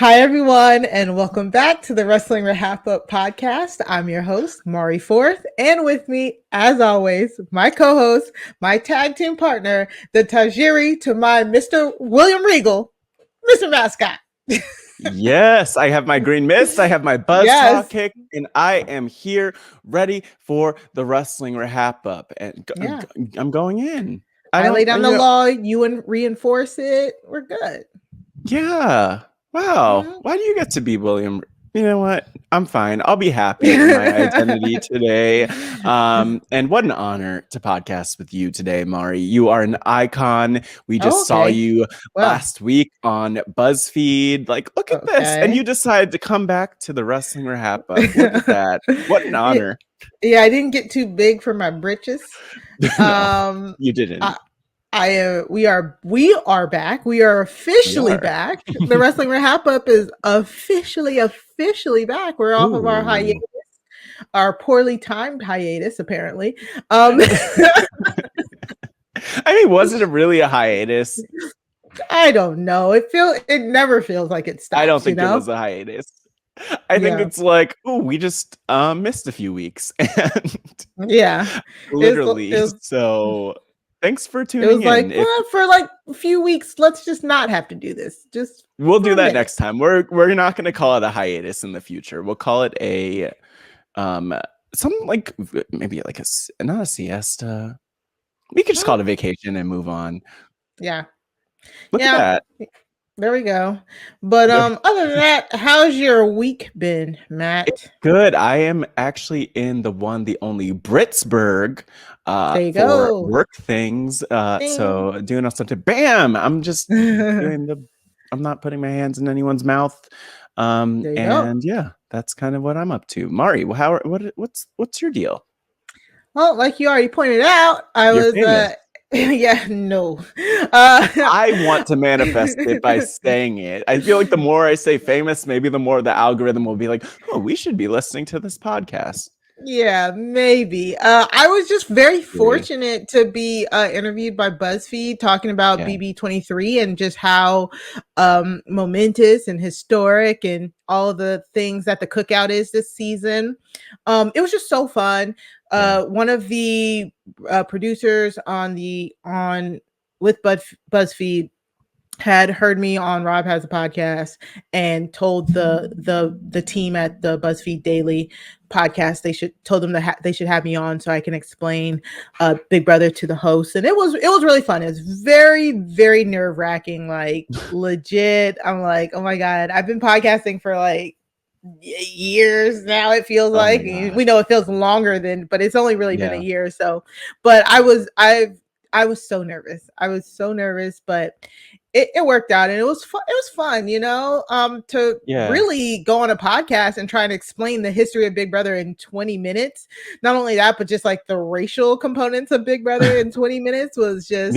Hi, everyone, and welcome back to the Wrestling RHAPup podcast. I'm your host, Mari Forth, and with me, as always, my co-host, my tag team partner, the Tajiri to my Mr. William Regal, Mr. Mascot. Yes, I have my green mist, I have my buzzsaw kick, and I am here ready for the Wrestling RHAPup. And I'm going in. I lay down the law, you reinforce it. We're good. Yeah. Wow. Mm-hmm. Why do you get to be William? You know what? I'm fine. I'll be happy in my identity today. And what an honor to podcast with you today, Mari. You are an icon. We just saw you last week on BuzzFeed. Like, look at this. And you decided to come back to the Wrestling RHAPup. Look at that. What an honor. Yeah, I didn't get too big for my britches. No, you didn't. We are back. We are officially back. The Wrestling RHAPup is officially back. We're off of our hiatus, our poorly timed hiatus, apparently. I mean, was it really a hiatus? I don't know. It never feels like it stops. I don't think it was a hiatus. I think it's like, we just missed a few weeks, and literally. So thanks for tuning in. It was like, for like a few weeks, let's just not have to do this. We'll do that next time. We're not going to call it a hiatus in the future. We'll call it a something like maybe like not a siesta. We could just call it a vacation and move on. Yeah. Look at that. There we go. But other than that, how's your week been, Matt? It's good. I am actually in the only Britsburg there you for go. work things. So doing something. Bam! I'm just doing I'm not putting my hands in anyone's mouth. That's kind of what I'm up to. Mari, what's your deal? Well, like you already pointed out, I want to manifest it by saying it. I feel like the more I say famous, maybe the more the algorithm will be like, oh, we should be listening to this podcast. Yeah, maybe. I was just very fortunate to be interviewed by BuzzFeed talking about BB23 and just how momentous and historic and all of the things that the cookout is this season. It was just so fun. One of the producers with BuzzFeed had heard me on Rob Has a Podcast and told the team at the BuzzFeed Daily podcast they should have me on so I can explain Big Brother to the host, and it was really fun. It was very, very nerve-wracking, like legit. I'm like, oh my god, I've been podcasting for like years now. It feels like we know it feels longer but it's only really been a year or so. But I was so nervous. But it worked out, and it was fun. It was fun, to really go on a podcast and try and explain the history of Big Brother in 20 minutes. Not only that, but just like the racial components of Big Brother in 20 minutes was just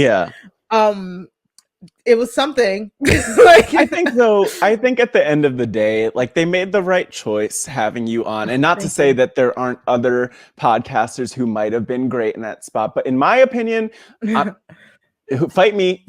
it was something. I think at the end of the day, like, they made the right choice having you on, and not to say that there aren't other podcasters who might have been great in that spot, but in my opinion, fight me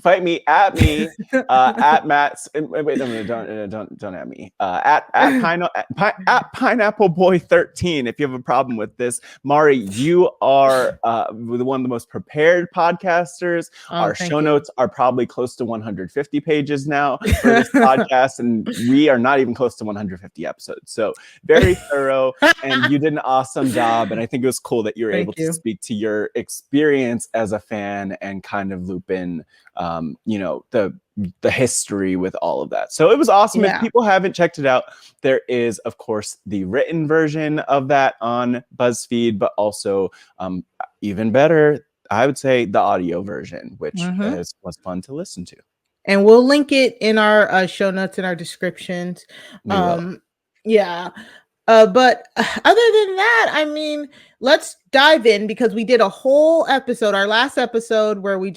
at me at Matt's. Wait, don't at me. At Pineapple Boy 13. If you have a problem with this, Mari, you are one of the most prepared podcasters. Our show notes are probably close to 150 pages now for this podcast, and we are not even close to 150 episodes. So very thorough, and you did an awesome job. And I think it was cool that you were able to speak to your experience as a fan and kind of loop in the history with all of that. So it was awesome. If people haven't checked it out, there is of course the written version of that on BuzzFeed, but also even better, I would say, the audio version, which was fun to listen to. And we'll link it in our show notes in our descriptions. But other than that, I mean, let's dive in, because we did a whole episode, our last episode, where we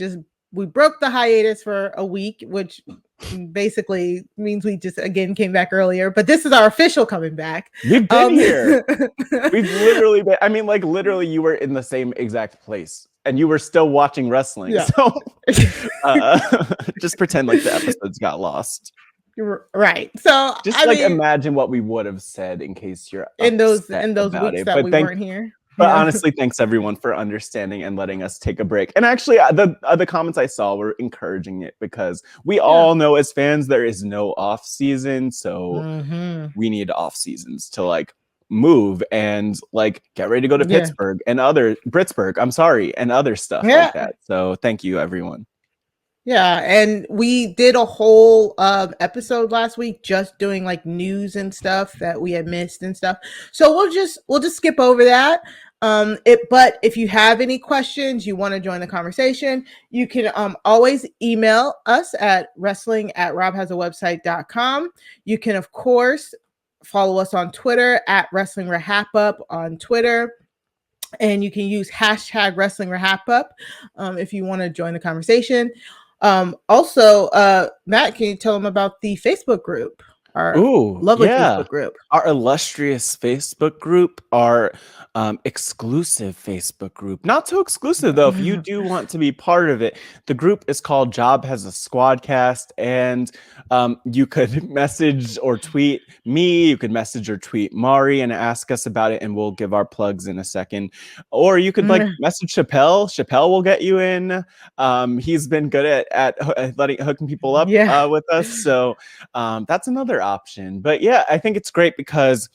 broke the hiatus for a week, which basically means we just again came back earlier. But this is our official coming back. We've been here. We've literally been. I mean, like, literally, you were in the same exact place, and you were still watching wrestling. Yeah. So just pretend like the episodes got lost. Right. So just like imagine what we would have said in case you're in those about weeks it. that we weren't here. But honestly, thanks everyone for understanding and letting us take a break. And actually, the comments I saw were encouraging it, because we all know as fans there is no off season, so we need off seasons to like move and like get ready to go to Pittsburgh and and other stuff like that. So thank you everyone. Yeah, and we did a whole episode last week just doing like news and stuff that we had missed and stuff. So we'll just skip over that. But if you have any questions, you want to join the conversation, you can always email us at wrestling@RHAPhasawebsite.com. You can of course follow us on Twitter at WrestlingRHAPup on Twitter. And you can use hashtag WrestlingRHAPup if you want to join the conversation. Also, Matt, can you tell them about the Facebook group? Our lovely Facebook group. Our illustrious Facebook group, our exclusive Facebook group. Not so exclusive though, if you do want to be part of it. The group is called Job Has a Squadcast, and you could message or tweet me, you could message or tweet Mari and ask us about it, and we'll give our plugs in a second. Or you could like message Chappelle. Chappelle will get you in. He's been good at hooking people up with us. So that's another option. But yeah, I think it's great because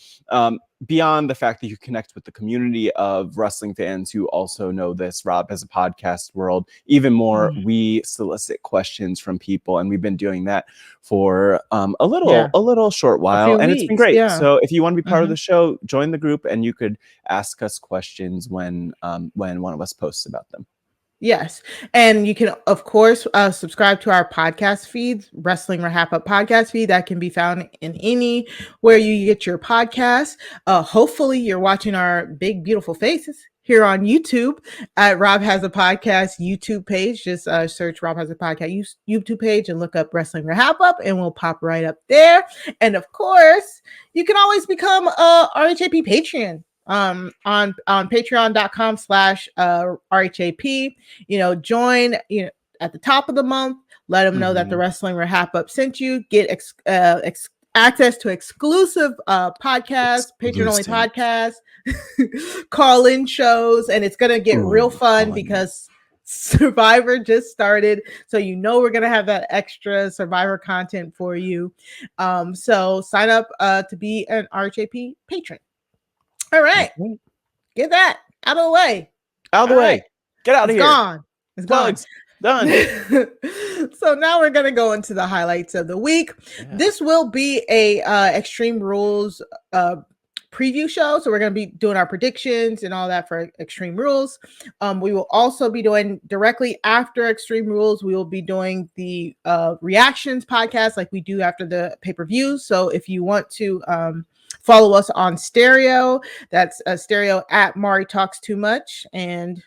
beyond the fact that you connect with the community of wrestling fans who also know this RHAP as a podcast world, even more, we solicit questions from people, and we've been doing that for a little short while, and it's been great. So if you want to be part of the show, join the group, and you could ask us questions when one of us posts about them. Yes. And you can, of course, subscribe to our podcast feeds, Wrestling RHAPup podcast feed that can be found in any where you get your podcasts. Hopefully you're watching our big, beautiful faces here on YouTube at RHAP Has a Podcast YouTube page. Just search RHAP Has a Podcast YouTube page and look up Wrestling RHAPup, and we'll pop right up there. And of course, you can always become a RHAP Patreon. On patreon.com/RHAP, join, at the top of the month, let them know that the Wrestling RHAPup sent you, get access to exclusive podcasts, patron-only podcasts, call-in shows, and it's going to get real fun because Survivor just started, so we're going to have that extra Survivor content for you. So sign up to be an RHAP patron. All right. Get that out of the way. Out of the way. Get out of here. It's gone. Done. So now we're going to go into the highlights of the week. This will be a Extreme Rules preview show. So we're going to be doing our predictions and all that for Extreme Rules. We will also be doing directly after Extreme Rules. We will be doing the reactions podcast like we do after the pay-per-views. So if you want to follow us on Stereo. That's Stereo at Mari Talks Too Much, and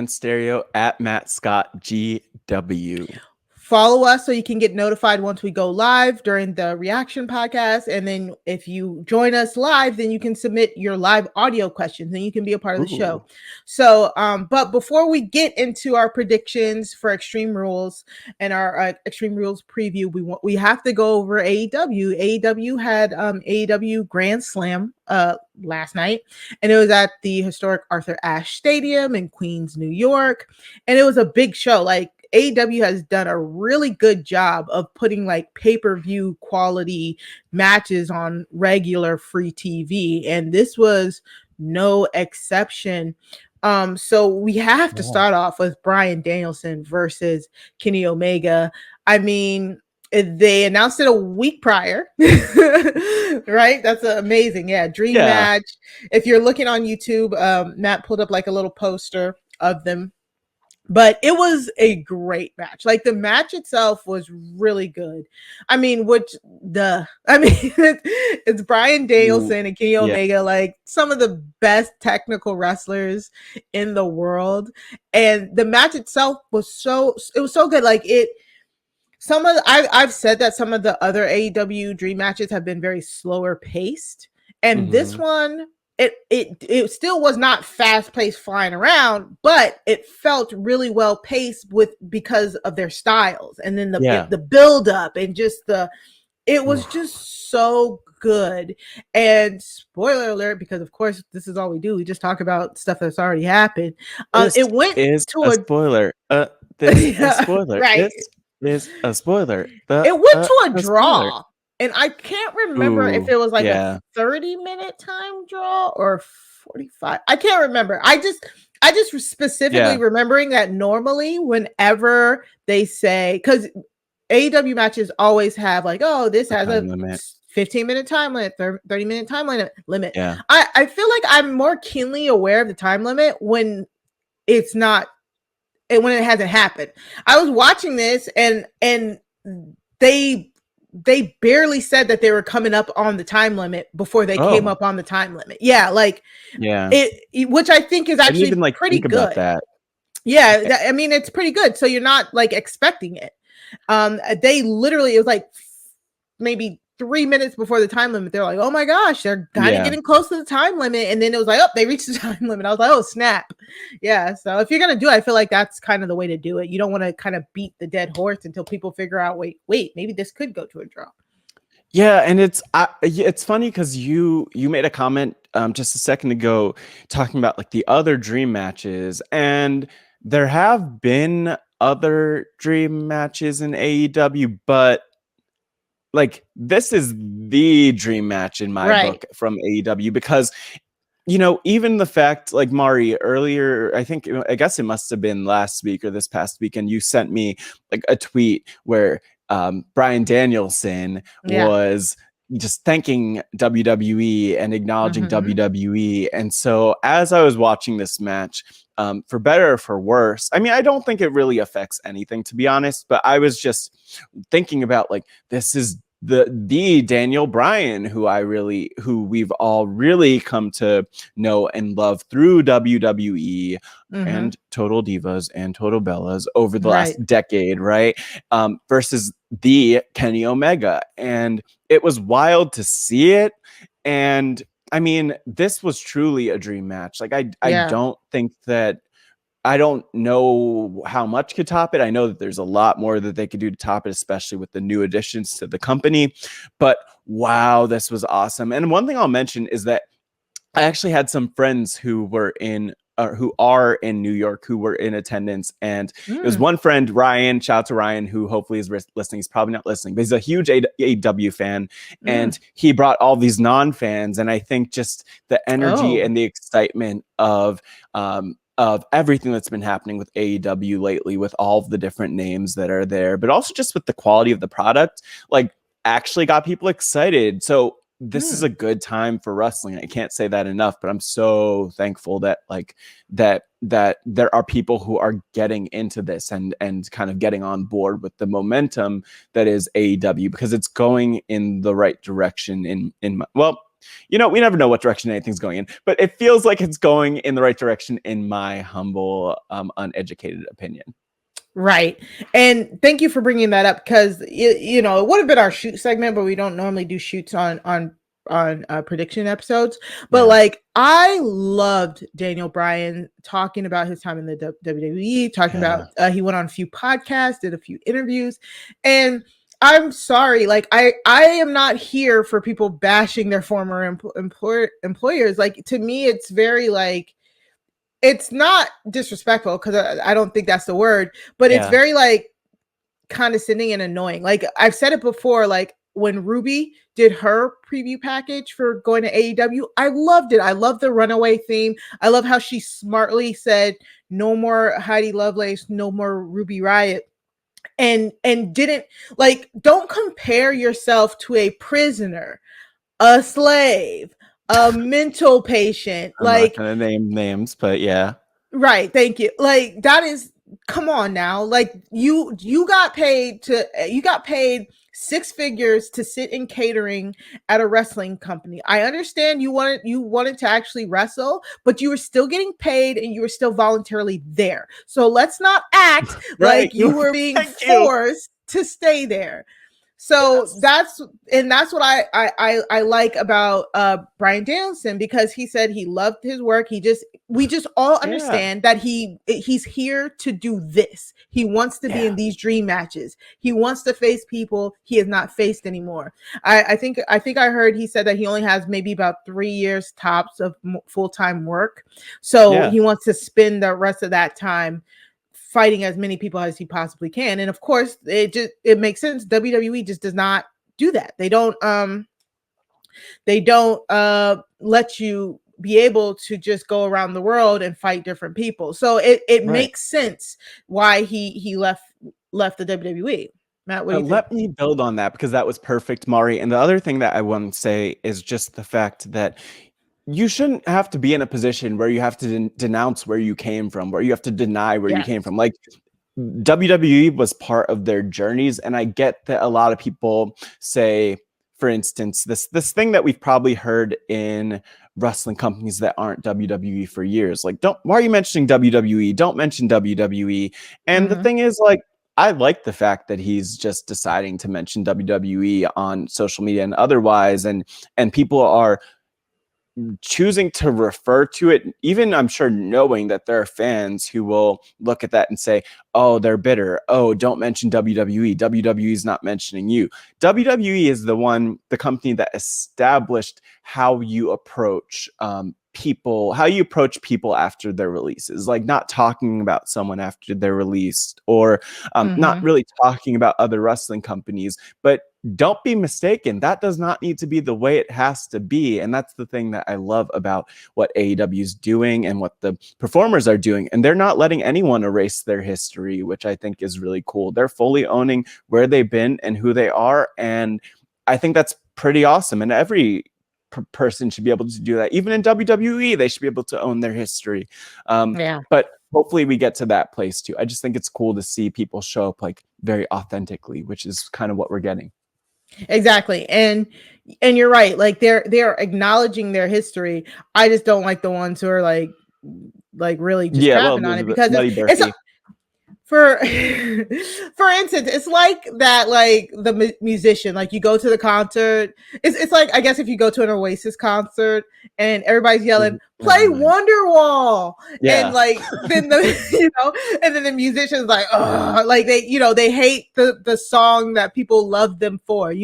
Stereo at Matt Scott GW. Follow us so you can get notified once we go live during the reaction podcast. And then if you join us live, then you can submit your live audio questions and you can be a part of the show. So, but before we get into our predictions for Extreme Rules and our Extreme Rules preview, we have to go over AEW. AEW had AEW Grand Slam last night, and it was at the historic Arthur Ashe Stadium in Queens, New York. And it was a big show. Like, AEW has done a really good job of putting like pay-per-view quality matches on regular free TV, and this was no exception. So we have to start off with Bryan Danielson versus Kenny Omega. I mean, they announced it a week prior, right? That's amazing. Dream match. If you're looking on YouTube, Matt pulled up like a little poster of them. But it was a great match. Like, the match itself was really good. I mean, it's Bryan Danielson and Kenny Omega, like some of the best technical wrestlers in the world. And the match itself was so good. Like, I've said that some of the other AEW Dream matches have been very slower paced. And this one, it still was not fast paced flying around, but it felt really well paced because of their styles, and then the build up and just it was just so good. And spoiler alert, because of course this is all we do. We just talk about stuff that's already happened. It went to a spoiler. This is a spoiler. Right. This is a spoiler. It went to a draw. Spoiler. And I can't remember if it was like a 30-minute time draw or 45. I can't remember. I just specifically remembering that normally whenever they say, because AEW matches always have like, oh, this has a 15-minute time limit, 30-minute time limit. Yeah. I feel like I'm more keenly aware of the time limit when it's not, when it hasn't happened. I was watching this and they barely said that they were coming up on the time limit before they came up on the time limit. Yeah, like which I think is actually even, like, pretty good. About that. Yeah, I mean it's pretty good. So you're not like expecting it. They literally, it was like maybe 3 minutes before the time limit. They're like, oh my gosh, they're kind of getting close to the time limit. And then it was like, oh, they reached the time limit. I was like, oh snap. Yeah. So if you're gonna do it, I feel like that's kind of the way to do it. You don't want to kind of beat the dead horse until people figure out, wait, maybe this could go to a draw. Yeah, and it's funny because you made a comment just a second ago talking about like the other dream matches, and there have been other dream matches in AEW, but like this is the dream match in my book from AEW, because you know, even the fact, like Mari earlier, I guess it must have been last week or this past weekend, you sent me like a tweet where Bryan Danielson was just thanking WWE and acknowledging WWE. And so as I was watching this match, for better or for worse, I mean, I don't think it really affects anything, to be honest, but I was just thinking about like, this is the Daniel Bryan who we've all really come to know and love through WWE and Total Divas and Total Bellas over the last decade, right? Versus the Kenny Omega. And it was wild to see it. And I mean, this was truly a dream match. Like I don't think that, I don't know how much could top it. I know that there's a lot more that they could do to top it, especially with the new additions to the company. But wow, this was awesome. And one thing I'll mention is that I actually had some friends who are in New York who were in attendance. And it was one friend, Ryan, shout out to Ryan, who hopefully is listening. He's probably not listening, but he's a huge AEW fan. And he brought all these non-fans. And I think just the energy and the excitement of everything that's been happening with AEW lately, with all of the different names that are there, but also just with the quality of the product, like actually got people excited. So this is a good time for wrestling. I can't say that enough, but I'm so thankful that like that there are people who are getting into this and kind of getting on board with the momentum that is AEW, because it's going in the right direction well, you know, we never know what direction anything's going in, but it feels like it's going in the right direction in my humble, uneducated opinion. Right. And thank you for bringing that up, because, you know, it would have been our shoot segment, but we don't normally do shoots on prediction episodes. But like, I loved Daniel Bryan talking about his time in the WWE, talking about he went on a few podcasts, did a few interviews, and I'm sorry, like I am not here for people bashing their former employers. Like, to me, it's very like, it's not disrespectful, because I don't think that's the word, but it's very like condescending and annoying. Like I've said it before, like when Ruby did her preview package for going to AEW, I loved it. I love the Runaway theme. I love how she smartly said, no more Heidi Lovelace, no more Ruby Riott. And didn't, like, don't compare yourself to a prisoner, a slave, a mental patient. I'm not gonna name names, but yeah. Right. Thank you. Like, that is, come on now. Like, you got paid 6 figures to sit in catering at a wrestling company. I understand you wanted to actually wrestle, but you were still getting paid and you were still voluntarily there. So let's not act like you were being forced to stay there. So that's what I like about Bryan Danielson, because he said he loved his work. We just all understand that he's here to do this. He wants to be in these dream matches. He wants to face people he has not faced anymore. I think I heard he said that he only has maybe about 3 years tops of full-time work. So he wants to spend the rest of that time fighting as many people as he possibly can. And of course, it makes sense. WWE just does not do that. They don't let you be able to just go around the world and fight different people. So it makes sense why he left the WWE. Matt, what do you think? Let me build on that, because that was perfect, Mari. And the other thing that I want to say is just the fact that you shouldn't have to be in a position where you have to denounce where you came from, where you have to deny where you came from. Like, WWE was part of their journeys. And I get that a lot of people say, for instance, this thing that we've probably heard in wrestling companies that aren't WWE for years. Like, why are you mentioning WWE? Don't mention WWE. And the thing is, like, I like the fact that he's just deciding to mention WWE on social media and otherwise, and people are choosing to refer to it, even I'm sure knowing that there are fans who will look at that and say, oh, they're bitter. Oh, don't mention WWE. WWE is not mentioning you. WWE is the company that established how you approach people, after their releases, like not talking about someone after they're released, or not really talking about other wrestling companies. But don't be mistaken, that does not need to be the way it has to be. And that's the thing that I love about what AEW is doing and what the performers are doing. And they're not letting anyone erase their history, which I think is really cool. They're fully owning where they've been and who they are. And I think that's pretty awesome. And every person should be able to do that. Even in WWE, they should be able to own their history. But hopefully we get to that place too. I just think it's cool to see people show up like very authentically, which is kind of what we're getting. Exactly. And you're right. Like they're acknowledging their history. I just don't like the ones who are like really just crapping on it, because it's for instance, it's like that, like the musician, like you go to the concert, it's like, I guess if you go to an Oasis concert and everybody's yelling, play Wonderwall, and like then and then the musician's like, oh, like they hate the song that people love them for,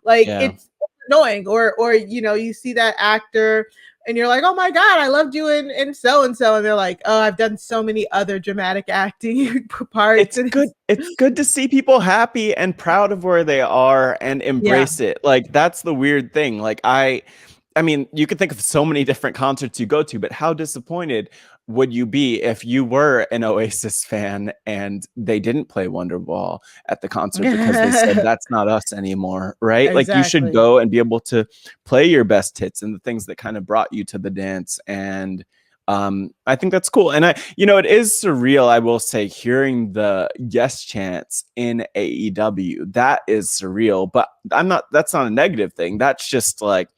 like it's annoying. Or you see that actor and you're like, oh my God, I loved you in so-and-so. And they're like, oh, I've done so many other dramatic acting parts. It's good to see people happy and proud of where they are and embrace it. Like, that's the weird thing. Like, I mean, you could think of so many different concerts you go to, but how disappointed would you be if you were an Oasis fan and they didn't play Wonderwall at the concert because they said that's not us anymore, right? Exactly. Like, you should go and be able to play your best hits and the things that kind of brought you to the dance. And I think that's cool. And it is surreal, I will say, hearing the yes chants in AEW. That is surreal, but that's not a negative thing. That's just like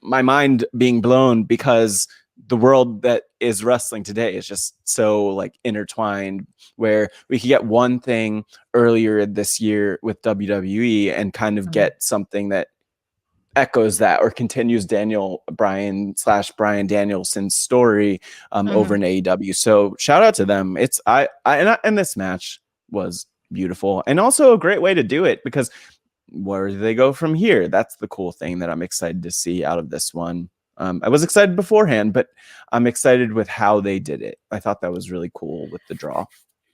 my mind being blown, because the world that is wrestling today is just so like intertwined, where we could get one thing earlier this year with WWE and kind of get something that echoes that or continues Bryan Danielson's story over in AEW. So shout out to them. And this match was beautiful, and also a great way to do it, because where do they go from here? That's the cool thing that I'm excited to see out of this one. I was excited beforehand, but I'm excited with how they did it. I thought that was really cool with the draw.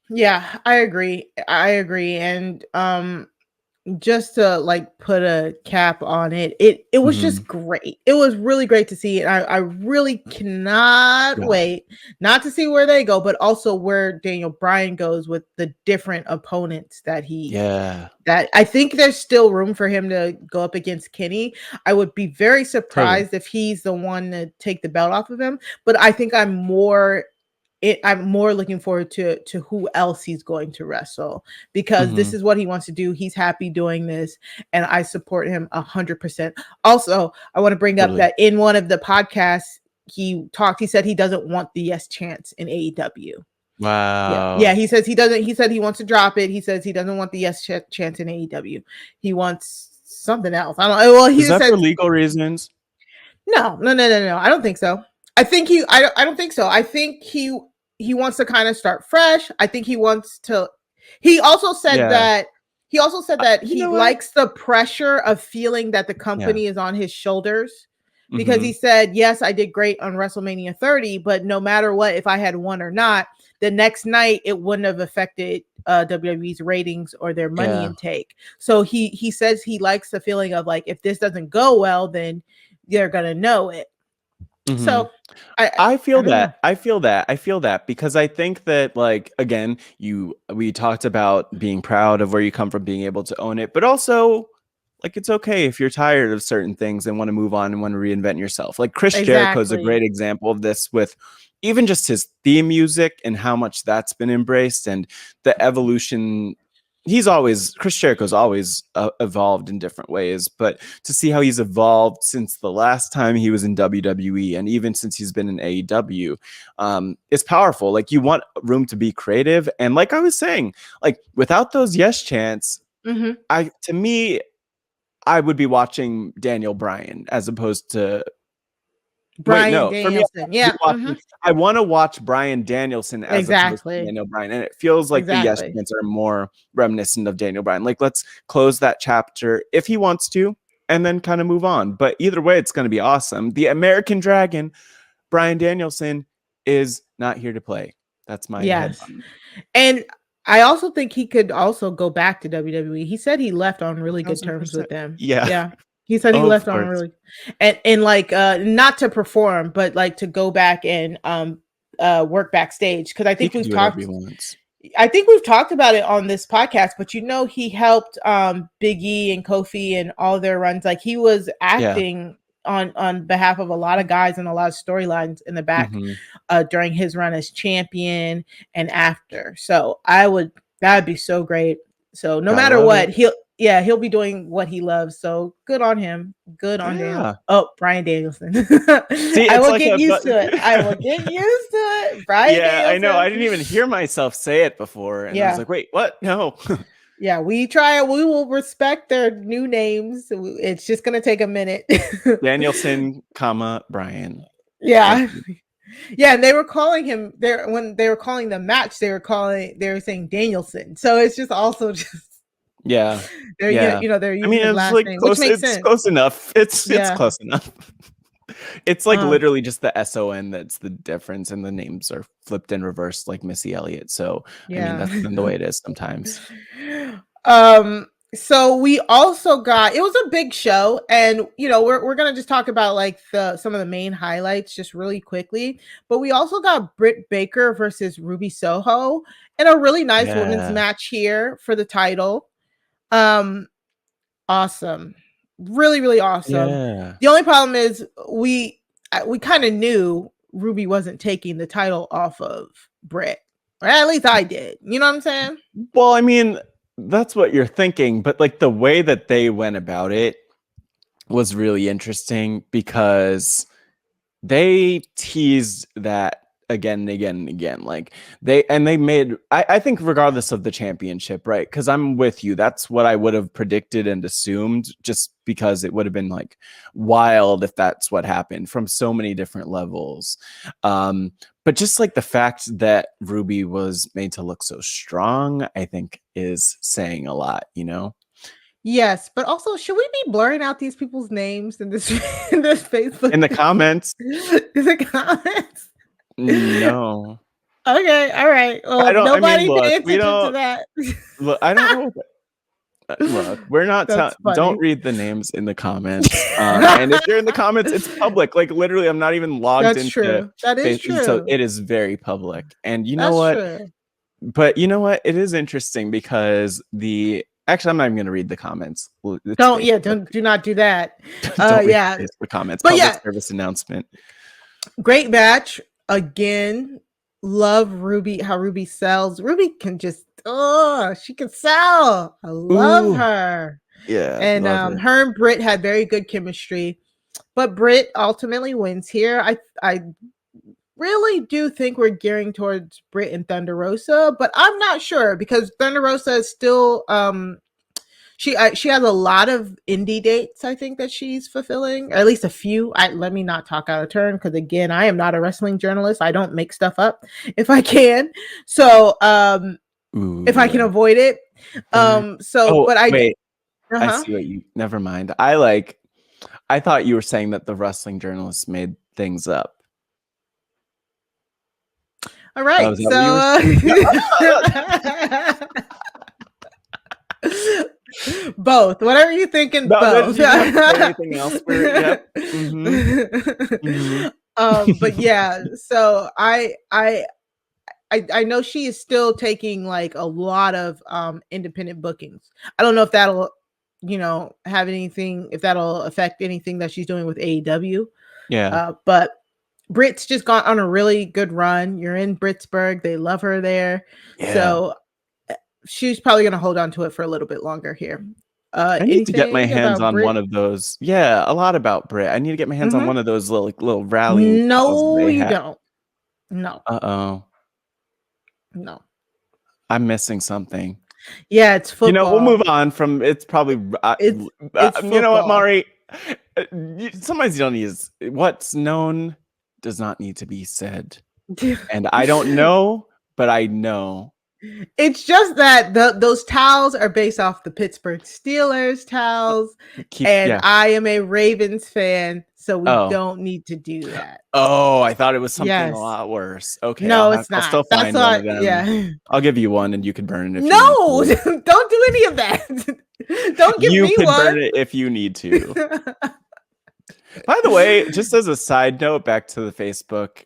Yeah, I agree. And just to like put a cap on it, it was just great. It was really great to see. And I really cannot wait not to see where they go, but also where Daniel Bryan goes with the different opponents that that I think there's still room for him to go up against Kenny. I would be very surprised if he's the one to take the belt off of him, but I think I'm more looking forward to who else he's going to wrestle, because this is what he wants to do. He's happy doing this, and I support him 100%. Also, I want to bring up that in one of the podcasts he said he doesn't want the yes chants in AEW. Wow. Yeah. He says he doesn't. He said he wants to drop it. He says he doesn't want the yes chance in AEW. He wants something else. I don't. Well, he Is that said for legal reasons? no. I don't think so. I think he. I don't think so. I think he wants to kind of start fresh. I think he wants to. He also said that. He also said that he likes the pressure of feeling that the company is on his shoulders. Because he said, yes, I did great on WrestleMania 30, but no matter what, if I had won or not, the next night it wouldn't have affected WWE's ratings or their money intake. So he says he likes the feeling of like, if this doesn't go well, then they're gonna know it. So I feel that. I feel that because I think that, like, again, we talked about being proud of where you come from, being able to own it, but also, like, it's okay if you're tired of certain things and want to move on and want to reinvent yourself. Like Chris Jericho is a great example of this, with even just his theme music and how much that's been embraced and the evolution. Chris Jericho's always evolved in different ways, but to see how he's evolved since the last time he was in WWE and even since he's been in AEW, is powerful. Like, you want room to be creative. And like I was saying, like, without those yes chants, to me, I would be watching Daniel Bryan as opposed to Bryan Danielson. I want to watch Bryan Danielson as opposed to Daniel Bryan. And it feels like the yes chants are more reminiscent of Daniel Bryan. Like, let's close that chapter if he wants to and then kind of move on. But either way, it's going to be awesome. The American Dragon, Bryan Danielson, is not here to play. That's my head. And I also think he could also go back to WWE. He said he left on really good terms with them. Yeah. He said he left on really and like not to perform, but like to go back and work backstage. Because I think we've talked about it on this podcast, but he helped Big E and Kofi and all their runs. Like, he was acting on behalf of a lot of guys and a lot of storylines in the back during his run as champion and after. So that'd be so great. So no matter what, he'll be doing what he loves. So good on him. Good on him. Oh, Bryan Danielson. See, I will get used to it. Bryan Danielson. I know. I didn't even hear myself say it before. And I was like, wait, what? No. Yeah, we will respect their new names. It's just going to take a minute. Danielson, Bryan. Yeah. Yeah, and they were calling him there when they were calling the match. They were saying Danielson. So it's just also just they're using his last name, close, which makes sense. Close enough. It's close enough. It's like literally just the SON that's the difference, and the names are flipped and reversed like Missy Elliott. So I mean, that's been the way it is sometimes. So we also got, it was a big show, and we're gonna just talk about like some of the main highlights just really quickly. But we also got Britt Baker versus Ruby Soho in a really nice women's match here for the title. Awesome, really, really awesome. Yeah. The only problem is we kind of knew Ruby wasn't taking the title off of Britt, or at least I did. You know what I'm saying? Well, I mean, that's what you're thinking, but like the way that they went about it was really interesting, because they teased that again and again and again. Like they made, I think regardless of the championship, right? Because I'm with you. That's what I would have predicted and assumed, just because it would have been like wild if that's what happened from so many different levels. But just like the fact that Ruby was made to look so strong, I think is saying a lot, Yes, but also, should we be blurring out these people's names in this Facebook? In the comments? In the comments? No. Okay, all right. Well, nobody pay attention to that. Look, I don't know. Look, we're not. Don't read the names in the comments. And if you're in the comments, it's public. Like literally, I'm not even logged into. That's true. That is true. So it is very public. And you know what? True. But you know what? It is interesting because actually, I'm not even going to read the comments. Do not do that. The comments. But public service announcement. Great match again. Love Ruby. How Ruby sells. Ruby can just. Oh, she can sell. I love her. Yeah. And her and Britt had very good chemistry, but Britt ultimately wins here. I really do think we're gearing towards Britt and Thunder Rosa, but I'm not sure because Thunder Rosa is still she has a lot of indie dates, I think, that she's fulfilling, or at least a few. Let me not talk out of turn because again, I am not a wrestling journalist. I don't make stuff up if I can. So if I can avoid it. But I wait. I see what you never mind. I thought you were saying that the wrestling journalists made things up. All right. Both. Whatever you're thinking, both. You anything else? But yeah, so I know she is still taking like a lot of independent bookings. I don't know if that'll, have anything, if that'll affect anything that she's doing with AEW. Yeah. But Britt's just gone on a really good run. You're in Britsburg. They love her there. Yeah. So she's probably going to hold on to it for a little bit longer here. I need to get my hands on one of those. Yeah, a lot about Britt. I need to get my hands on one of those little rallying. No, you don't. No. No. I'm missing something. Yeah, it's football. We'll move on from. It's probably. It's you know what, Mari? Sometimes you don't use what's known does not need to be said, and I don't know, but I know. It's just that those towels are based off the Pittsburgh Steelers towels, I am a Ravens fan, so we don't need to do that. Oh, I thought it was something a lot worse. Okay, no, it's not. I'll still find one of them. Yeah, I'll give you one, and you can burn it. No, don't do any of that. Don't give me one. You can burn it if you need to. By the way, just as a side note, back to the Facebook.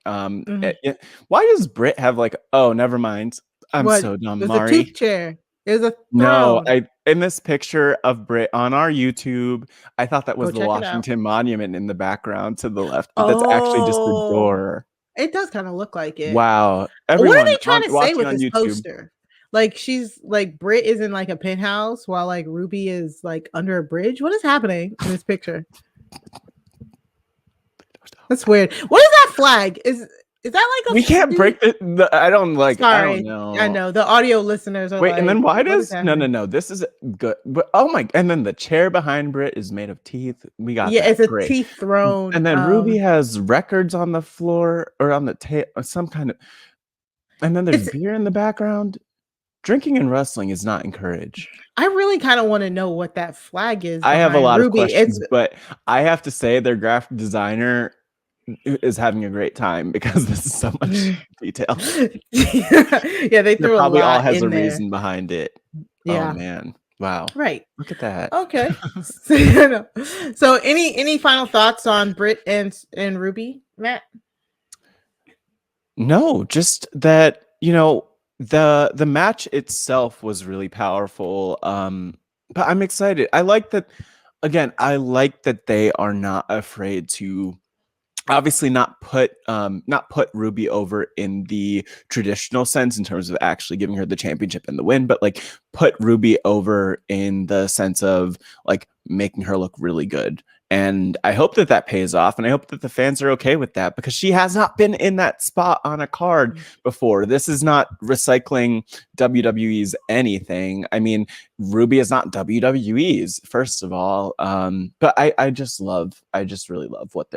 Why does Britt have never mind. I'm so dumb, There's Mari. There's a tooth chair. There's a throne. No, in this picture of Britt on our YouTube, I thought that was the Washington Monument in the background to the left, but that's actually just the door. It does kind of look like it. Wow. What are they trying to say with this poster? She's Britt is in a penthouse while Ruby is under a bridge. What is happening in this picture? That's weird. What is that flag? Is that we can't break the I don't Sorry. I don't know. I know the audio listeners are and then why does no this is good, but and then the chair behind Britt is made of teeth. We got it's a teeth throne, and then Ruby has records on the floor or on the table, some kind of, and then there's beer in the background. Drinking and wrestling is not encouraged. I really kind of want to know what that flag is. I have a lot of questions, but I have to say their graphic designer is having a great time because this is so much detail. They threw probably a lot all has in a there. reason behind it. Yeah. Oh man. Wow. Right. Look at that. Okay. So any final thoughts on Britt and Ruby, Matt? No, just that, the match itself was really powerful. But I'm excited. I like that they are not afraid to obviously not put Ruby over in the traditional sense in terms of actually giving her the championship and the win, but put Ruby over in the sense of making her look really good. And I hope that pays off, and I hope that the fans are okay with that because she has not been in that spot on a card before. This is not recycling WWE's anything. I mean, Ruby is not WWE's, first of all. But I just really love what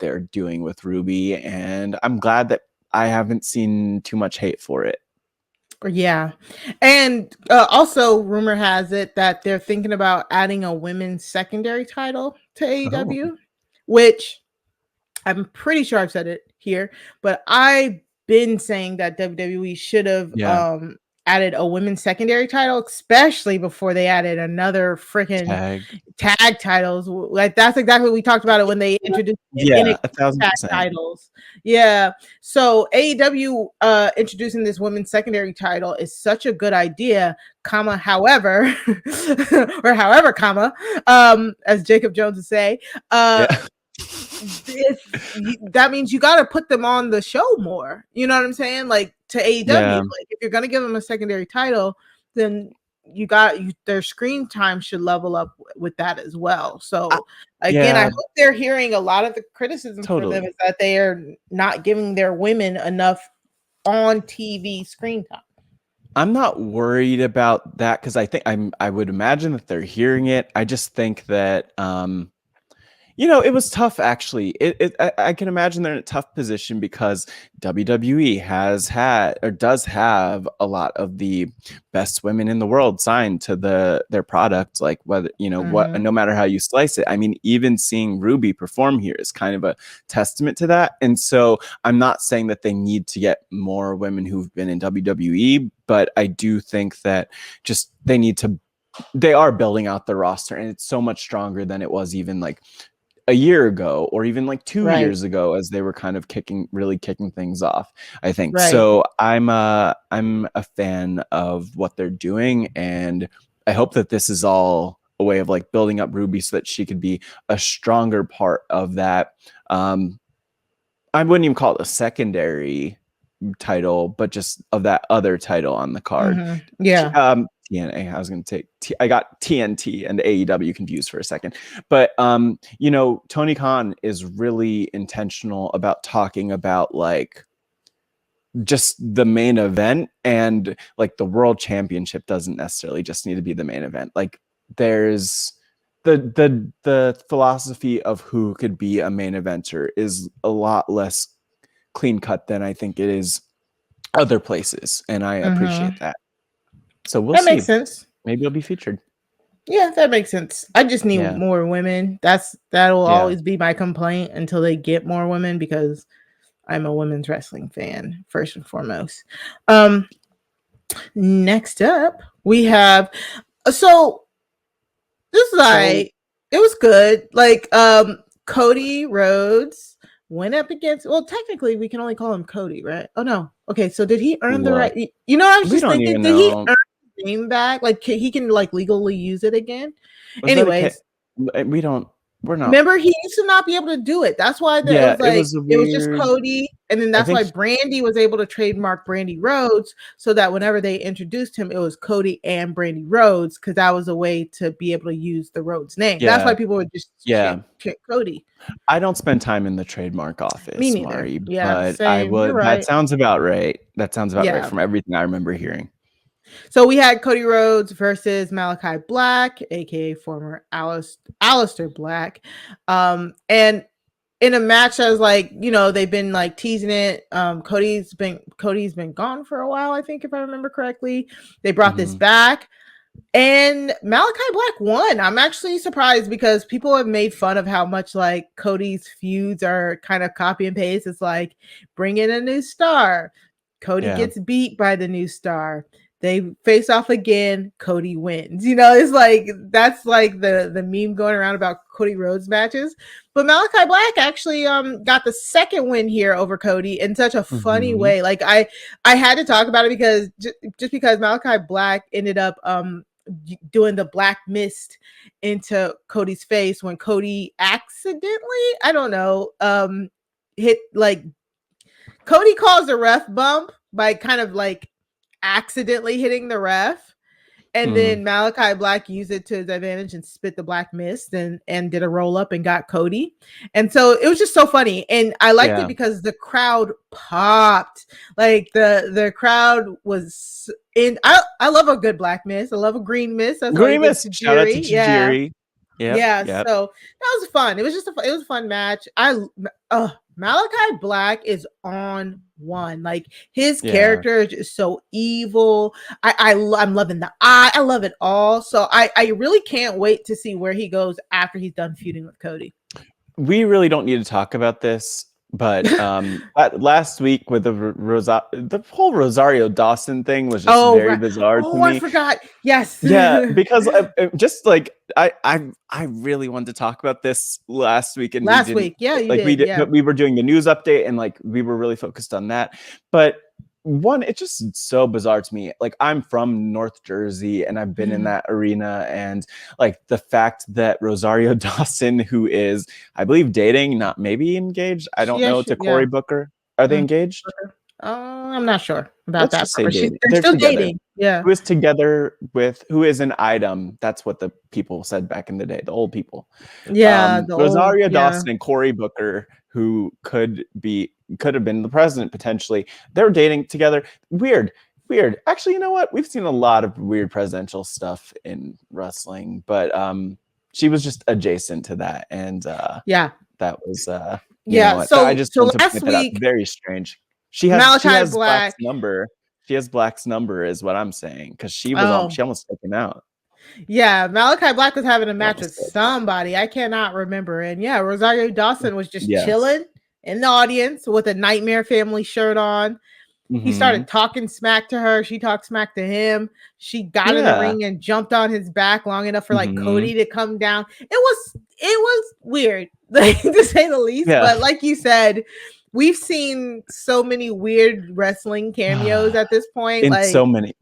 they're doing with Ruby, and I'm glad that I haven't seen too much hate for it. Yeah. And also rumor has it that they're thinking about adding a women's secondary title to AEW, which I'm pretty sure I've said it here, but I've been saying that WWE should have added a women's secondary title, especially before they added another freaking tag titles. That's exactly what we talked about it when they introduced 1,000% tag titles. Yeah. So AEW introducing this women's secondary title is such a good idea, however, as Jacob Jones would say, that means you got to put them on the show more. You know what I'm saying? To AEW, if you're going to give them a secondary title, then their screen time should level up with that as well. So again, I hope they're hearing a lot of the criticism for them is that they are not giving their women enough on TV screen time. I'm not worried about that because I would imagine that they're hearing it. I just think that it was tough, actually. I can imagine they're in a tough position because WWE does have a lot of the best women in the world signed to their product. Like whether, no matter how you slice it. I mean, even seeing Ruby perform here is kind of a testament to that. And so I'm not saying that they need to get more women who've been in WWE, but I do think that just they are building out the roster, and it's so much stronger than it was even like a year ago or even like 2 years ago, as they were kind of kicking things off, I think. So I'm a fan of what they're doing, and I hope that this is all a way of like building up Ruby so that she could be a stronger part of that. I wouldn't even call it a secondary title, but just of that other title on the card. TNA. I was going to say I got TNT and AEW confused for a second, but Tony Khan is really intentional about talking about like just the main event, and like the world championship doesn't necessarily just need to be the main event. Like there's the philosophy of who could be a main eventer is a lot less clean cut than I think it is other places, and I appreciate that. So we'll see. That makes sense. Maybe it'll be featured. Yeah, that makes sense. I just need more women. That'll always be my complaint until they get more women, because I'm a women's wrestling fan first and foremost. Next up, we have it was good. Like Cody Rhodes went up against, well, technically we can only call him Cody, right? Oh no. Okay, so did he earn the right? I was just thinking, did he earn his name back? Like he can like legally use it again? Anyways, we're not. Remember, he used to not be able to do it. That's why it was just Cody, and then that's why Brandy was able to trademark Brandy Rhodes, so that whenever they introduced him, it was Cody and Brandy Rhodes, because that was a way to be able to use the Rhodes name. That's why people would just chant Cody. I don't spend time in the trademark office, Me neither. Mari, but I would. Right. That sounds about right. That sounds about right from everything I remember hearing. So we had Cody Rhodes versus Malachi Black, aka former Aleister Black, and in a match that was like, they've been like teasing it. Cody's been gone for a while, I think, if I remember correctly. They brought this back, and Malachi Black won. I'm actually surprised, because people have made fun of how much like Cody's feuds are kind of copy and paste. It's like, bring in a new star, Cody gets beat by the new star. They face off again, Cody wins. It's like, that's like the meme going around about Cody Rhodes matches. But Malachi Black actually got the second win here over Cody in such a funny way. Like I had to talk about it, because just because Malachi Black ended up doing the black mist into Cody's face when Cody accidentally, I don't know, hit, like, Cody caused a ref bump by kind of like accidentally hitting the ref, and then Malachi Black used it to his advantage and spit the black mist and did a roll up and got Cody. And so it was just so funny, and I liked it because the crowd popped. Like the crowd was in. I love a good black mist. I love a green mist. That's green mist. Shout out to Tajiri. Yep. So that was fun. It was just a fun match. Malachi Black is on one. Like, his character is just so evil. I'm loving the eye. I love it all. So I really can't wait to see where he goes after he's done feuding with Cody. We really don't need to talk about this, but last week with the whole Rosario Dawson thing was just very bizarre to me. I forgot. Yes. Yeah, because just like I really wanted to talk about this last week, and we were doing the news update, and like we were really focused on that. But it's just so bizarre to me. Like, I'm from North Jersey, and I've been in that arena, and like the fact that Rosario Dawson, who is, I believe, dating, not maybe engaged, I don't know, to Cory Booker. Are they engaged? I'm not sure. about let's that just say part. dating. They're still together. dating. Yeah. Who is together with who is an item? That's what the people said back in the day, the old people. Yeah, Rosario Dawson and Cory Booker, who could have been the president potentially. They're dating together. Weird. Actually, you know what? We've seen a lot of weird presidential stuff in wrestling, but she was just adjacent to that, and that was you know what? I just want to point that out. Very strange. She has Black's number. She has Black's number, is what I'm saying, because she almost took him out. Yeah, Malachi Black was having a match with somebody. I cannot remember. And yeah, Rosario Dawson was just chilling in the audience with a Nightmare Family shirt on. He started talking smack to her. She talked smack to him. She got in the ring and jumped on his back long enough for like Cody to come down. It was weird, like, to say the least. Yeah. But like you said, we've seen so many weird wrestling cameos at this point. In so many,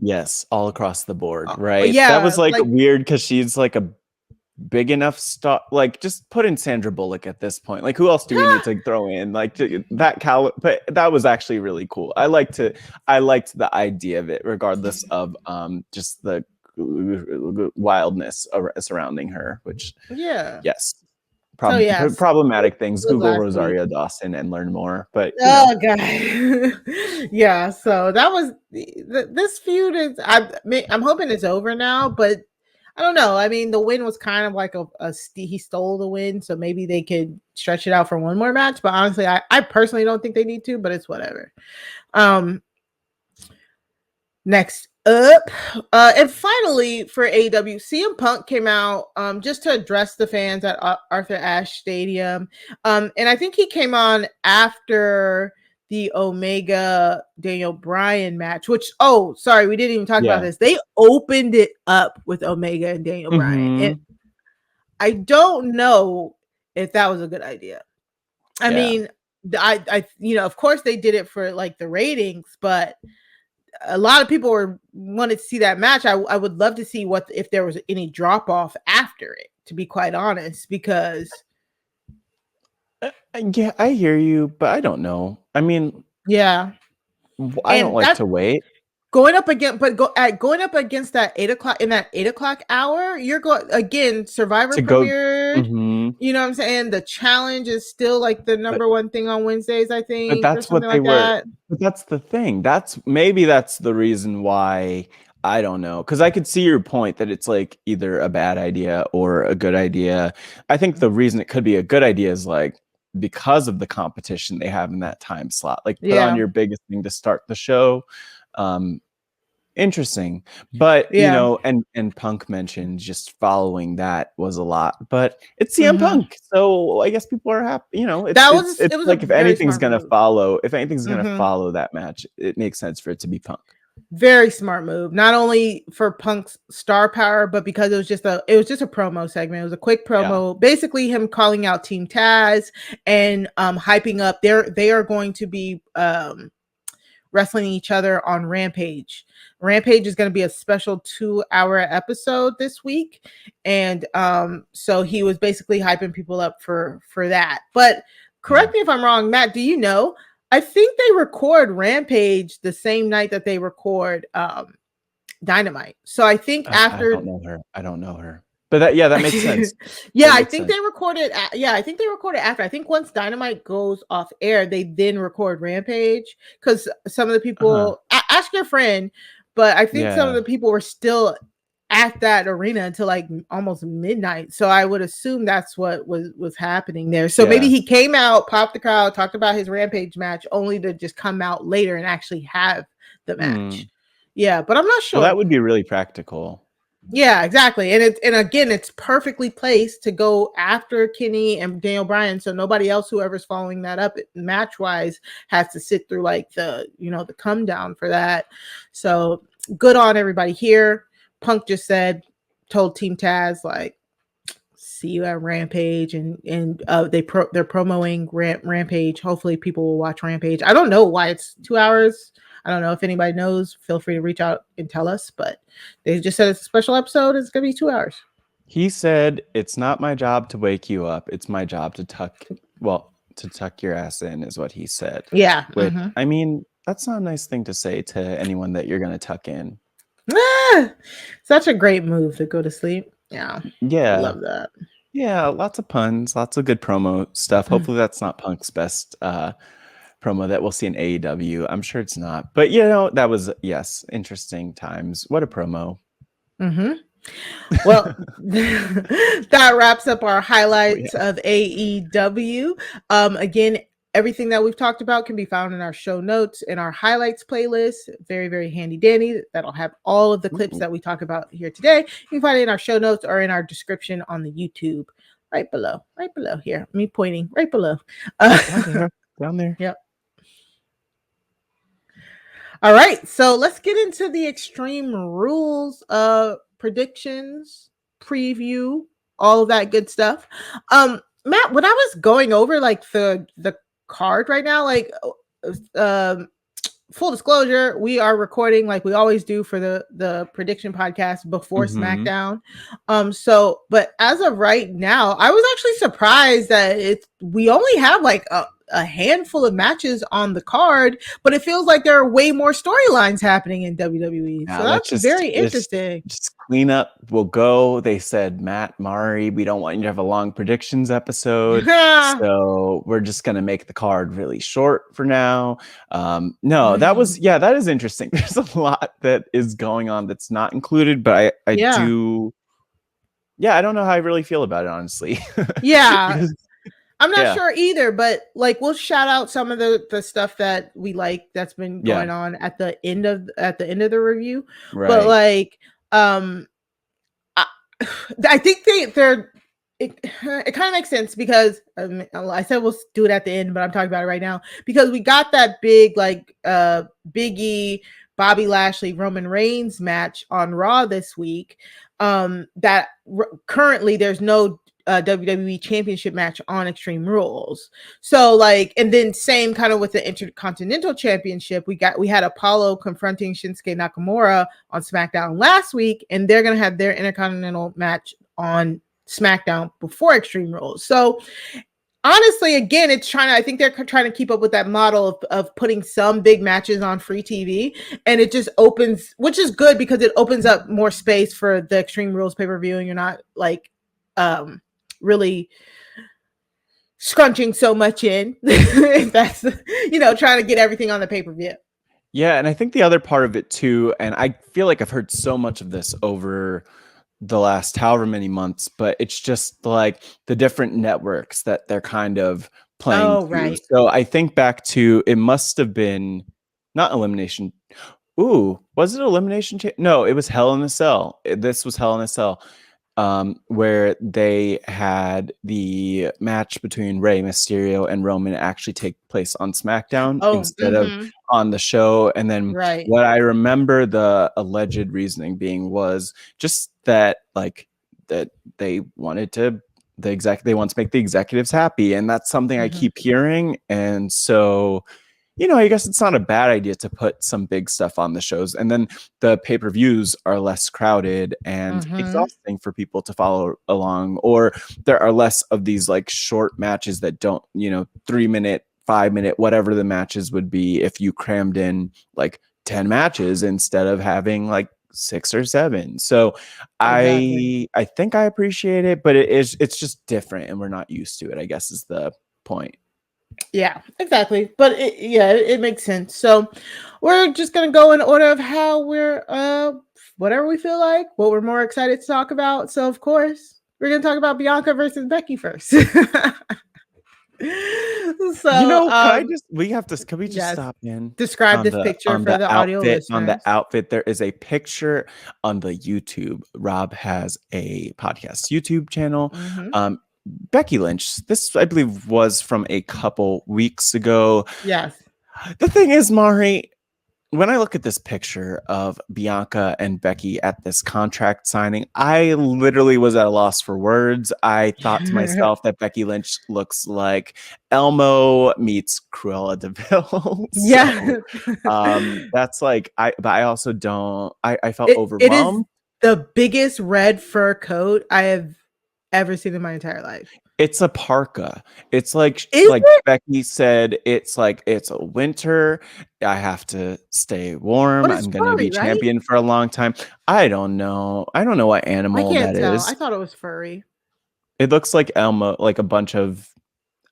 all across the board, right? Yeah, that was like weird because she's like a big enough star. Like, just put in Sandra Bullock at this point. Like, who else do we need to throw in? Like that but that was actually really cool. I liked the idea of it, regardless of just the wildness surrounding her. Which problematic things. Google Rosario Dawson and learn more. But God, yeah. So that was this feud is. I'm hoping it's over now, but I don't know. I mean, the win was kind of like he stole the win, so maybe they could stretch it out for one more match. But honestly, I personally don't think they need to. But it's whatever. Next up, and finally for AEW, CM Punk came out just to address the fans at Arthur Ashe Stadium, and I think he came on after the Omega Daniel Bryan match, which we didn't even talk about this. They opened it up with Omega and Daniel Bryan, and I don't know if that was a good idea. I mean, I of course they did it for like the ratings, but a lot of people wanted to see that match. I would love to see if there was any drop off after it, to be quite honest, because I hear you, but I don't know. I mean, I don't like to wait. Going up against that 8 o'clock in that 8 o'clock hour, you're going again. Survivor premiered. You know what I'm saying? The challenge is still like the number one thing on Wednesdays, I think. But that's what they were. But that's the thing. That's the reason why. I don't know, because I could see your point that it's like either a bad idea or a good idea. I think the reason it could be a good idea is like because of the competition they have in that time slot. Like put on your biggest thing to start the show. Interesting, but you know, and Punk mentioned just following that was a lot, but it's CM Punk, so I guess people are happy. You know, it's like if anything's gonna follow that match, it makes sense for it to be Punk. Very smart move, not only for Punk's star power, but because it was just a promo segment. It was a quick promo, basically him calling out Team Taz and hyping up. They are going to be wrestling each other on Rampage. Rampage is going to be a special 2-hour episode this week, and so he was basically hyping people up for that. But correct me if I'm wrong, Matt. Do you know? I think they record Rampage the same night that they record Dynamite. So I think after I don't know her. But that makes sense. I think they recorded. I think they recorded after. I think once Dynamite goes off air, they then record Rampage, because some of the people ask your friend, but I think some of the people were still at that arena until like almost midnight. So I would assume that's what was happening there. So maybe he came out, popped the crowd, talked about his Rampage match, only to just come out later and actually have the match. Yeah, but I'm not sure. Well, that would be really practical. Yeah, exactly. And it's perfectly placed to go after Kenny and Daniel Bryan, so nobody else, whoever's following that up match wise, has to sit through like the come down for that. So good on everybody here. Punk just told Team Taz, like, see you at Rampage, and they're promoting Rampage. Hopefully people will watch Rampage. I don't know why it's 2 hours. I don't know if anybody knows. Feel free to reach out and tell us, but they just said it's a special episode. It's going to be 2 hours. He said, it's not my job to wake you up. It's my job to tuck your ass in, is what he said. Yeah. Which, I mean, that's not a nice thing to say to anyone that you're going to tuck in. Such a great move to go to sleep. Yeah. Love that. Yeah, lots of puns, lots of good promo stuff. Hopefully that's not Punk's best promo that we'll see in AEW. I'm sure it's not. But, that was, yes, interesting times. What a promo. Well, that wraps up our highlights of AEW. Again, everything that we've talked about can be found in our show notes in our highlights playlist. Very, very handy dandy. That'll have all of the clips that we talk about here today. You can find it in our show notes or in our description on the YouTube right below here. Me pointing right below. Down there. Yep. All right, so let's get into the Extreme Rules predictions, preview, all of that good stuff. Matt, when I was going over like the card right now, like full disclosure, we are recording like we always do for the prediction podcast before SmackDown. But as of right now, I was actually surprised that we only have like a handful of matches on the card, but it feels like there are way more storylines happening in WWE. So that's very interesting. Just clean up. We'll go. They said, Matt, Mari, we don't want you to have a long predictions episode. So we're just going to make the card really short for now. That is interesting. There's a lot that is going on that's not included, but I do. Yeah, I don't know how I really feel about it, honestly. Yeah. I'm not sure either, but like we'll shout out some of the stuff that we like that's been going on at the end of the review. Right. But like I think it kind of makes sense because I said we'll do it at the end, but I'm talking about it right now because we got that big like Big E, Bobby Lashley, Roman Reigns match on Raw this week. That currently there's no WWE Championship match on Extreme Rules. So like, and then same kind of with the Intercontinental Championship, we had Apollo confronting Shinsuke Nakamura on SmackDown last week, and they're gonna have their Intercontinental match on SmackDown before Extreme Rules. So honestly, again, I think they're trying to keep up with that model of putting some big matches on free TV, and it just opens, which is good because it opens up more space for the Extreme Rules pay-per-view, and you're not like really scrunching so much in if that's trying to get everything on the pay-per-view. Yeah, and I think the other part of it too, and I feel like I've heard so much of this over the last however many months, but it's just like the different networks that they're kind of playing right. So I think back to, it must have been not Elimination. Was it Elimination? No, it was Hell in a Cell. This was Hell in a Cell. Where they had the match between Rey Mysterio and Roman actually take place on SmackDown instead of on the show. And then what I remember the alleged reasoning being was just that like that they wanted to make the executives happy, and that's something I keep hearing. And so I guess it's not a bad idea to put some big stuff on the shows, and then the pay-per-views are less crowded and exhausting for people to follow along, or there are less of these like short matches that don't, 3 minute, 5 minute, whatever the matches would be if you crammed in like 10 matches instead of having like 6 or 7. So I think I appreciate it, but it's just different and we're not used to it, I guess is the point. Yeah, exactly. But it makes sense. So we're just going to go in order of how we're, whatever we feel like, what we're more excited to talk about. So of course, we're going to talk about Bianca versus Becky first. So, can we just stop in? Describe this picture for the audio listeners. On the outfit, there is a picture on the YouTube. Rob has a podcast YouTube channel. Becky Lynch, this I believe was from a couple weeks ago. Yes. The thing is, Mari, when I look at this picture of Bianca and Becky at this contract signing, I literally was at a loss for words. I thought to myself that Becky Lynch looks like Elmo meets Cruella de Vil. That's like, but I also don't, I felt overwhelmed. It is the biggest red fur coat I have ever seen in my entire life. It's a parka. It's like Becky said, it's a winter. I have to stay warm. I'm going to be champion for a long time. I don't know. I don't know what animal that is. I thought it was furry. It looks like Elmo, like a bunch of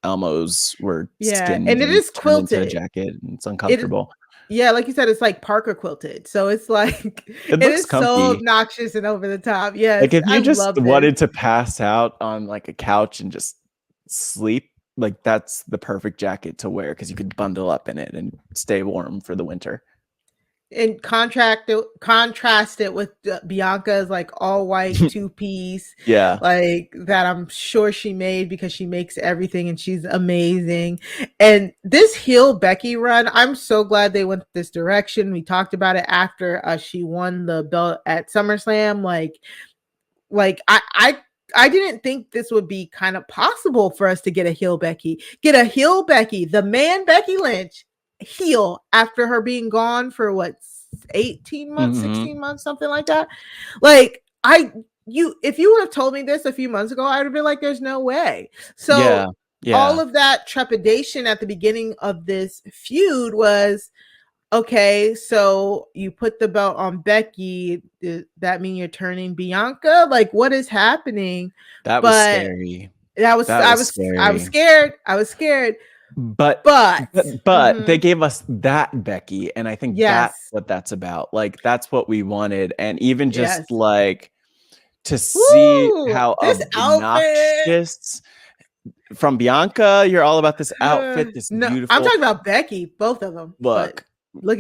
Elmos were skinned and it is quilted into a jacket, and it's uncomfortable. Like you said, it's like parka quilted, so it's like it is comfy. So obnoxious and over the top. Yes, like if you just wanted to pass out on like a couch and just sleep, like that's the perfect jacket to wear because you could bundle up in it and stay warm for the winter. And contrast it with Bianca's like all white 2-piece, like that I'm sure she made because she makes everything and she's amazing. And this heel Becky run, I'm so glad they went this direction. We talked about it after she won the belt at SummerSlam. Like I didn't think this would be kind of possible for us to get a heel Becky, the man Becky Lynch heel after her being gone for what 18 months, 16 months, something like that. Like if you would have told me this a few months ago, I would have been like, there's no way. So all of that trepidation at the beginning of this feud was, okay, so you put the belt on Becky. Does that mean you're turning Bianca? Like, what is happening? That was scary. I was scared. But they gave us that Becky, and I think that's what that's about. Like that's what we wanted, and even just like to see how obnoxious from Bianca. You're all about this outfit, this beautiful. I'm talking about Becky, both of them. Look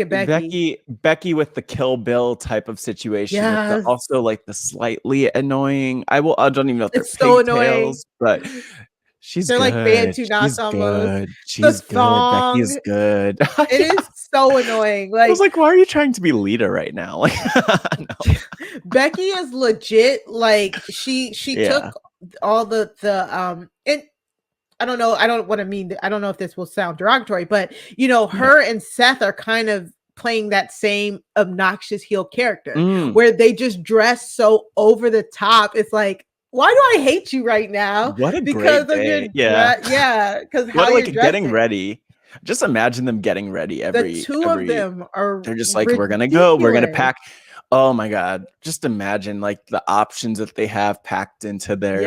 at Becky with the Kill Bill type of situation. With also like the slightly annoying. I don't even know if they're pigtails, but. They're good. Like Bantu knots almost. She's good. Becky's good. It is so annoying. Like I was like, why are you trying to be Lita right now? Like no. Becky is legit. Like she took all the and I don't know. I don't know if this will sound derogatory, but her and Seth are kind of playing that same obnoxious heel character where they just dress so over the top. It's like, why do I hate you right now? What a great day. Because how you're getting ready. Just imagine them getting ready the two of them are. They're just like, we're gonna go. We're gonna pack. Oh my god! Just imagine like the options that they have packed into their.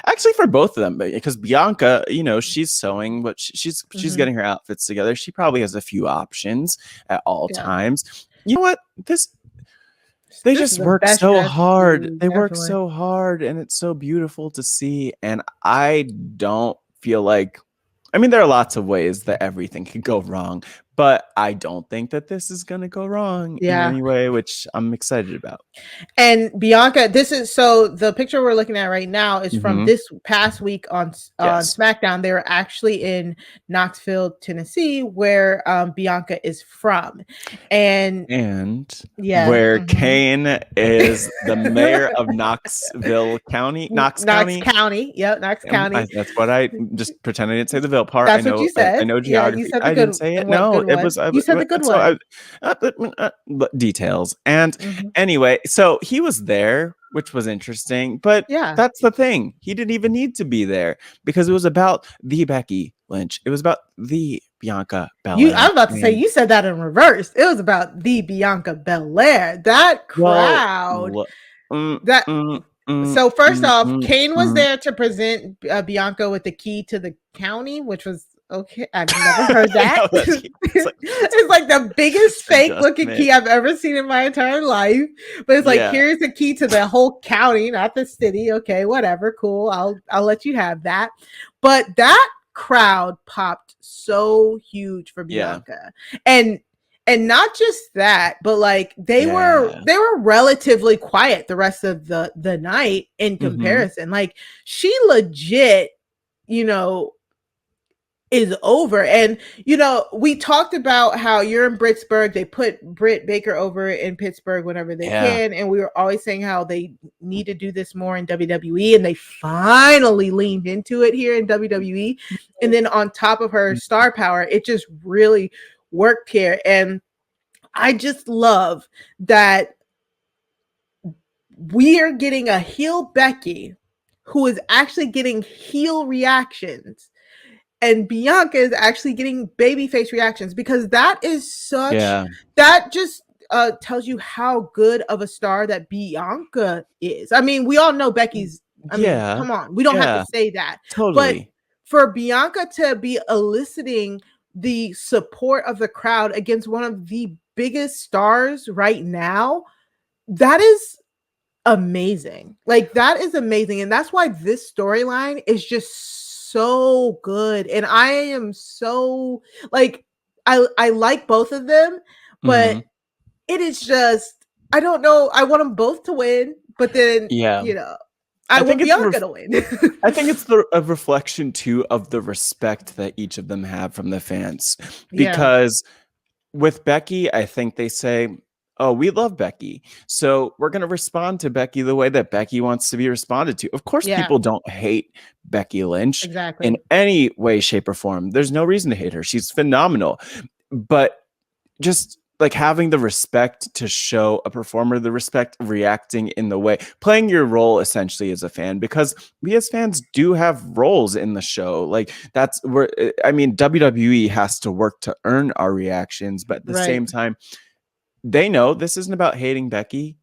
Actually, for both of them, because Bianca, she's sewing, but she's getting her outfits together. She probably has a few options at all times. You know what? They just work so hard. They work so hard, and it's so beautiful to see. And I don't feel like, there are lots of ways that everything could go wrong, but I don't think that this is going to go wrong in any way, which I'm excited about. And Bianca, the picture we're looking at right now is from this past week on SmackDown. They were actually in Knoxville, Tennessee, where Bianca is from. And where Kane is the mayor of Knoxville County. Knox County. Yep, Knox County. That's what I just pretend I didn't say the Ville part. That's what you said. I know geography. I didn't say it. No. It was you said the good one. Details. And anyway, so he was there, which was interesting, but that's the thing. He didn't even need to be there because it was about the Becky Lynch. It was about the Bianca Belair. I was about to say, you said that in reverse. It was about the Bianca Belair. That crowd. So first off, Kane was there to present Bianca with the key to the county, which was okay. I've never heard that. It's like the biggest fake looking key I've ever seen in my entire life. But it's like, here's the key to the whole county, not the city. Okay, whatever, cool. I'll let you have that. But that crowd popped so huge for Bianca. And not just that, but like they were relatively quiet the rest of the night in comparison. Like she legit, is over. And we talked about how you're in Pittsburgh. They put Britt Baker over in Pittsburgh whenever they can, and we were always saying how they need to do this more in WWE, and they finally leaned into it here in WWE. And then on top of her star power, it just really worked here. And I just love that we are getting a heel Becky who is actually getting heel reactions, and Bianca is actually getting babyface reactions, because that is that just tells you how good of a star that Bianca is. I mean, we all know Becky's. I mean, come on, we don't have to say that. Totally. But for Bianca to be eliciting the support of the crowd against one of the biggest stars right now, that is amazing. Like, that is amazing. And that's why this storyline is just so good. And I am so like, I like both of them, but it is just, I don't know. I want them both to win, but then, you know, I want Bianca to win. I think it's a reflection too of the respect that each of them have from the fans, because with Becky, I think they say, oh, we love Becky, so we're going to respond to Becky the way that Becky wants to be responded to. Of course, people don't hate Becky Lynch in any way, shape, or form. There's no reason to hate her. She's phenomenal. But just like having the respect to show a performer the respect, reacting in the way, playing your role essentially as a fan, because we as fans do have roles in the show. Like, that's where, I mean, WWE has to work to earn our reactions, but at the same time, they know this isn't about hating Becky.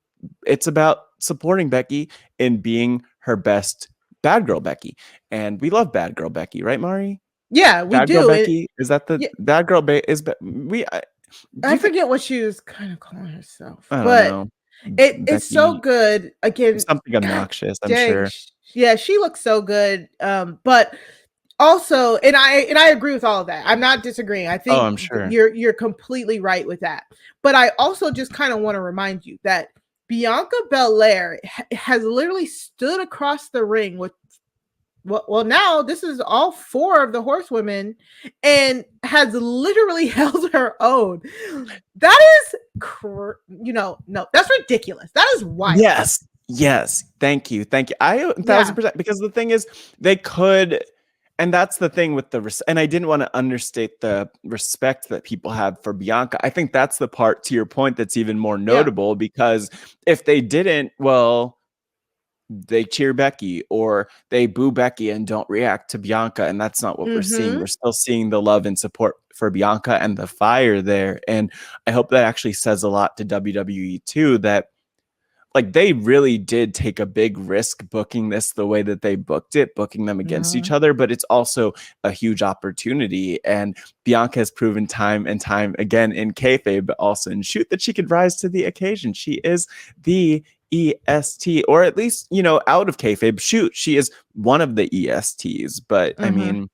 It's about supporting Becky and being her best bad girl Becky. And we love bad girl Becky, right, Mari? Yeah, we bad do. Girl Becky, is that the bad girl? I forget what she was kind of calling herself. I don't know. It's so good. Again, something obnoxious, I'm sure. Yeah, she looks so good. But also, and I agree with all of that. I'm not disagreeing. I think I'm sure you're completely right with that. But I also just kind of want to remind you that Bianca Belair has literally stood across the ring with, well, now this is all 4 of the horsewomen, and has literally held her own. That is, no, that's ridiculous. That is wild. Yes. Thank you. I 1000%, because the thing is, they could, and that's the thing with and I didn't want to understate the respect that people have for Bianca. I think that's the part, to your point, that's even more notable, because if they didn't, well, they cheer Becky or they boo Becky and don't react to Bianca. And that's not what we're seeing. We're still seeing the love and support for Bianca and the fire there. And I hope that actually says a lot to WWE too, that like they really did take a big risk booking this the way that they booked it, booking them against each other. But it's also a huge opportunity. And Bianca has proven time and time again in kayfabe, but also in shoot, that she could rise to the occasion. She is the EST, or at least, out of kayfabe, shoot, she is one of the ESTs. But I mean,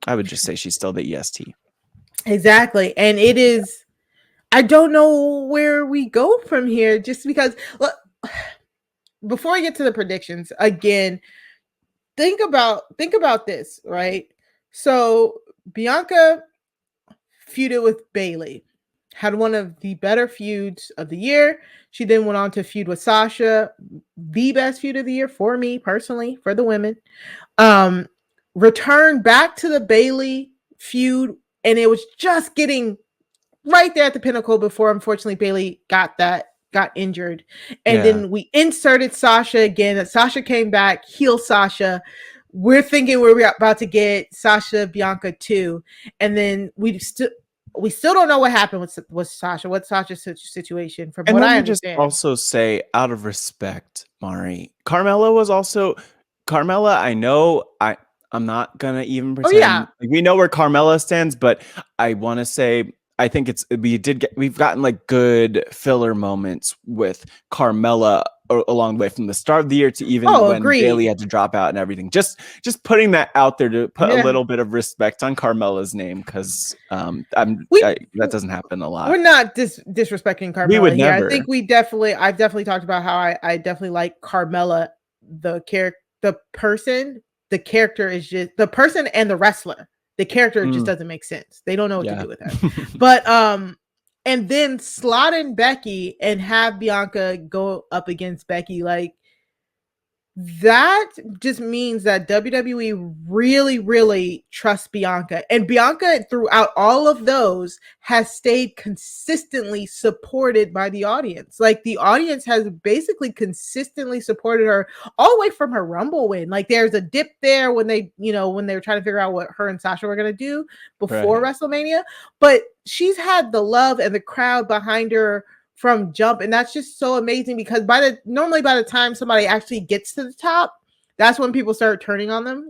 I would just say she's still the EST. Exactly. And it is, I don't know where we go from here, just because, look, before I get to the predictions, again, think about this, right? So Bianca feuded with Bayley, had one of the better feuds of the year. She then went on to feud with Sasha, the best feud of the year for me personally, for the women. Returned back to the Bayley feud, and it was just getting right there at the pinnacle before, unfortunately, Bayley got injured. And then we inserted Sasha again, and Sasha came back, heel Sasha. We're thinking we're about to get Sasha Bianca too. And then we still don't know what happened with Sasha. What's Sasha's situation, from what I understand. Just also say, out of respect, Mari, Carmella, I know I'm not gonna even pretend we know where Carmella stands, but I want to say, I think we've gotten like good filler moments with Carmella along the way, from the start of the year to even when Bayley had to drop out and everything. Just putting that out there to put a little bit of respect on Carmella's name, because that doesn't happen a lot. We're not disrespecting Carmella. We would never. I think I've definitely talked about how I definitely like Carmella, the person. The character is just the person, and the wrestler. The character just doesn't make sense. They don't know what to do with her. But and then slot in Becky and have Bianca go up against Becky. Like, that just means that WWE really, really trusts Bianca. And Bianca, throughout all of those, has stayed consistently supported by the audience. Like, the audience has basically consistently supported her all the way from her Rumble win. Like, there's a dip there when they were trying to figure out what her and Sasha were going to do before WrestleMania. But she's had the love and the crowd behind her from jump, and that's just so amazing, because normally by the time somebody actually gets to the top, that's when people start turning on them,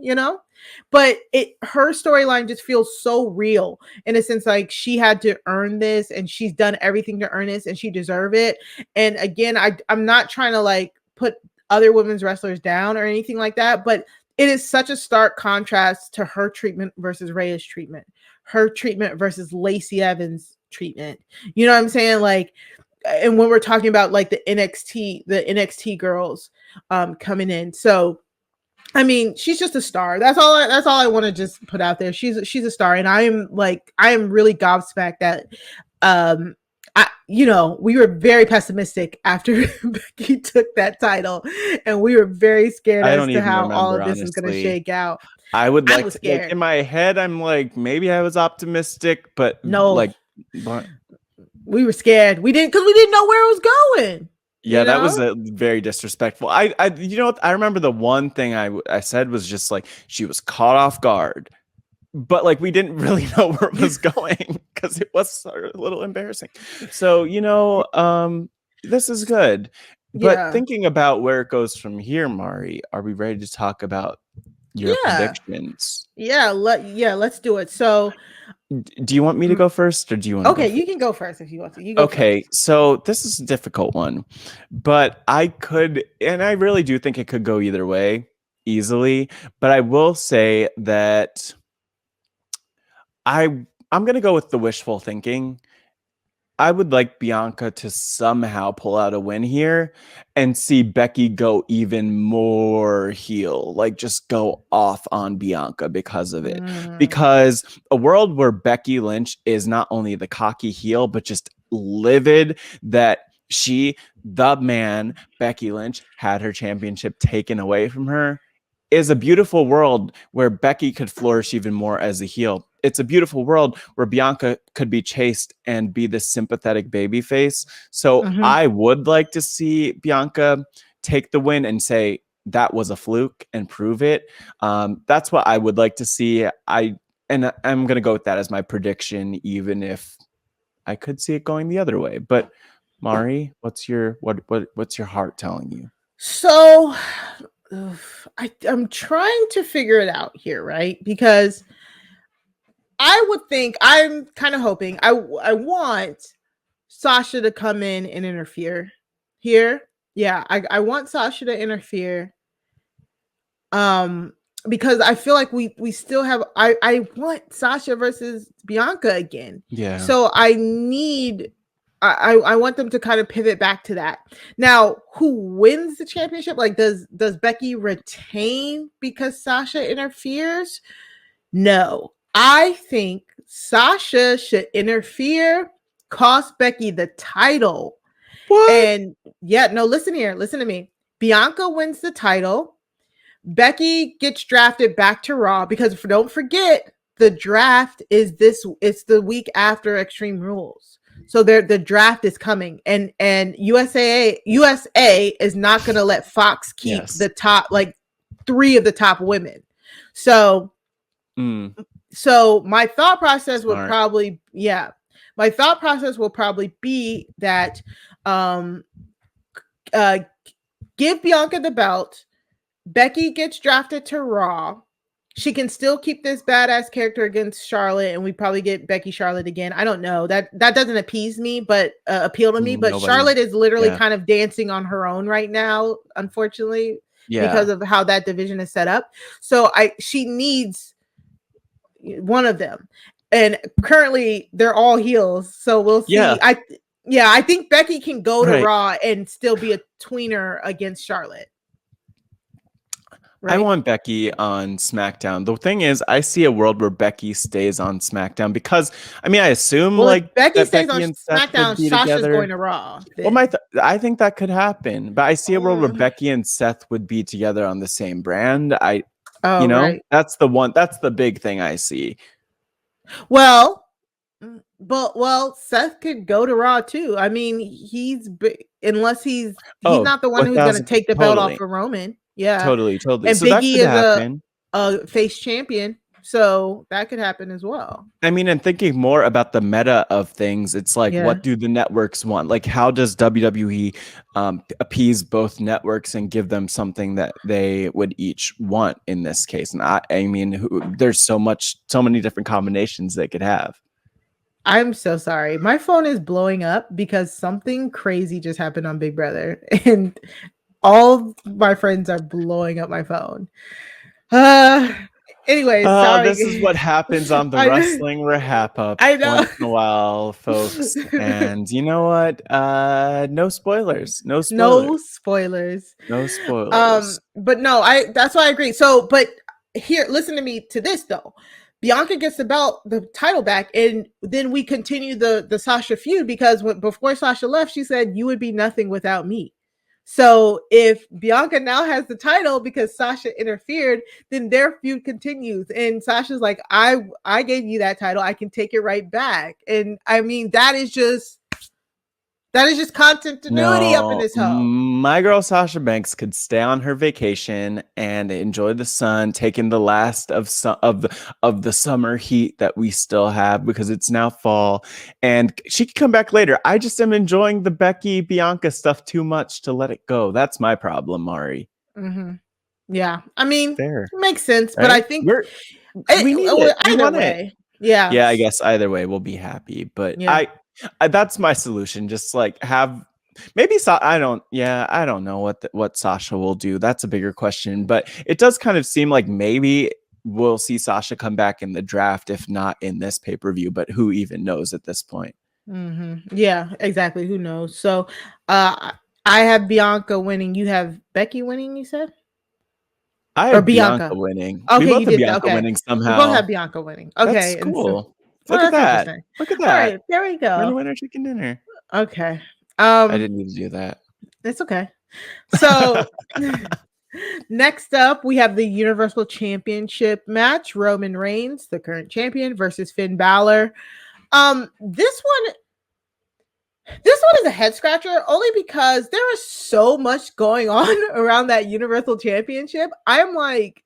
but her storyline just feels so real, in a sense, like she had to earn this, and she's done everything to earn this, and she deserves it. And again, I'm not trying to like put other women's wrestlers down or anything like that, but it is such a stark contrast to her treatment versus Rhea's treatment, her treatment versus Lacey Evans' treatment. You know what I'm saying? Like, and when we're talking about like the NXT girls coming in. So I mean, she's just a star. That's all I want to just put out there. She's a star, and I am really gobsmacked that we were very pessimistic after Becky took that title, and we were very scared as to how all of this is going to shake out. I would like to, like, in my head, I'm like, maybe I was optimistic, but no, we were scared. We didn't know where it was going. Yeah, that was very disrespectful. I I remember the one thing I said was just like, she was caught off guard, but like we didn't really know where it was going, because it was a little embarrassing. So this is good. But thinking about where it goes from here, Mari, are we ready to talk about your predictions? Yeah, let's do it. So do you want me to go first, or do you want to you can go first if you want to. You go first. So this is a difficult one, but I really do think it could go either way easily, but I will say that I'm going to go with the wishful thinking. I would like Bianca to somehow pull out a win here and see Becky go even more heel, like just go off on Bianca because of it. Because a world where Becky Lynch is not only the cocky heel, but just livid that the man, Becky Lynch, had her championship taken away from her, is a beautiful world where Becky could flourish even more as a heel. It's a beautiful world where Bianca could be chased and be the sympathetic babyface. So I would like to see Bianca take the win and say that was a fluke and prove it. That's what I would like to see. I'm going to go with that as my prediction, even if I could see it going the other way. But Mari, what's your heart telling you? So I'm trying to figure it out here, right? Because I would think, I'm kind of hoping, I want Sasha to come in and interfere here. Yeah, I want Sasha to interfere. Because I feel like we still have, I want Sasha versus Bianca again. Yeah. So I want them to kind of pivot back to that. Now, who wins the championship? Like, does Becky retain because Sasha interferes? No. I think Sasha should interfere, cost Becky the title. What? And listen to me. Bianca wins the title. Becky gets drafted back to Raw, because don't forget, the draft is it's the week after Extreme Rules. So the draft is coming, and USA is not going to let Fox keep the top, like 3 of the top women. So so my thought process would probably be that give Bianca the belt. Becky gets drafted to Raw. She can still keep this badass character against Charlotte, and we probably get Becky Charlotte again. I don't know. That doesn't appeal to me, but Charlotte is literally kind of dancing on her own right now, unfortunately, because of how that division is set up. So she needs one of them, and currently they're all heels. So we'll see. I think Becky can go to Raw and still be a tweener against Charlotte. right? I want Becky on SmackDown. The thing is, I see a world where Becky stays on SmackDown because, I mean, I assume Well, if like Becky that stays on Becky and Seth would SmackDown, be Sasha's together. going to Raw. Well, Then. I think that could happen, but I see a world where Becky and Seth would be together on the same brand. Right. That's the one. That's the big thing I see. Well, Seth could go to Raw too. I mean, unless he's not the one who's going to take the belt off of Roman. Yeah, totally. And So Big E is happen. a face champion, so that could happen as well. I mean, and thinking more about the meta of things, it's like, what do the networks want? Like, how does WWE appease both networks and give them something that they would each want in this case? And I mean, there's so many different combinations they could have. I'm so sorry. My phone is blowing up because something crazy just happened on Big Brother, and all my friends are blowing up my phone. Anyways, sorry. This is what happens on the Wrestling RHAPup once in a while, folks. And you know what? No spoilers. No spoilers. But no, that's why I agree. So, but here, listen to me to this though. Bianca gets the title back, and then we continue the Sasha feud because before Sasha left, she said, "You would be nothing without me." So if Bianca now has the title because Sasha interfered, then their feud continues. And Sasha's like, I gave you that title. I can take it right back. And I mean, that is just continuity up in this home. My girl Sasha Banks could stay on her vacation and enjoy the sun, taking the last of the summer heat that we still have because it's now fall, and she could come back later. I just am enjoying the Becky Bianca stuff too much to let it go. That's my problem, Mari. Mm-hmm. Yeah, I mean, fair, makes sense, right? But I think we need it. Either way, yeah. I guess either way we'll be happy. But I that's my solution. Just like have. Maybe I don't know what Sasha will do. That's a bigger question, but it does kind of seem like maybe we'll see Sasha come back in the draft, if not in this pay-per-view, but who even knows at this point? Mm-hmm. Yeah, exactly. Who knows? So I have Bianca winning. You have Becky winning, you said? I have Bianca winning. Okay, we both have Bianca winning somehow. We both have Bianca winning. Okay. That's cool. Look at that. Look at that. All right, there we go. Winner, chicken dinner. Okay. I didn't need to do that. It's okay. So next up, we have the Universal Championship match. Roman Reigns, the current champion, versus Finn Balor. This one is a head scratcher only because there is so much going on around that Universal Championship. I'm like,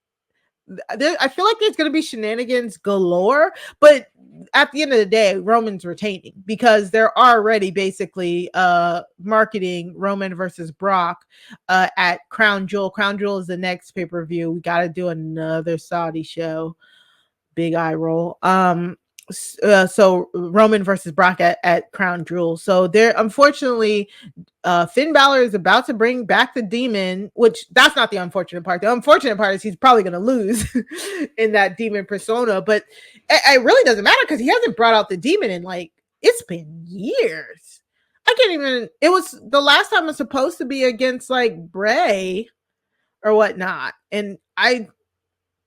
I feel like there's going to be shenanigans galore, but at the end of the day, Roman's retaining because they're already basically marketing Roman versus Brock at Crown Jewel. Crown Jewel is the next pay-per-view. We got to do another Saudi show. Big eye roll. So Roman versus Brock at Crown Jewel. So there, unfortunately, Finn Balor is about to bring back the Demon, which that's not the unfortunate part. The unfortunate part is he's probably going to lose in that Demon persona, but it really doesn't matter because he hasn't brought out the Demon in it's been years. I can't even, it was the last time it was supposed to be against Bray or whatnot. And that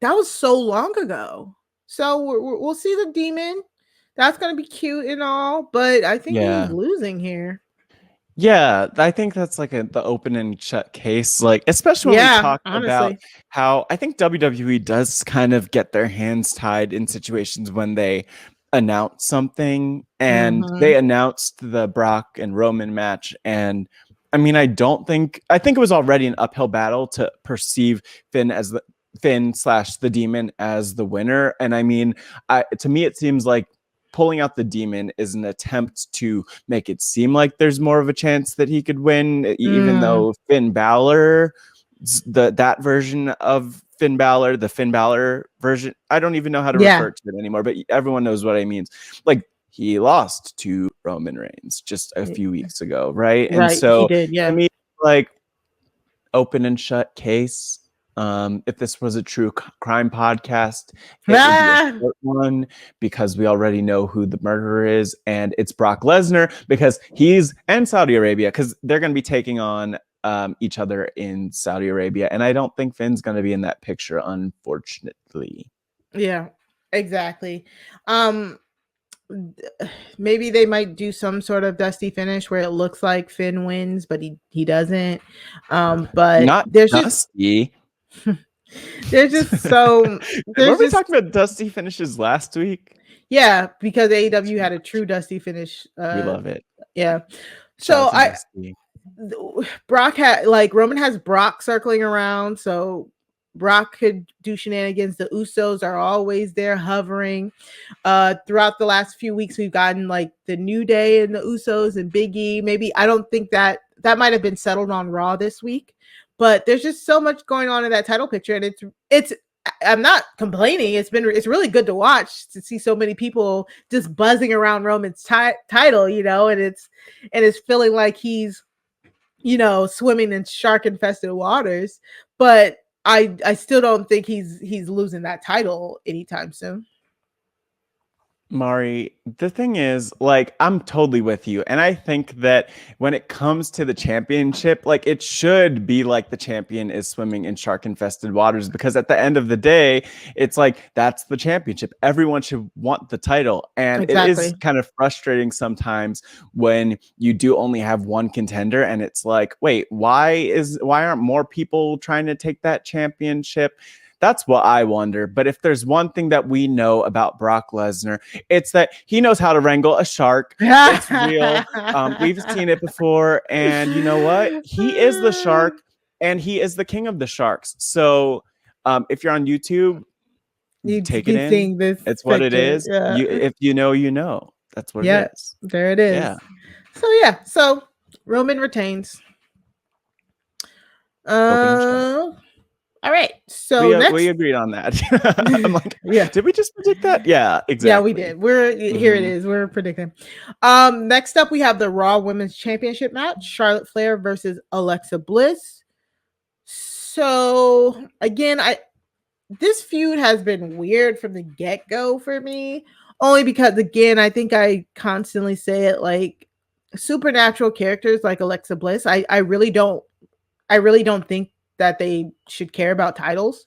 was so long ago. So we'll see the Demon. That's going to be cute and all, but I think he's losing here. Yeah, I think that's the open and shut case. Especially when we talk about how I think WWE does kind of get their hands tied in situations when they announce something, and they announced the Brock and Roman match. And I mean, I think it was already an uphill battle to perceive Finn / the Demon as the winner. And I mean, to me, it seems like pulling out the Demon is an attempt to make it seem like there's more of a chance that he could win, even though Finn Balor, that version of Finn Balor, the Finn Balor version, I don't even know how to refer to it anymore, but everyone knows what I mean. He lost to Roman Reigns just a few weeks ago, right? And so he did, I mean, open and shut case. If this was a true crime podcast, it would be a short one because we already know who the murderer is, and it's Brock Lesnar because and Saudi Arabia because they're going to be taking on each other in Saudi Arabia. And I don't think Finn's going to be in that picture, unfortunately. Yeah, exactly. Maybe they might do some sort of dusty finish where it looks like Finn wins, but he doesn't. But not there's dusty. There's just so. Were we talking about dusty finishes last week? Yeah, because AEW had a true dusty finish. We love it. Yeah. So Brock had Roman has Brock circling around, so Brock could do shenanigans. The Usos are always there hovering. Throughout the last few weeks, we've gotten like the New Day and the Usos and Big E. Maybe I don't think that might have been settled on Raw this week, but there's just so much going on in that title picture, and it's. I'm not complaining. It's really good to watch, to see so many people just buzzing around Roman's title, and it's feeling like he's, swimming in shark infested waters. But I still don't think he's losing that title anytime soon. Mari, the thing is, I'm totally with you. And I think that when it comes to the championship, it should be like the champion is swimming in shark-infested waters, because at the end of the day, it's that's the championship. Everyone should want the title. And It is kind of frustrating sometimes when you do only have one contender and it's wait, why aren't more people trying to take that championship? That's what I wonder. But if there's one thing that we know about Brock Lesnar, it's that he knows how to wrangle a shark. It's real. We've seen it before. And you know what? He is the shark, and he is the king of the sharks. So if you're on YouTube, you take it in. It's what it is. Yeah. If you know, you know. That's what it is. There it is. Yeah. So Roman retains. All right, so we agreed on that. I'm did we just predict that? Yeah, exactly. Yeah, we did. Here it is. We're predicting. Next up, we have the Raw Women's Championship match: Charlotte Flair versus Alexa Bliss. So again, this feud has been weird from the get-go for me, only because again, I think I constantly say it, supernatural characters like Alexa Bliss. I really don't think that they should care about titles,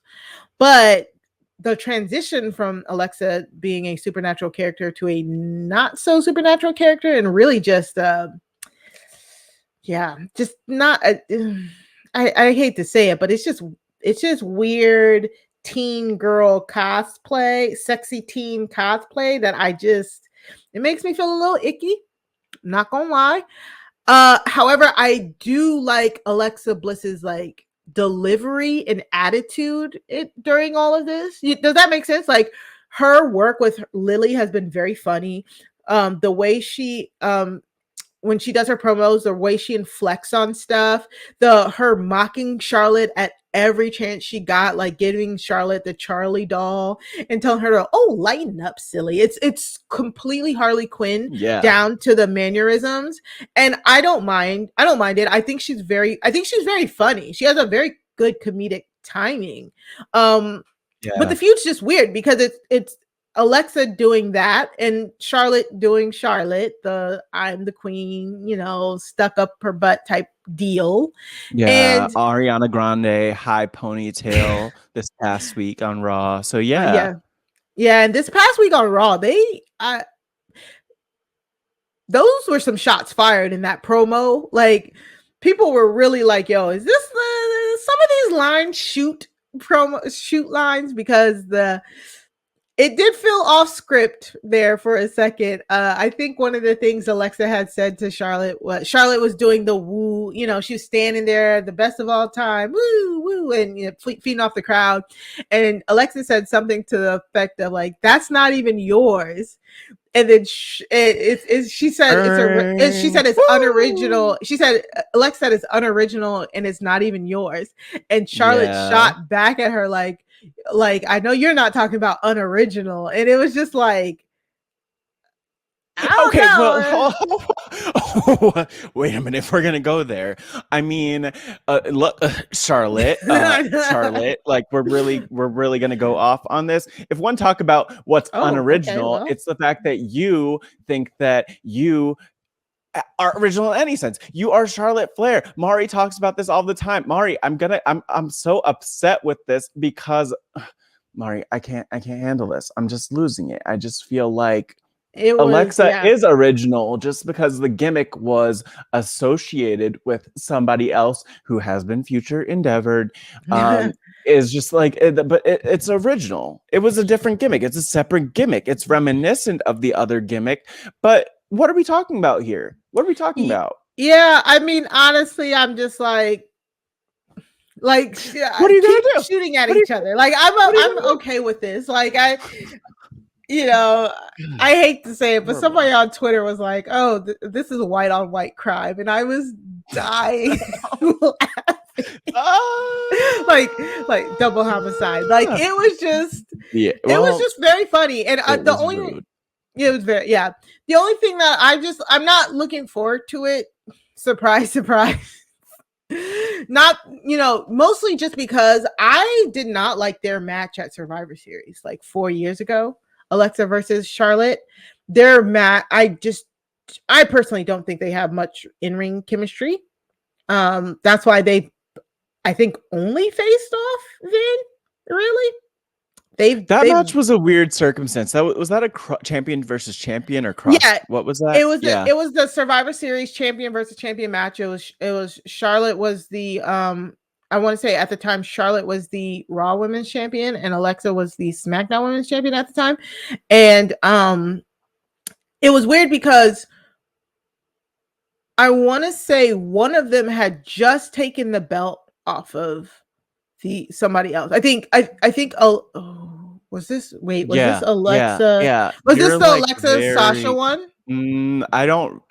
but the transition from Alexa being a supernatural character to a not so supernatural character, and really just not I hate to say it, but it's just weird teen girl cosplay, sexy teen cosplay that it makes me feel a little icky, not gonna lie. However, I do like Alexa Bliss's delivery and attitude during all of this. Does that make sense? Her work with Lily has been very funny. The way she when she does her promos, the way she inflects on stuff, her mocking Charlotte at every chance she got, giving Charlotte the Charlie doll and telling her to lighten up, silly. It's completely Harley Quinn down to the mannerisms, and I don't mind it. I think she's very funny. She has a very good comedic timing. But the feud's just weird because it's Alexa doing that and Charlotte doing Charlotte, the I'm the queen, stuck up her butt type deal. Yeah, and Ariana Grande high ponytail this past week on Raw. So yeah, and this past week on Raw, those were some shots fired in that promo. People were really yo, is this some of these lines shoot lines, because it did feel off script there for a second. I think one of the things Alexa had said to Charlotte was doing the woo, she was standing there, the best of all time, woo, woo, and feeding off the crowd. And Alexa said something to the effect of that's not even yours. And then she said it's unoriginal. She said Alexa said it's unoriginal and it's not even yours. And Charlotte shot back at her I know you're not talking about unoriginal. And it was just okay, well, wait a minute. If we're gonna go there, I mean, look, Charlotte, we're really gonna go off on this. If one talk about what's unoriginal, it's the fact that you think that you aren't original in any sense. You are Charlotte Flair. Mari talks about this all the time. Mari, I'm so upset with this because Mari, I can't handle this. I'm just losing it. I just feel like Alexa is original just because the gimmick was associated with somebody else who has been future endeavored. Is just like, it's original. It was a different gimmick. It's a separate gimmick. It's reminiscent of the other gimmick. But what are we talking about here? What are we talking about? Yeah, I mean, honestly, I'm just like, what are you gonna do? Shooting at each other. Like, I'm okay with this. Like, I hate to say it, but somebody on Twitter was like, "Oh, this is a white on white crime," and I was dying like double homicide. Like, it was just, it was just very funny, and the only rude. It was very The only thing that I'm not looking forward to it. Surprise, surprise. Not, mostly just because I did not like their match at Survivor Series like 4 years ago. Alexa versus Charlotte. Their match, I personally don't think they have much in-ring chemistry. That's why they, I think, only faced off then, really. That match was a weird circumstance. Was that a champion versus champion or cross? Yeah, what was that? It was it was the Survivor Series champion versus champion match. It was Charlotte was the I want to say at the time Charlotte was the Raw Women's Champion and Alexa was the SmackDown Women's Champion at the time. And it was weird because I want to say one of them had just taken the belt off of somebody else. I think was this Alexa? Yeah. Was this the Alexa Sasha one? I don't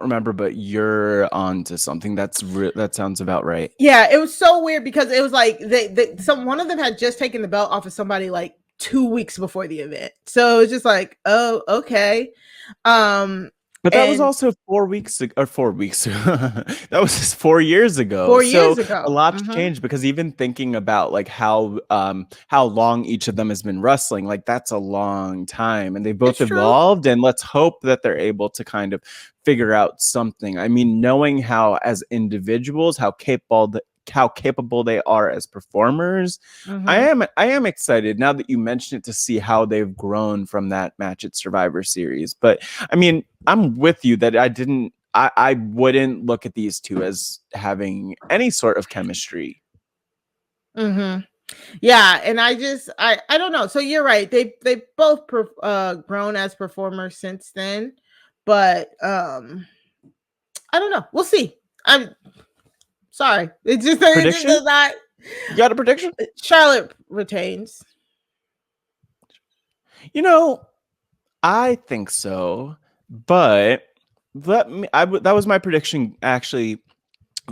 remember, but you're on to something. That sounds about right. Yeah, it was so weird because it was like one of them had just taken the belt off of somebody like 2 weeks before the event. So it was just like, oh, okay. But that was also 4 weeks ago, or 4 weeks. That was just 4 years ago. 4 years ago. A lot's changed because even thinking about like how long each of them has been wrestling, like that's a long time, and they both evolved. And let's hope that they're able to kind of figure out something. I mean, knowing how as individuals, how capable they are as performers. I am excited now that you mentioned it to see how they've grown from that match at Survivor Series. But I mean, I'm with you that I wouldn't look at these two as having any sort of chemistry. Yeah, and I don't know. So you're right. They both grown as performers since then, but I don't know. We'll see. I'm sorry. It's just not. You got a prediction? Charlotte retains. I think so, but that was my prediction actually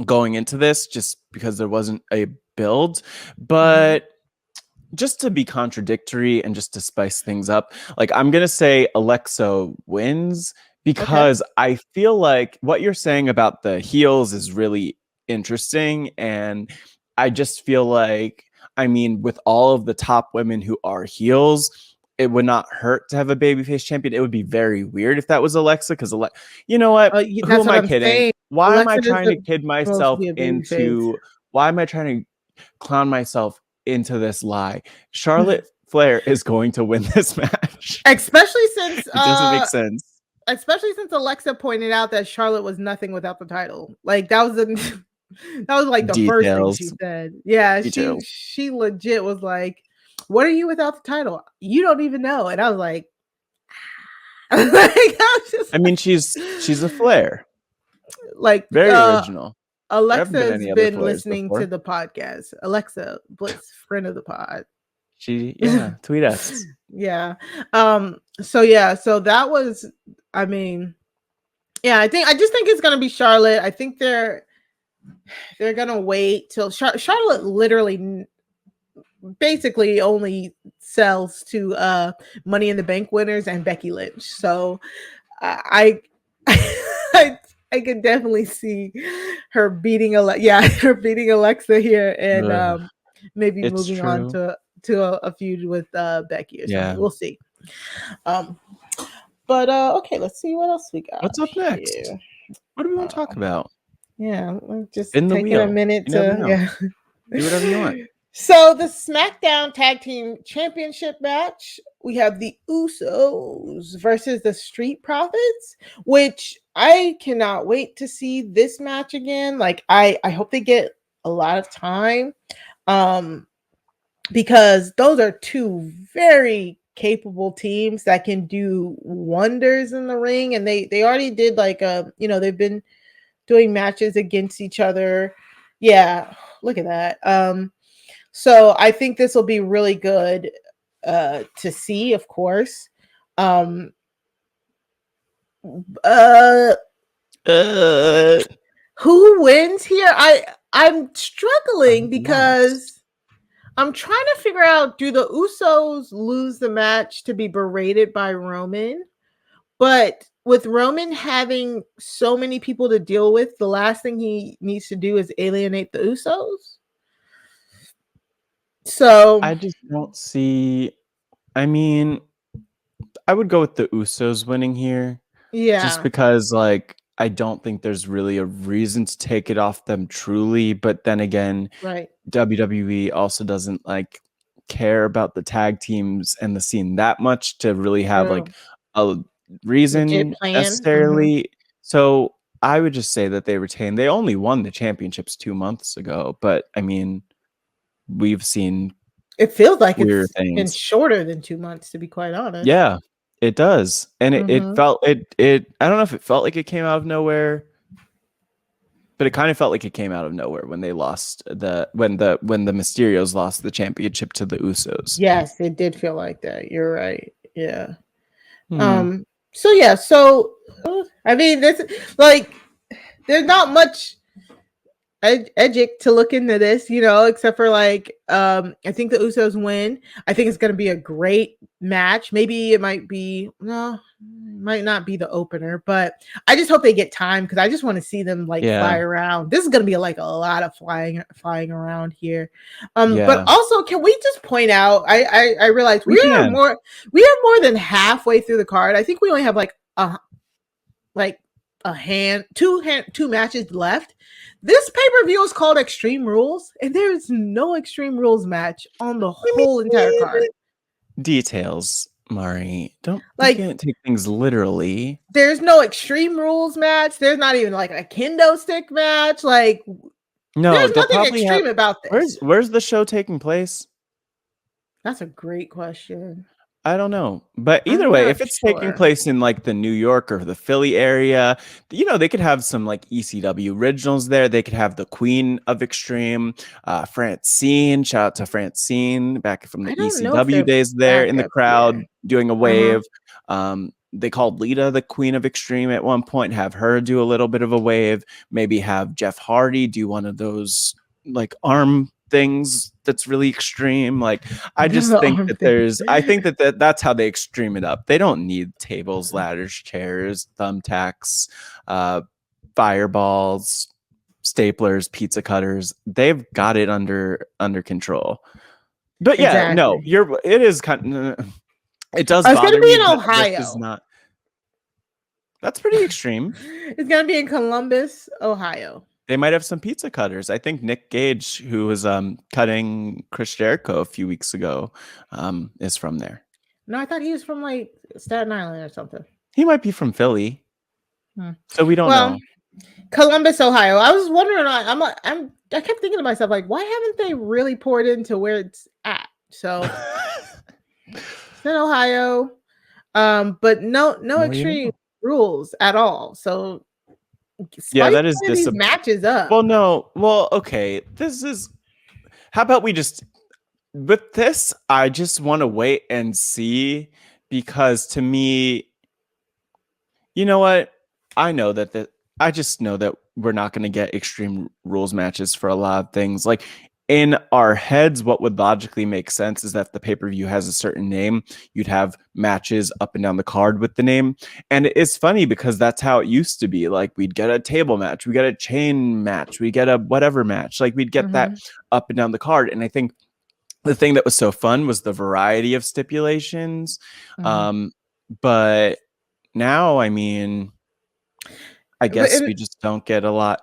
going into this, just because there wasn't a build, but just to be contradictory and just to spice things up, like I'm gonna say Alexa wins because I feel like what you're saying about the heels is really interesting, and I just feel like, I mean, with all of the top women who are heels, it would not hurt to have a babyface champion. It would be very weird if that was Alexa, because you know what? Who am I kidding? Saying. Why am I trying to kid myself into? Why am I trying to clown myself into this lie? Charlotte Flair is going to win this match, especially since it doesn't make sense. Especially since Alexa pointed out that Charlotte was nothing without the title. Like that was like the first thing she said. Yeah, she legit was like, "What are you without the title? You don't even know." And I was like, I mean, she's a Flair, like very original. Alexa's been listening to the podcast. Alexa Bliss, friend of the pod. Tweet us. Yeah. So that was. I mean, I just think it's gonna be Charlotte. I think they're gonna wait till Charlotte literally basically only sells to Money in the Bank winners and Becky Lynch. So I can definitely see her beating Alexa here and maybe moving on to a feud with Becky or something. We'll see. But okay, let's see what else we got. What's up next? What do we want to talk about? Yeah, I'm just in the taking wheel. a minute You never to know. Do whatever you want. So the SmackDown Tag Team Championship match, we have the Usos versus the Street Profits, which I cannot wait to see this match again. Like I hope they get a lot of time. Because those are two very capable teams that can do wonders in the ring, and they already did like they've been doing matches against each other. Yeah, look at that. So I think this will be really good to see, of course. Who wins here? I'm struggling because I'm trying to figure out, do the Usos lose the match to be berated by Roman? But with Roman having so many people to deal with, the last thing he needs to do is alienate the Usos. So I just don't see. I mean, I would go with the Usos winning here. Yeah. Just because, like, I don't think there's really a reason to take it off them truly. But then again, right. WWE also doesn't like care about the tag teams and the scene that much to really have like a reason necessarily. So I would just say that they retain. They only won the championships 2 months ago, but I mean, we've seen. It feels like it's been shorter than 2 months, to be quite honest. Yeah, it does, and it felt it. I don't know if it felt like it came out of nowhere, but it kind of felt like it came out of nowhere when they lost when the Mysterios lost the championship to the Usos. Yes, it did feel like that. You're right. Yeah. So yeah. So I mean, this like there's not much edgic to look into this, except for like I think the Usos win. I think it's going to be a great match. Maybe it might not be the opener, but I just hope they get time because I just want to see them fly around. This is going to be like a lot of flying around here. But also, can we just point out? I realize we are more than halfway through the card. I think we only have two matches left. This pay-per-view is called Extreme Rules, and there's no Extreme Rules match on the whole entire card. Details, Mari. You can't take things literally. There's no Extreme Rules match. There's not even like a kendo stick match. Like, no, there's nothing extreme about this. Where's the show taking place? That's a great question. I don't know, but either way, if it's taking place in like the New York or the Philly area, they could have some like ECW originals there. They could have the Queen of Extreme, Francine. Shout out to Francine back from the ECW days there in the crowd doing a wave. They called Lita the Queen of Extreme at one point. Have her do a little bit of a wave. Maybe have Jeff Hardy do one of those like arm things that's really extreme. Like I just think that that's how they extreme it up. They don't need tables, ladders, chairs, thumbtacks, fireballs, staplers, pizza cutters. They've got it under control. But yeah, no, it is kind of, it does bother me. It's gonna be in Ohio. That's pretty extreme. It's gonna be in Columbus, Ohio. They might have some pizza cutters. I think Nick Gage, who was cutting Chris Jericho a few weeks ago, is from there. No, I thought he was from like Staten Island or something. He might be from Philly. So we don't know. Columbus, Ohio. I was wondering. I kept thinking to myself, like, why haven't they really poured into where it's at? So it's in Ohio, but no Extreme Rules at all. So. That is these matches up. Well, no. Well, okay. How about we just with this? I just want to wait and see because to me, you know what? I know that I just know that we're not going to get Extreme Rules matches for a lot of things. Like in our heads, what would logically make sense is that if the pay-per-view has a certain name, you'd have matches up and down the card with the name. And it's funny because that's how it used to be. Like we'd get a table match, we get a chain match, we get a whatever match. Like we'd get that up and down the card. And I think the thing that was so fun was the variety of stipulations. But now, I mean, I guess we just don't get a lot,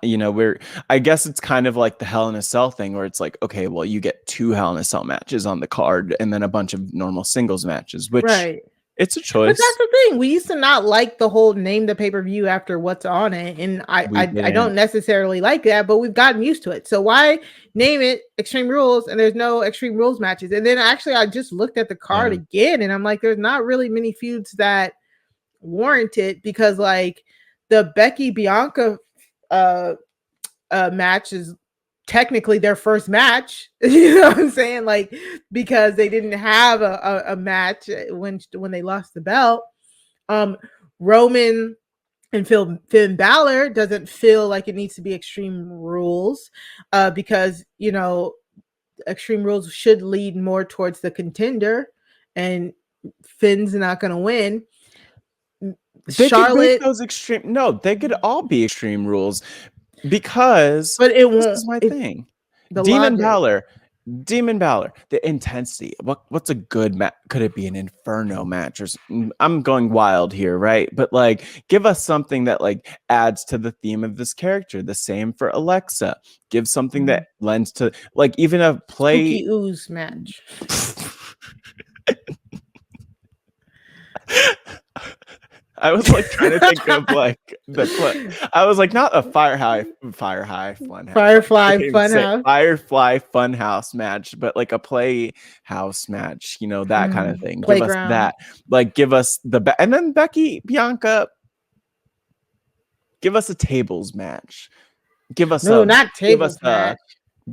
I guess it's kind of like the Hell in a Cell thing where it's like, okay, well, you get 2 Hell in a Cell matches on the card and then a bunch of normal singles matches, which it's a choice. But that's the thing. We used to not like the whole name the pay-per-view after what's on it. And I don't necessarily like that, but we've gotten used to it. So why name it Extreme Rules and there's no Extreme Rules matches? And then actually I just looked at the card again and I'm like, there's not really many feuds that warrant it because like the Becky Bianca match is technically their first match, you know what I'm saying? Like, because they didn't have a match when they lost the belt. Roman and Finn Balor doesn't feel like it needs to be Extreme Rules because, Extreme Rules should lead more towards the contender and Finn's not going to win. Charlotte, those extreme. No, they could all be Extreme Rules because. But it won't. This is my thing. Demon Balor, the intensity. What's a good match? Could it be an Inferno match? Or I'm going wild here, right? But like, give us something that like adds to the theme of this character. The same for Alexa. Give something that lends to like even a play. Spooky Ooze match. I was like trying to think of like I was like not a Firefly Funhouse match, but like a Playhouse match, that kind of thing. Playground. Give us that, like give us and then Becky Bianca. Give us a tables match. Give us not tables match.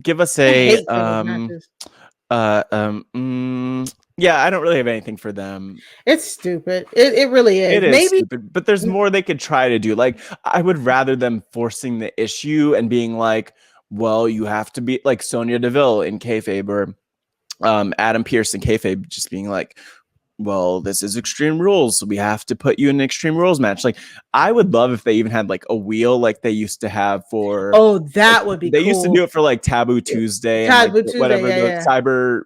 Give us a yeah, I don't really have anything for them. It's stupid. It really is. It is maybe stupid, but there's more they could try to do. Like, I would rather them forcing the issue and being like, well, you have to be like Sonya Deville in kayfabe or Adam Pearce in kayfabe just being like, well, this is Extreme Rules, so we have to put you in an Extreme Rules match. Like, I would love if they even had like a wheel like they used to have for. Oh, that would be. They used to do it for like Taboo Tuesday, and like, Tuesday, whatever the Cyber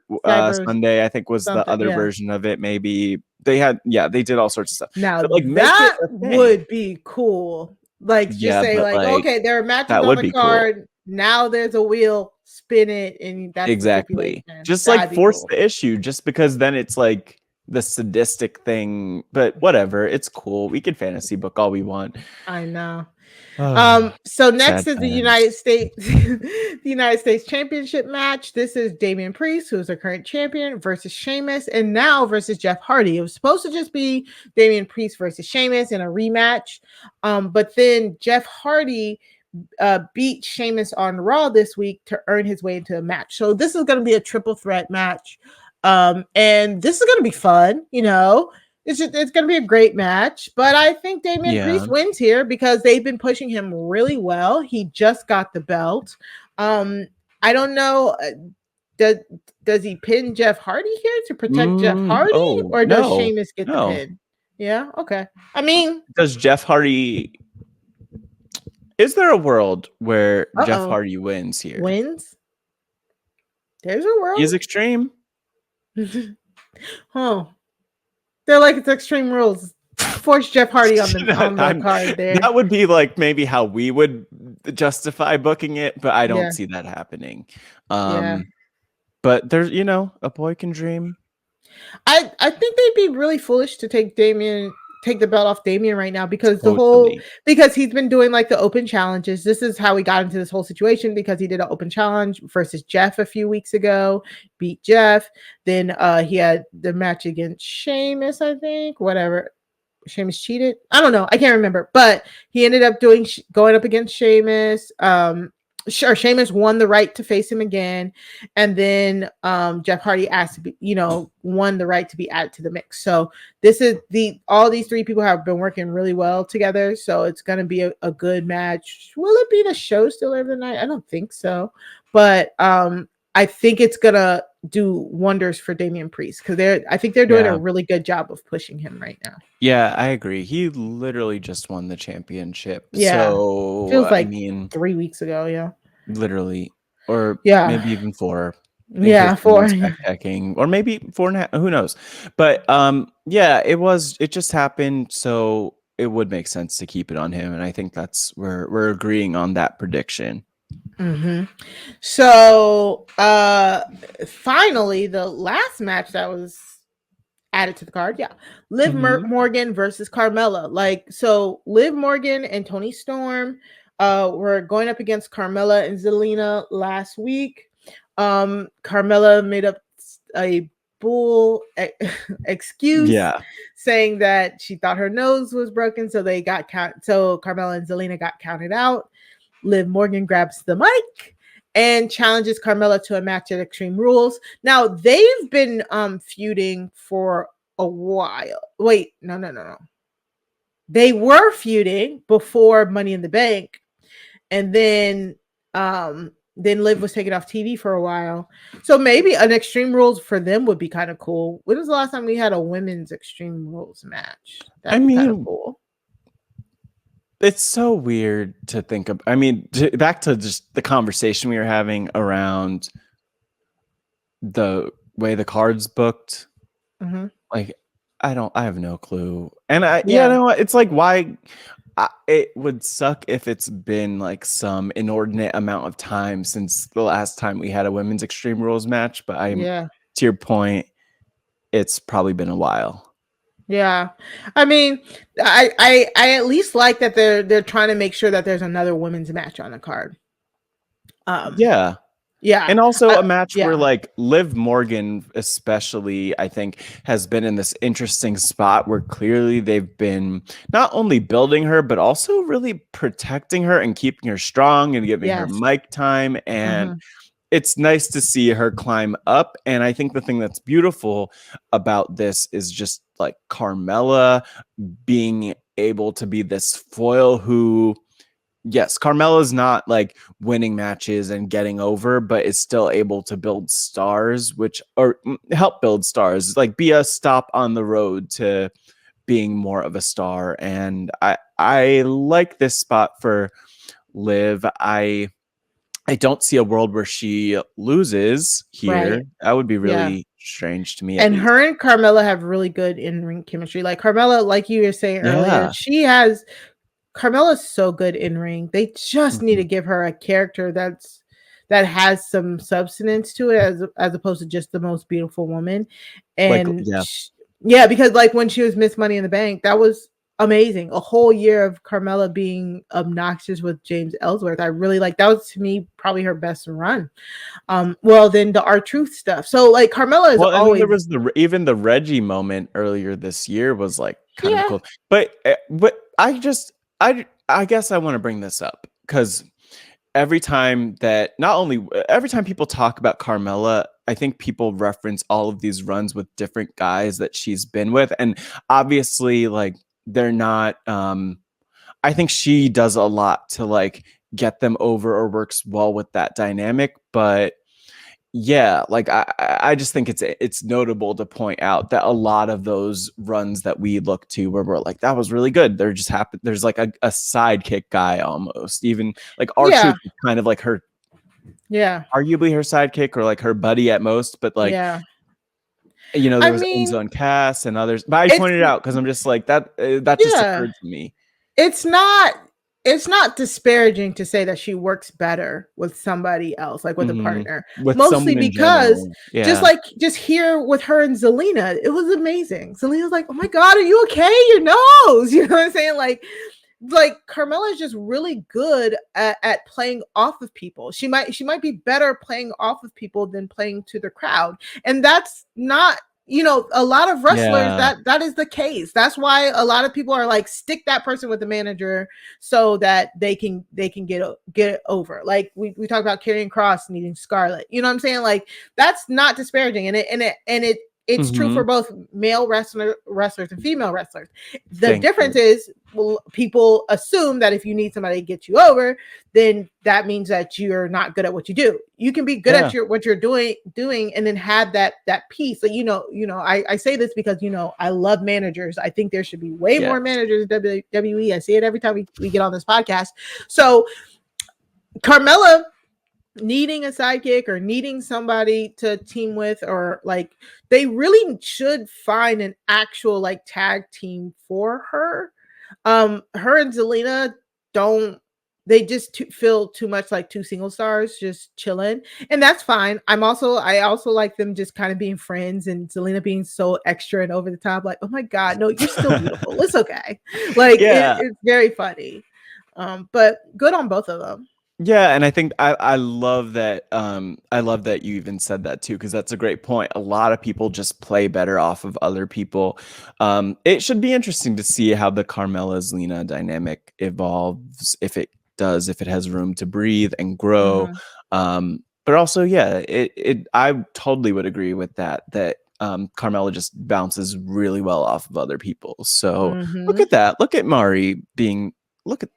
Sunday, I think was the other version of it. Maybe they had, they did all sorts of stuff. Now like that would be cool. Like just say like, okay, there are matches on the card. Cool. Now there's a wheel. Spin it, and that's exactly. Just like force the issue, just because then it's like. The sadistic thing, but whatever, it's cool. We can fantasy book all we want. I know. So next is the United States Championship match. This is Damian Priest, who is our current champion, versus Sheamus, and now versus Jeff Hardy. It was supposed to just be Damian Priest versus Sheamus in a rematch, but then Jeff Hardy beat Sheamus on Raw this week to earn his way into a match. So this is going to be a triple threat match. And this is going to be fun, it's going to be a great match, but I think Damian Priest wins here because they've been pushing him really well. He just got the belt. I don't know. Does he pin Jeff Hardy here to protect Jeff Hardy or does Sheamus get the pin? Yeah. Okay. I mean, does Jeff Hardy, is there a world where Jeff Hardy wins here? There's a world. He's extreme. Oh, they're like it's Extreme Rules. Force Jeff Hardy on the card there. That would be like maybe how we would justify booking it, but I don't see that happening. But there's a boy can dream. I think they'd be really foolish to take the belt off Damian right now because because he's been doing like the open challenges. This is how he got into this whole situation because he did an open challenge versus Jeff a few weeks ago, beat Jeff. Then he had the match against Sheamus, I think, whatever. Sheamus cheated. I don't know. I can't remember, but he ended up going up against Sheamus. Sheamus won the right to face him again, and then Jeff Hardy asked to be, won the right to be added to the mix. So this is all these three people have been working really well together. So it's going to be a good match. Will it be the show still every night? I don't think so, but I think it's gonna do wonders for Damian Priest because I think they're doing a really good job of pushing him right now. Yeah, I agree. He literally just won the championship. Yeah, so feels like 3 weeks ago. Yeah, literally, or maybe even 4. 4, checking, or maybe 4.5. Who knows? But it just happened. So it would make sense to keep it on him, and I think that's we're agreeing on that prediction. Mm-hmm. So finally, the last match that was added to the card, Liv Morgan versus Carmella. Like, so Liv Morgan and Toni Storm were going up against Carmella and Zelina last week. Carmella made up a bull excuse, saying that she thought her nose was broken, so they got so Carmella and Zelina got counted out. Liv Morgan grabs the mic and challenges Carmella to a match at Extreme Rules. Now, they've been feuding for a while. Wait, no. They were feuding before Money in the Bank, and then Liv was taken off TV for a while. So maybe an Extreme Rules for them would be kind of cool. When was the last time we had a women's Extreme Rules match? That'd be kind of cool. It's so weird to think of. I mean, back to just the conversation we were having around the way the card's booked. Mm-hmm. Like, I have no clue. And you know what? It's like, why it would suck if it's been like some inordinate amount of time since the last time we had a women's Extreme Rules match. But to your point, it's probably been a while. Yeah, I mean, I at least like that they're trying to make sure that there's another women's match on the card. Yeah, and also a match where like Liv Morgan, especially, I think, has been in this interesting spot where clearly they've been not only building her but also really protecting her and keeping her strong and giving her mic time, and it's nice to see her climb up. And I think the thing that's beautiful about this is just like Carmella being able to be this foil who, yes, Carmella's not like winning matches and getting over, but is still able to build stars, or help build stars, like be a stop on the road to being more of a star. And I like this spot for Liv. I don't see a world where she loses here. Right. That would be really strange to me. And her and Carmella have really good in-ring chemistry. Like Carmella, like you were saying earlier, Carmella's so good in ring. They just need to give her a character that has some substance to it, as opposed to just the most beautiful woman. And because like when she was Miss Money in the Bank, that was amazing. A whole year of Carmella being obnoxious with James Ellsworth. I really like that. Was to me probably her best run. Well, then the R-Truth stuff. So like Carmella is always. There was even the Reggie moment earlier this year was like kind of cool. But I guess I want to bring this up because every time people talk about Carmella, I think people reference all of these runs with different guys that she's been with, and obviously like. They're not I think she does a lot to like get them over or works well with that dynamic, but like I just think it's notable to point out that a lot of those runs that we look to where we're like, that was really good, there just happened, there's like a sidekick guy almost, even like R-Truth is kind of like her arguably her sidekick or like her buddy at most, but like you know, there was Enzo and Cass and others, but I pointed it out because I'm just like that just occurred to me. It's not disparaging to say that she works better with somebody else, like with a partner, mostly because just here with her and Zelina, it was amazing. Zelina's like, oh my God, are you okay? Your nose, you know what I'm saying? Like Carmella is just really good at playing off of people. She might be better playing off of people than playing to the crowd. And that's not, you know, a lot of wrestlers that is the case. That's why a lot of people are like, stick that person with the manager so that they can get it over. Like we talk about Karrion Kross needing Scarlett. You know what I'm saying? Like that's not disparaging. And it's true for both male wrestlers and female wrestlers. The difference is, well, people assume that if you need somebody to get you over, then that means that you're not good at what you do. You can be good at what you're doing, and then have that piece. So, you know, I say this because, you know, I love managers. I think there should be way more managers in WWE. I see it every time we get on this podcast. So Carmella needing a sidekick or needing somebody to team with, or like they really should find an actual like tag team for her. Her and Zelina don't. They just feel too much like two single stars just chilling, and that's fine. I also like them just kind of being friends, and Zelina being so extra and over the top. Like, oh my god, no, you're still beautiful. It's okay. Like, it's very funny. But good on both of them. Yeah, and I think I love that. I love that you even said that too, because that's a great point. A lot of people just play better off of other people. It should be interesting to see how the Carmella Zelina dynamic evolves, if it does, if it has room to breathe and grow. But also, yeah, I totally would agree with that. That Carmella just bounces really well off of other people. So look at that. Look at Mari being. Look at.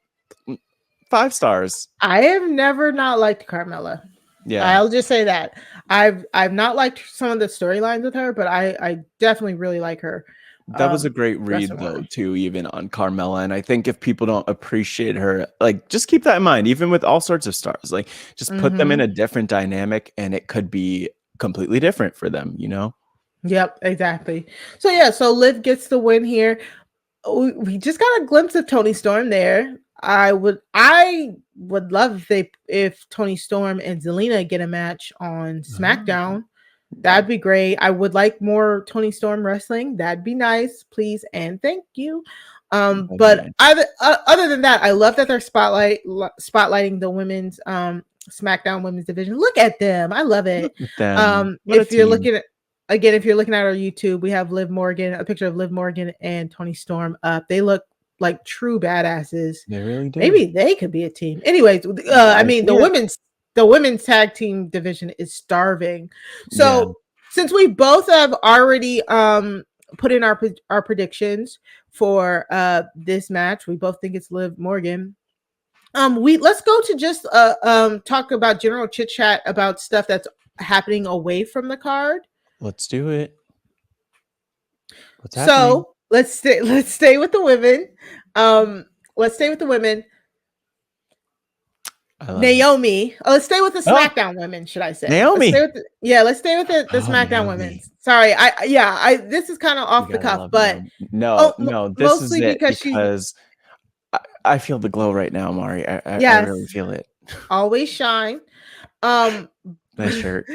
5 stars. I have never not liked Carmella. Yeah, I'll just say that I've not liked some of the storylines with her, but I definitely really like her. That was a great read though, too, even on Carmella. And I think if people don't appreciate her, like, just keep that in mind, even with all sorts of stars, like, just put them in a different dynamic and it could be completely different for them, you know? Yep, exactly. So yeah, so Liv gets the win here. We just got a glimpse of Toni Storm there. I would love if Toni Storm and Zelina get a match on SmackDown. That'd be great. I would like more Toni Storm wrestling. That'd be nice, please and thank you. But other than that, I love that they're spotlighting the women's SmackDown women's division. Look at them. I love it. If you're looking at our YouTube, we have a picture of Liv Morgan and Toni Storm up. They look like true badasses. They really do. Maybe they could be a team. Anyways, I mean, the women's tag team division is starving. So since we both have already put in our predictions for this match, we both think it's Liv Morgan. Let's go to just talk about general chit chat about stuff that's happening away from the card. Let's do it. What's happening? So let's stay with the women. Let's stay with the women. Naomi. Let's stay with the SmackDown women, should I say? Naomi. Let's stay with the SmackDown women. Sorry, this is kind of off the cuff, but no, this is it because I feel the glow right now, Mari. I really feel it. Always shine. Nice shirt.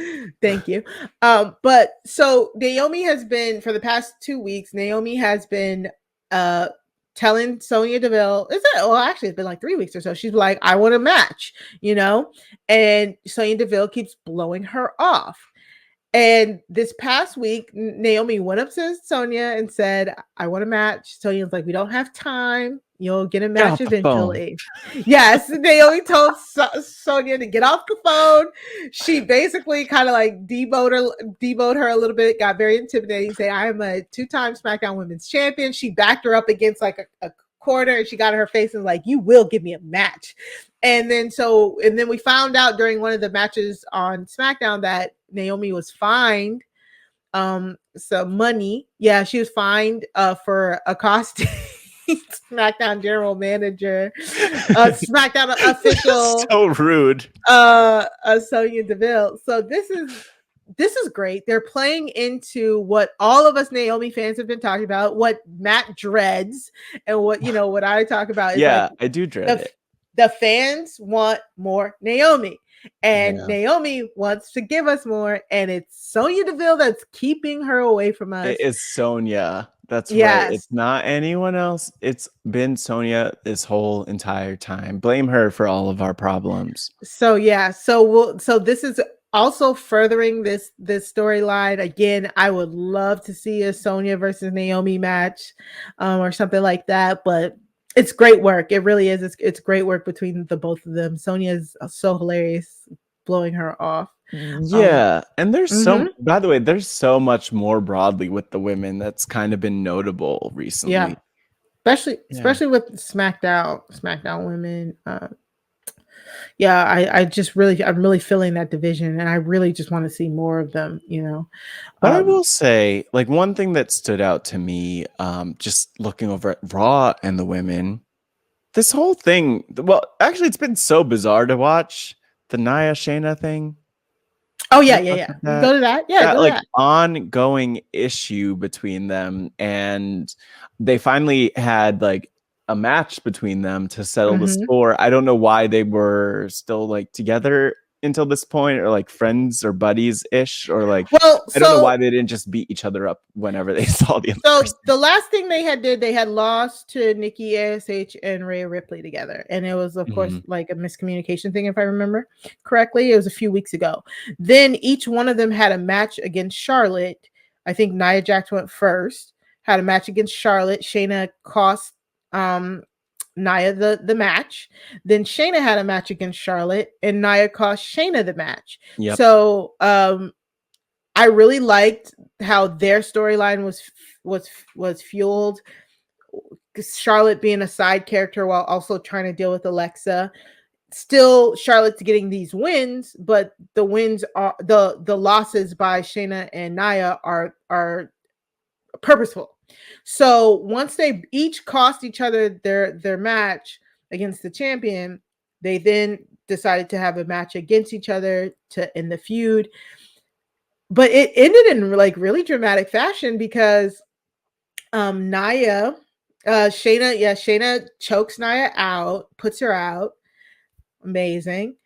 Thank you. But so Naomi has been, for the past 2 weeks, Naomi has been telling Sonya Deville, actually it's been like 3 weeks or so. She's like, I want a match, and Sonya Deville keeps blowing her off. And this past week, Naomi went up to Sonya and said, I want a match. Sonya's like, we don't have time. You'll get a match eventually. Yes, Naomi told Sonya to get off the phone. She basically kind of like demoted her a little bit, got very intimidating, say, I am a 2-time SmackDown Women's Champion. She backed her up against like a corner and she got in her face and was like, you will give me a match. And then we found out during one of the matches on SmackDown that Naomi was fined some money. Yeah, she was fined for accosting SmackDown general manager, SmackDown official. So rude. Sonya Deville. So this is great. They're playing into what all of us Naomi fans have been talking about, what Matt dreads, and what I talk about is I do dread it. The fans want more Naomi. And Naomi wants to give us more, and it's Sonya Deville that's keeping her away from us. It is Sonya. That's right. It's not anyone else. It's been Sonya this whole entire time. Blame her for all of our problems. So so this is also furthering this storyline. Again, I would love to see a Sonya versus Naomi match, or something like that, but it's great work. It really is. It's great work between the both of them. Sonya is so hilarious, blowing her off. Yeah, and there's by the way, there's so much more broadly with the women that's kind of been notable recently. Yeah, especially with SmackDown women. I'm really feeling that division, and I really just want to see more of them. But I will say, like, one thing that stood out to me, just looking over at Raw and the women, this whole thing. Well, actually, it's been so bizarre to watch the Nia Shayna thing. Oh yeah. Go to that. Yeah, that, like, ongoing issue between them, and they finally had like a match between them to settle the score. I don't know why they were still like together until this point, or like friends or buddies ish, or like, I don't know why they didn't just beat each other up whenever they saw the other person. The last thing they had lost to Nikki ASH and Rhea Ripley together, and it was of course like a miscommunication thing, if I remember correctly. It was a few weeks ago. Then each one of them had a match against Charlotte. I think Nia Jax went first, had a match against Charlotte. Shayna cost Nia the match. Then Shayna had a match against Charlotte, and Nia cost Shayna the match. Yep. So I really liked how their storyline was fueled. Charlotte being a side character while also trying to deal with Alexa. Still, Charlotte's getting these wins, but the wins are the losses by Shayna and Nia are purposeful. So once they each cost each other their match against the champion, they then decided to have a match against each other to end the feud. But it ended in like really dramatic fashion because Shayna chokes Nia out, puts her out. Amazing.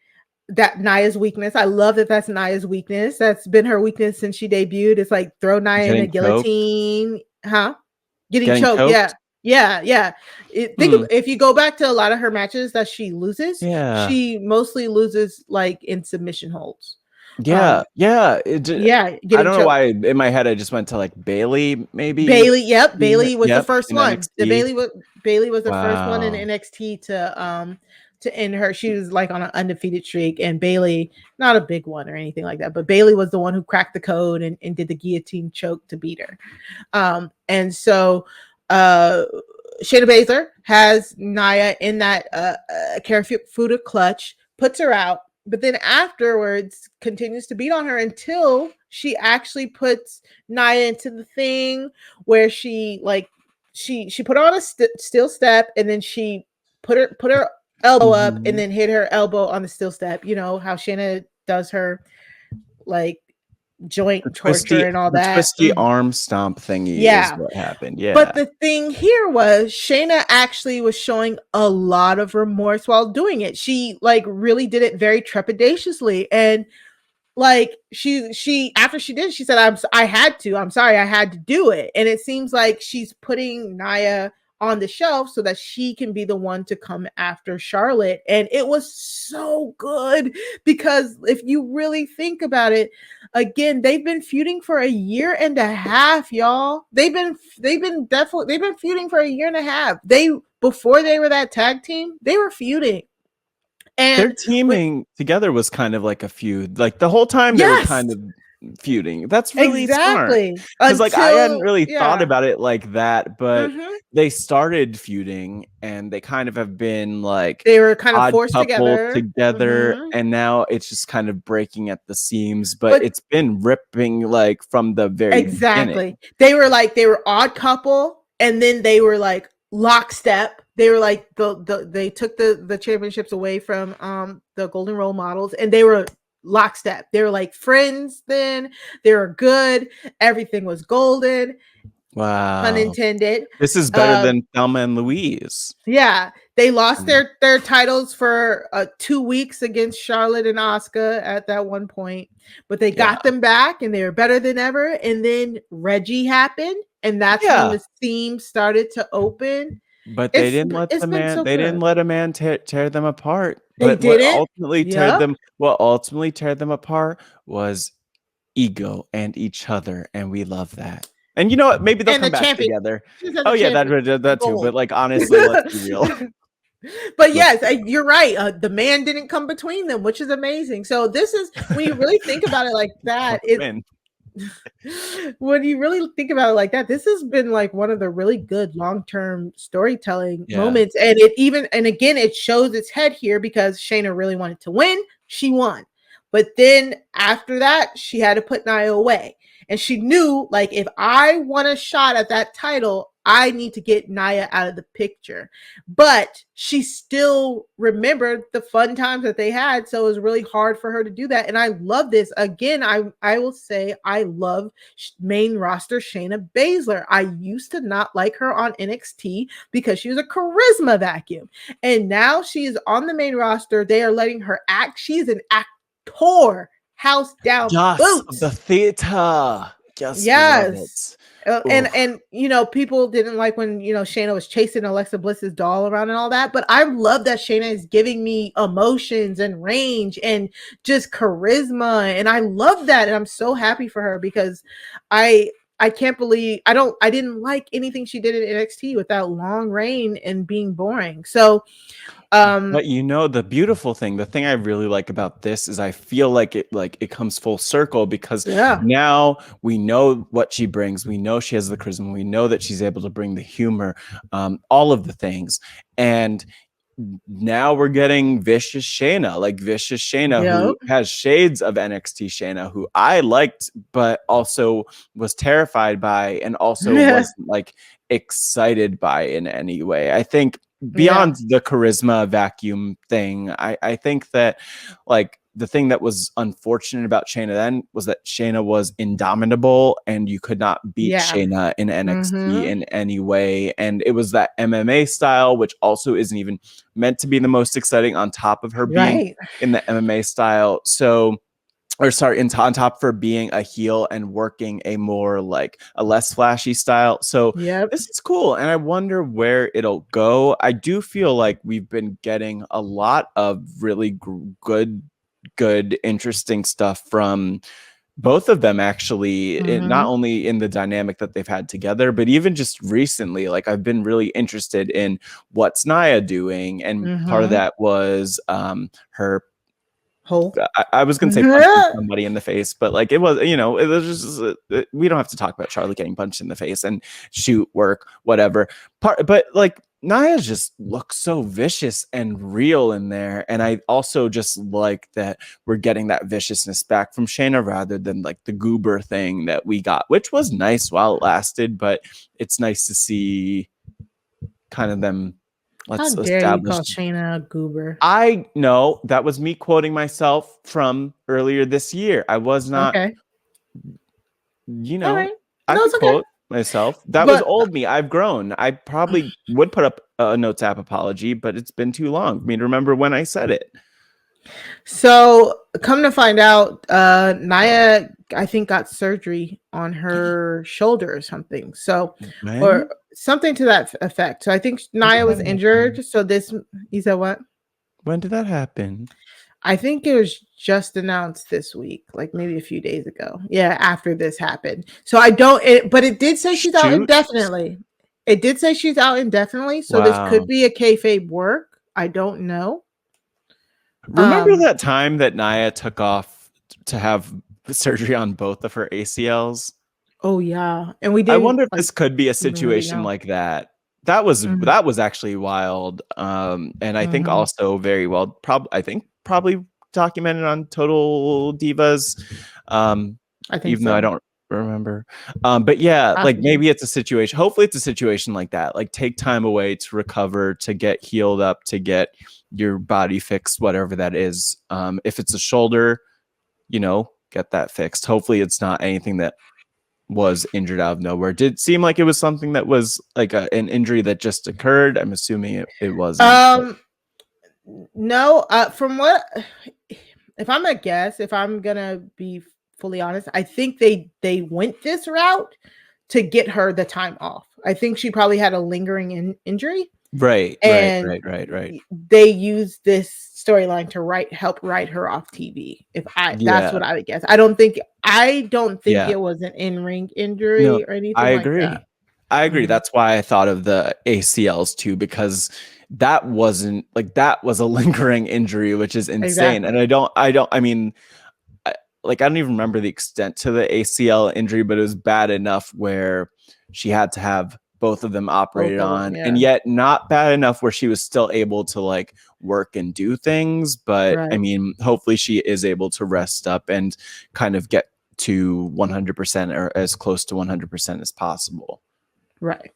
That Nia's weakness. I love that that's Nia's weakness. That's been her weakness since she debuted. It's like throw Nia in a guillotine. Getting choked. Yeah. If you go back to a lot of her matches that she loses, she mostly loses like in submission holds. I don't know why in my head I just went to like Bayley, maybe. Bayley was the first one. Bayley was the first one in NXT to end her. She was like on an undefeated streak, and Bayley, not a big one or anything like that, but Bayley was the one who cracked the code and did the guillotine choke to beat her. And so Shayna Baszler has Nia in that Karafuda clutch, puts her out, but then afterwards continues to beat on her until she actually puts Nia into the thing where she put her on a steel step, and then she put her elbow up and then hit her elbow on the steel step. You know how Shayna does her like joint torture and all that. Twisty arm stomp thingy is what happened. Yeah. But the thing here was Shayna actually was showing a lot of remorse while doing it. She like really did it very trepidatiously. And like she after she did, she said, I'm sorry, I had to do it. And it seems like she's putting Nia on the shelf so that she can be the one to come after Charlotte. And it was so good because if you really think about it, again, they've been feuding for a year and a half, y'all. They've been feuding for a year and a half. Before they were that tag team, they were feuding. And their teaming together was kind of like a feud. Like the whole time they were kind of feuding. That's really smart. Because like I hadn't really thought about it like that, but they started feuding and they kind of have been like they were kind of forced together, and now it's just kind of breaking at the seams. But it's been ripping like from the very beginning. They were odd couple, and then they were like lockstep. They were like they took the championships away from the Golden Role Models, and they were lockstep. They were like friends then. They were good. Everything was golden. Wow. Pun intended. This is better than Thelma and Louise. Yeah. They lost their titles for 2 weeks against Charlotte and Asuka at that one point, but they got them back and they were better than ever. And then Reggie happened, and that's when the seams started to open. But they didn't let a man tear them apart. They didn't. What ultimately tear them apart was ego and each other, and we love that. And you know what? Maybe they'll come back together. Oh yeah, that too. But like honestly, let's be real. But yes, you're right. The man didn't come between them, which is amazing. So this is when you really think about it like that. When you really think about it like that, this has been like one of the really good long-term storytelling moments. And again, it shows its head here because Shayna really wanted to win. She won. But then after that, she had to put Nia away. And she knew, like, if I want a shot at that title, I need to get Nia out of the picture. But she still remembered the fun times that they had. So it was really hard for her to do that. And I love this. Again, I will say I love main roster Shayna Baszler. I used to not like her on NXT because she was a charisma vacuum. And now she is on the main roster. They are letting her act. She is an actor. House down boots. The theater. Yes. And you know, people didn't like when, you know, Shayna was chasing Alexa Bliss's doll around and all that, but I love that Shayna is giving me emotions and range and just charisma, and I love that, and I'm so happy for her because I can't believe I didn't like anything she did in NXT with that long reign and being boring. So but you know, the beautiful thing, the thing I really like about this is I feel like it comes full circle because now we know what she brings. We know she has the charisma. We know that she's able to bring the humor, all of the things. And now we're getting Vicious Shayna, who has shades of NXT Shayna, who I liked, but also was terrified by and also wasn't like excited by in any way. I think beyond the charisma vacuum thing, I think that like the thing that was unfortunate about Shayna then was that Shayna was indomitable and you could not beat Shayna in NXT in any way. And it was that MMA style, which also isn't even meant to be the most exciting on top of her being in the MMA style. So, on top of her being a heel and working a more like a less flashy style. So this is cool. And I wonder where it'll go. I do feel like we've been getting a lot of really good, interesting stuff from both of them, actually, not only in the dynamic that they've had together, but even just recently. Like, I've been really interested in what's Nia doing. And part of that was her I was gonna say punching somebody in the face, but like it was just we don't have to talk about Charlotte getting punched in the face and shoot work, whatever. But like Nia just looks so vicious and real in there, and I also just like that we're getting that viciousness back from Shayna rather than like the goober thing that we got, which was nice while it lasted, but it's nice to see kind of them. How dare you call Shayna a goober? I know that was me quoting myself from earlier this year. I was not, I could quote myself. That was old me. I've grown. I probably would put up a notes app apology, but it's been too long for me to remember when I said it. So come to find out, Nia, I think, got surgery on her shoulder or something. So, or something to that effect. So I think Nia was injured. So you said what? When did that happen? I think it was just announced this week, like maybe a few days ago. Yeah, after this happened. So but it did say she's out indefinitely. It did say she's out indefinitely. So this could be a kayfabe work. I don't know. Remember that time that Nia took off to have surgery on both of her ACLs? Oh yeah, and we did. I wonder if this could be a situation like that. That was actually wild, and I think also very well. Probably documented on Total Divas. I think even though I don't remember. But yeah, like maybe it's a situation. Hopefully, it's a situation like that. Like take time away to recover, to get healed up, to get your body fixed, whatever that is. If it's a shoulder, get that fixed. Hopefully, it's not anything that was injured out of nowhere. It did seem like it was something that was like an injury that just occurred. I'm assuming it wasn't. No, from what, if I'm a guess, if I'm gonna be fully honest, I think they went this route to get her the time off. I think she probably had a lingering injury. Right. They used this storyline to help write her off TV. That's what I would guess. I don't think it was an in-ring injury or anything. I agree. Like that. I agree. That's why I thought of the ACLs too, because that was a lingering injury, which is insane. And I don't even remember the extent to the ACL injury, but it was bad enough where she had to have both of them operated on, and yet not bad enough where she was still able to like work and do things. But I mean, hopefully she is able to rest up and kind of get to 100% or as close to 100% as possible. Right.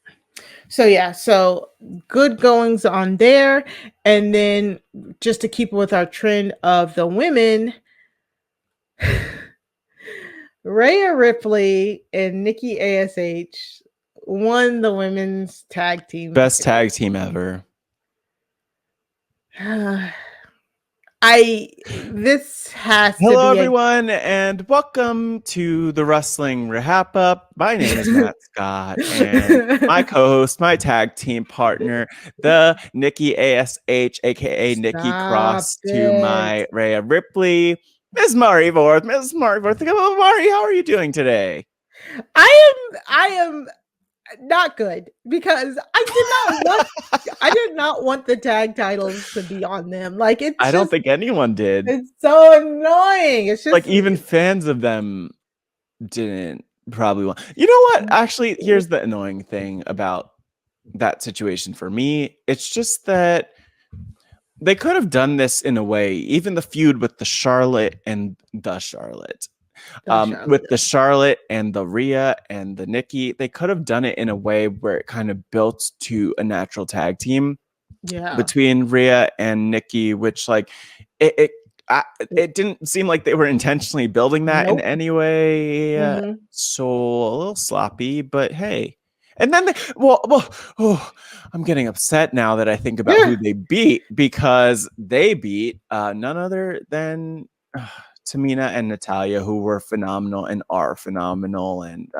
So good goings on there. And then just to keep with our trend of the women, Rhea Ripley and Nikki ASH won the women's tag team. Best tag team ever. This has Hello, to be everyone, and welcome to the Wrestling RHAPup. My name is Matt Scott, and my co-host, my tag team partner, the Nikki ASH, aka Nikki Cross, to my Rhea Ripley, Ms. Mari Vorth. Ms. Mari Vorth, Mari, how are you doing today? I am not good because I did not want the tag titles to be on them. Like I don't think anyone did. It's so annoying. It's just like even fans of them didn't probably want. You know what? Actually, here's the annoying thing about that situation for me. It's just that they could have done this in a way, even the feud with the Charlotte and the Charlotte. With the Charlotte and the Rhea and the Nikki, they could have done it in a way where it kind of built to a natural tag team between Rhea and Nikki, which like it didn't seem like they were intentionally building that in any way. So a little sloppy, but hey. And then I'm getting upset now that I think about who they beat, because they beat none other than Tamina and Natalya, who were phenomenal and are phenomenal. And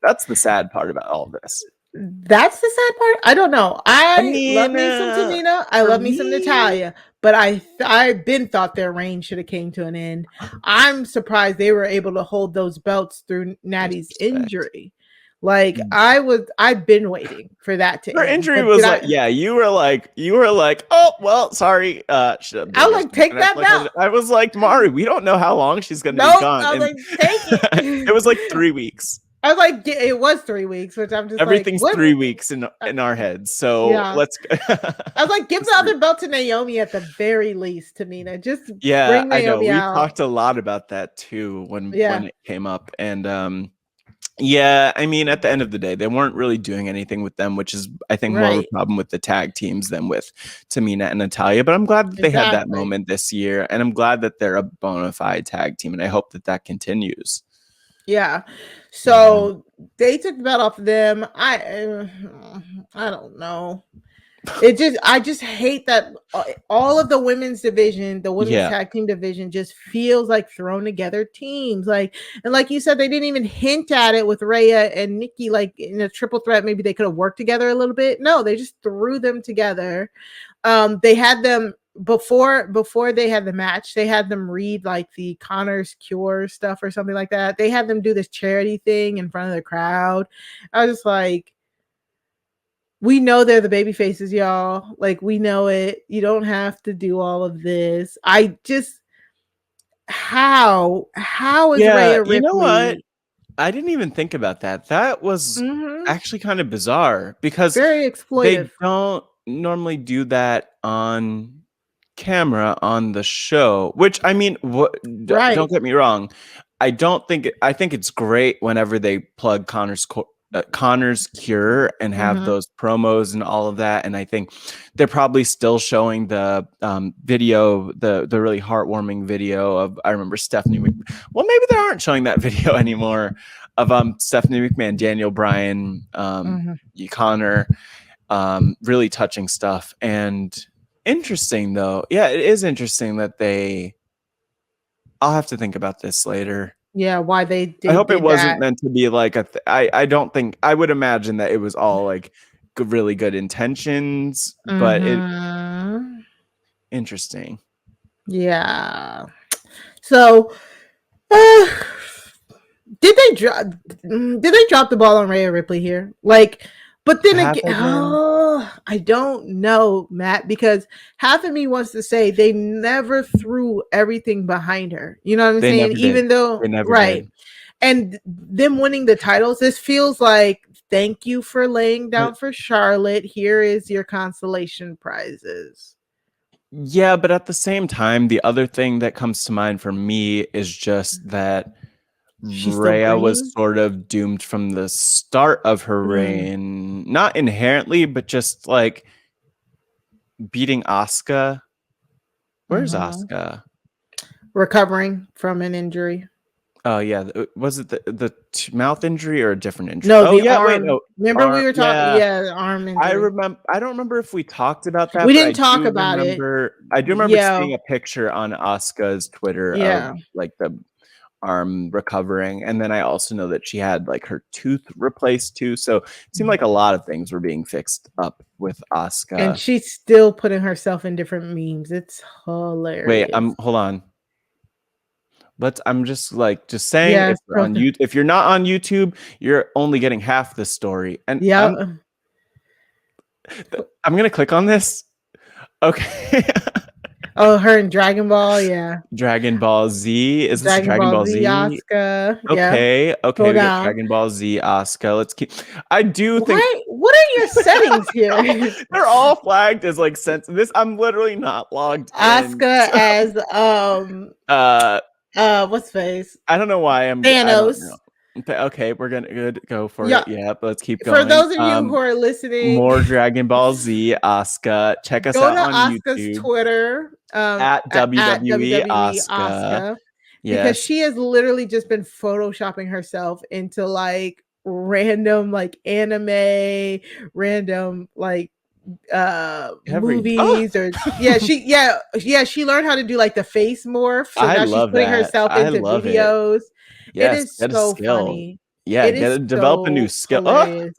that's the sad part about all of this. That's the sad part. I don't know. I mean, love me some Tamina. I love me some Natalya, but I've been thought their reign should have came to an end. I'm surprised they were able to hold those belts through Natty's injury. Like I've been waiting for that to Her end. Injury was like, you were like, oh well, sorry. I was like, take that belt. I was like, Mari, we don't know how long she's gonna be gone. I was like, take it. It was like 3 weeks. I was like, it was 3 weeks, which I'm just everything's like, 3 weeks in our heads. So let's go. I was like, give the other belt to Naomi at the very least, Tamina. Just bring Naomi I know. We out. talked a lot about that too when it came up. And I mean, at the end of the day, they weren't really doing anything with them, which is, I think, more of a problem with the tag teams than with Tamina and Natalya. But I'm glad that they had that moment this year, and I'm glad that they're a bona fide tag team, and I hope that continues. Yeah. So they took the belt off of them. I don't know. I just hate that all of the women's division, the women's tag team division, just feels like thrown together teams. Like, and like you said, they didn't even hint at it with Rhea and Nikki, like in a triple threat. Maybe they could have worked together a little bit. No, they just threw them together. They had them before they had the match. They had them read like the Connor's Cure stuff or something like that. They had them do this charity thing in front of the crowd. I was just like, we know they're the baby faces, y'all. Like, we know it. You don't have to do all of this. I just, how is Rhea Ripley? You know what? I didn't even think about that. That was actually kind of bizarre, because very exploitive. They don't normally do that on camera on the show, which, I mean, don't get me wrong. I think it's great whenever they plug Connor's Cure and have those promos and all of that. And I think they're probably still showing the video, the really heartwarming video of, I remember Stephanie McMahon. Well, maybe they aren't showing that video anymore, of Stephanie McMahon, Daniel Bryan, Connor, really touching stuff. And interesting though. Yeah, it is interesting that I'll have to think about this later. Yeah, why they did. I hope it wasn't meant to be like I don't think, I would imagine that it was all like really good intentions, but interesting. Yeah. So did they drop the ball on Rhea Ripley here? Like, but then again, I don't know, Matt, because half of me wants to say they never threw everything behind her. You know what I'm saying? Even though, did. And them winning the titles, this feels like, thank you for laying down for Charlotte. Here is your consolation prizes. Yeah, but at the same time, the other thing that comes to mind for me is just that Rhea was sort of doomed from the start of her reign, not inherently, but just like beating Asuka. Where's Asuka? Recovering from an injury. Oh yeah, was it the mouth injury or a different injury? No, oh the yeah, arm. wait, no. Remember we were talking? Yeah, the arm injury. I don't remember if we talked about that. We didn't talk about it. I do remember seeing a picture on Asuka's Twitter of like the arm recovering, and then I also know that she had like her tooth replaced too. So it seemed like a lot of things were being fixed up with Asuka, and she's still putting herself in different memes. It's hilarious. Wait, hold on. I'm just saying, if you're not on YouTube, you're only getting half the story. And I'm gonna click on this. Okay. Oh, her in Dragon Ball, yeah. Dragon Ball Z. Is this Dragon Ball Z? Asuka. Okay, we got Dragon Ball Z Asuka. Let's keep. I do think. What are your settings here? They're all flagged as like sensitive. I'm literally not logged in. Asuka as what's face? I don't know why I'm Thanos. Okay, we're gonna go for it. Yeah, but let's keep going. For those of you who are listening, more Dragon Ball Z Asuka. Check us out on Asuka's YouTube. Twitter at WWE Asuka. Because she has literally just been photoshopping herself into like random like anime, random like movies or she learned how to do like the face morph, so now she's putting herself into videos. Yes, it is so funny. Yeah, develop a new skill.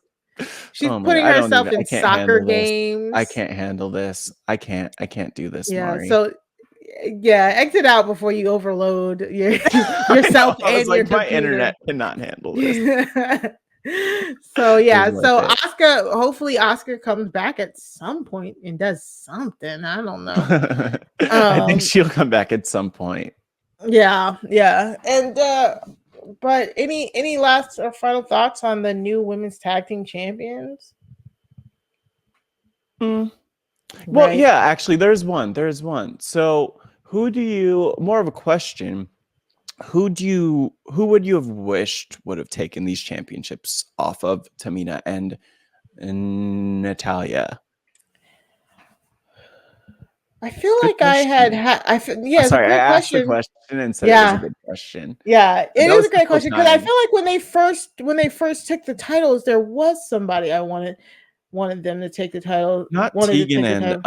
She's putting herself in soccer games. I can't handle this. I can't do this. Mari. So exit out before you overload yourself and your my internet cannot handle this. So Asuka, hopefully Asuka comes back at some point and does something. I don't know. I think she'll come back at some point. Yeah. And but any last or final thoughts on the new women's tag team champions? Well, yeah, actually there's one. So who do you, more of a question, who would you have wished would have taken these championships off of Tamina and Natalya? I feel like I had sorry, I asked the question and said it was a good question. Yeah, it is a great question because I feel like when they first took the titles, there was somebody I wanted them to take the title. Not Tegan and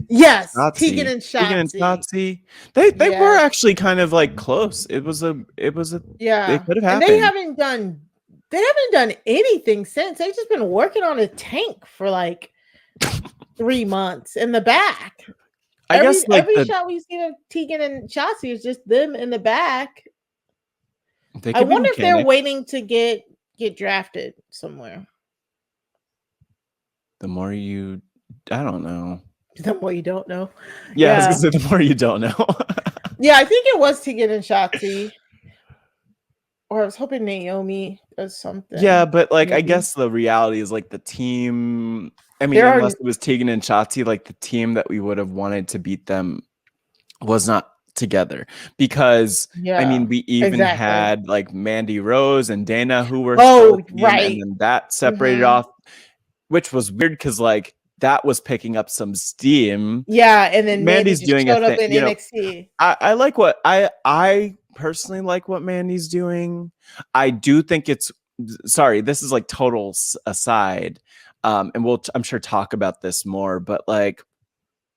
yes, Shotzi. Tegan and Shotzi. They were actually kind of like close. It was a they could have happened. And they haven't done anything since. They've just been working on a tank for like 3 months in the back. Every shot we see of Tegan and Shotzi is just them in the back. I wonder if they're waiting to get drafted somewhere. I don't know. The more you don't know. Yeah, I was gonna say the more you don't know. Yeah, I think it was Tegan and Shotzi. Or I was hoping Naomi does something. Yeah, but like maybe. I guess the reality is like the team. I mean, unless it was Tegan and Shotzi, like the team that we would have wanted to beat them was not together because I mean we even had like Mandy Rose and Dana who were and then that separated off, which was weird because like that was picking up some steam. Yeah, and then Mandy's doing showed a up in NXT. I like what I personally like what Mandy's doing. I do think it's this is like total aside. And we'll I'm sure talk about this more, but like,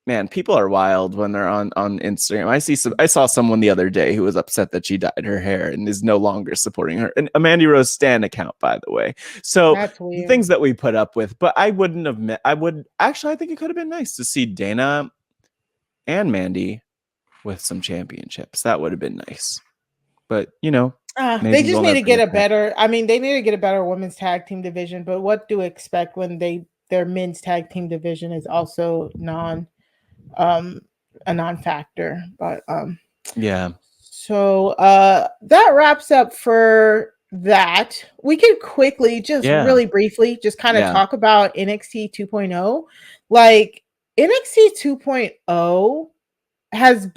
man, people are wild when they're on Instagram. I saw someone the other day who was upset that she dyed her hair and is no longer supporting her. And a Mandy Rose Stan account, by the way. So the things that we put up with, but I wouldn't have I think it could have been nice to see Dana and Mandy with some championships. That would have been nice. But they just need to get a better. I mean, they need to get a better women's tag team division. But what do we expect when their men's tag team division is also a non-factor? But yeah. So that wraps up for that. We could quickly, really briefly, just kind of talk about NXT 2.0. Like NXT 2.0 has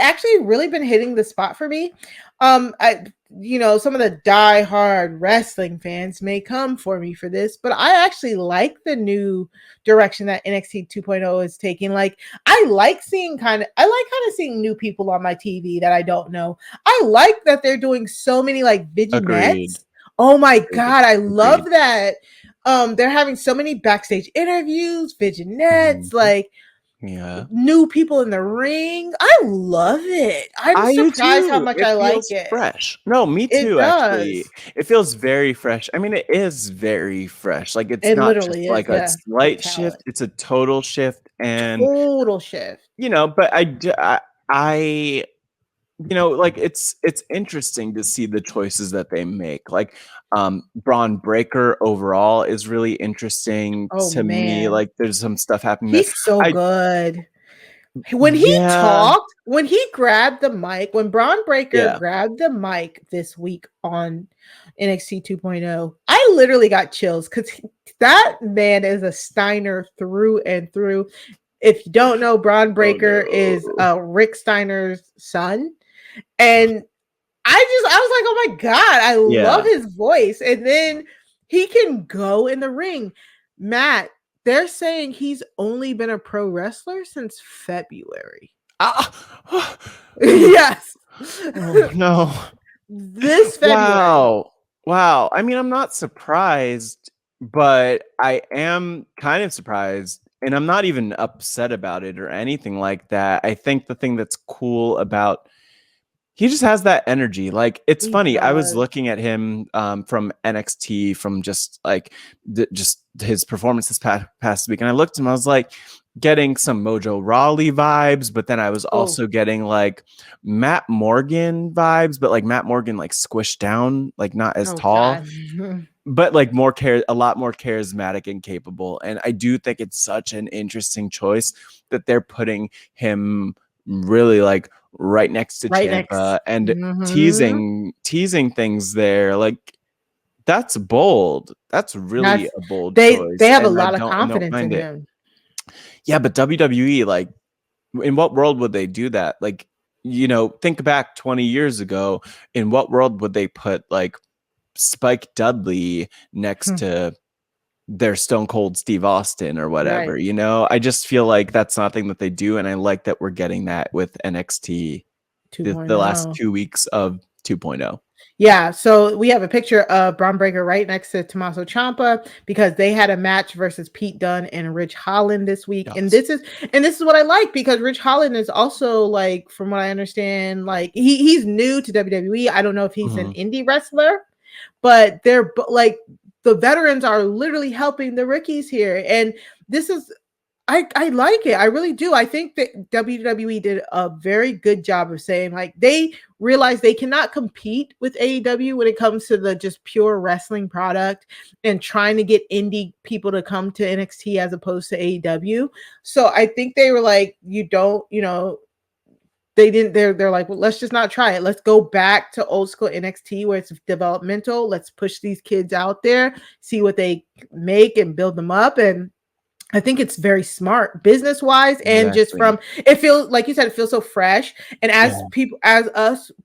actually really been hitting the spot for me. Some of the die-hard wrestling fans may come for me for this, but I actually like the new direction that NXT 2.0 is taking. Like, I like kind of seeing new people on my TV that I don't know. I like that they're doing so many like vignettes. Agreed. Oh my God, I love that. They're having so many backstage interviews, vignettes, like new people in the ring. I love it. I'm surprised how much I like it. Fresh. No, me too, actually. It feels very fresh. I mean, it is very fresh. Like, it's not just like a slight shift, it's a total shift. And total shift. But I like, it's interesting to see the choices that they make. Like, Braun Breaker overall is really interesting to me. Like, there's some stuff happening. He's so good. When he talked, when he grabbed the mic, when Braun Breaker grabbed the mic this week on NXT 2.0, I literally got chills because that man is a Steiner through and through. If you don't know, Braun Breaker is Rick Steiner's son. And I was like, oh my God, I love his voice. And then he can go in the ring. Matt, they're saying he's only been a pro wrestler since February. Yes. Oh, no. This February. Wow. I mean, I'm not surprised, but I am kind of surprised. And I'm not even upset about it or anything like that. I think the thing that's cool about he just has that energy. Like, it's funny. I was looking at him from NXT, from just like just his performance this past week, and I looked at him. I was like getting some Mojo Rawley vibes, but then I was also getting like Matt Morgan vibes, but like Matt Morgan like squished down, like not as tall, but like a lot more charismatic and capable. And I do think it's such an interesting choice that they're putting him really like right next to Ciampa and teasing things there. Like, that's bold. That's really a bold choice. They have a lot of confidence in him. Yeah, but WWE, like, in what world would they do that? Like, think back 20 years ago. In what world would they put like Spike Dudley next to their Stone Cold Steve Austin or whatever? I just feel like that's something that they do, and I like that we're getting that with NXT the last 2 weeks of 2.0. Yeah, so we have a picture of Braun Breaker right next to Tommaso Ciampa because they had a match versus Pete Dunne and Rich Holland this week. And this is what I like, because Rich Holland is also, like, from what I understand, like he's new to WWE. I don't know if he's an indie wrestler, but they're like, the veterans are literally helping the rookies here. And this is, I like it. I really do. I think that WWE did a very good job of saying, like, they realize they cannot compete with AEW when it comes to the just pure wrestling product and trying to get indie people to come to NXT as opposed to AEW. So I think they were like, they're like, well, let's just not try it. Let's go back to old school NXT where it's developmental. Let's push these kids out there, see what they make and build them up. And I think it's very smart business wise, and just from, it feels like you said, it feels so fresh. And as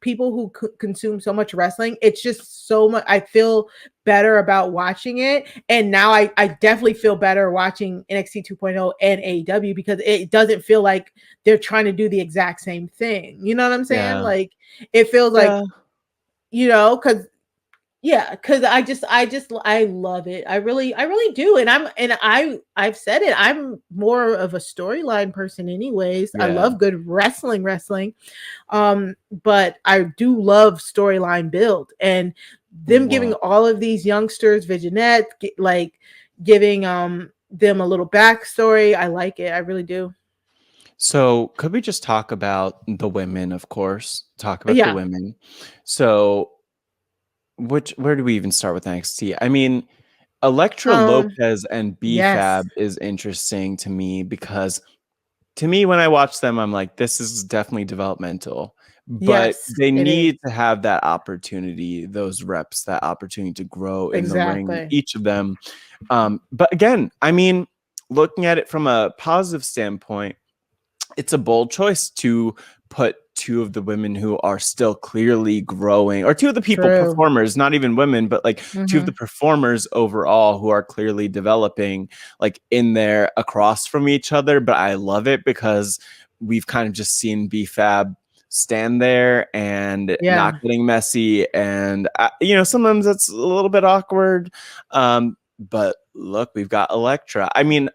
people who consume so much wrestling, it's just so much. I feel better about watching it. And now I definitely feel better watching NXT 2.0 and AEW because it doesn't feel like they're trying to do the exact same thing. You know what I'm saying? Like, it feels like, because I love it. I really do. And I've said it. I'm more of a storyline person anyways. I love good wrestling. But I do love storyline build, and them giving all of these youngsters vignettes, like giving them a little backstory. I like it. I really do. So could we just talk about the women, of course? The women. So where do we even start with NXT? I mean, Elektra Lopez and B-Fab is interesting to me because, to me, when I watch them, I'm like, this is definitely developmental. But they need to have that opportunity, those reps, that opportunity to grow in the ring, each of them. But again, I mean, looking at it from a positive standpoint, it's a bold choice to put two of the women who are still clearly growing, or two of the people performers, not even women, but like two of the performers overall who are clearly developing, like in there across from each other. But I love it because we've kind of just seen BFAB stand there and not getting messy, and sometimes it's a little bit awkward, but look, we've got Elektra. I mean,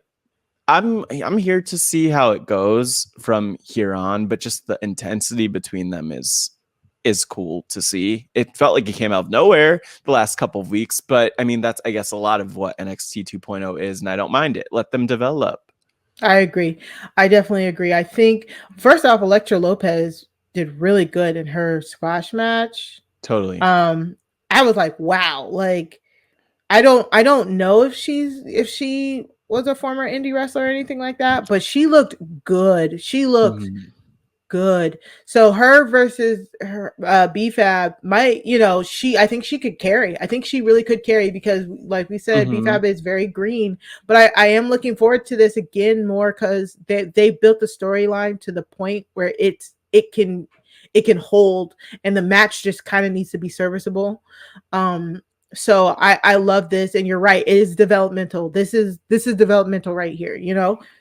I'm here to see how it goes from here on, but just the intensity between them is cool to see. It felt like it came out of nowhere the last couple of weeks, but I mean, that's, I guess, a lot of what NXT 2.0 is, and I don't mind it. Let them develop. I agree. I definitely agree. I think, first off, Elektra Lopez did really good in her squash match. Totally. I was like, wow. Like, I don't know if she was a former indie wrestler or anything like that, but she looked good. She looked good. So her versus her BFAB might, I think she could carry. I think she really could carry because, like we said, BFAB is very green. But I am looking forward to this again more because they built the storyline to the point where it can hold, and the match just kind of needs to be serviceable. So I love this, and you're right, it is developmental. This is developmental right here,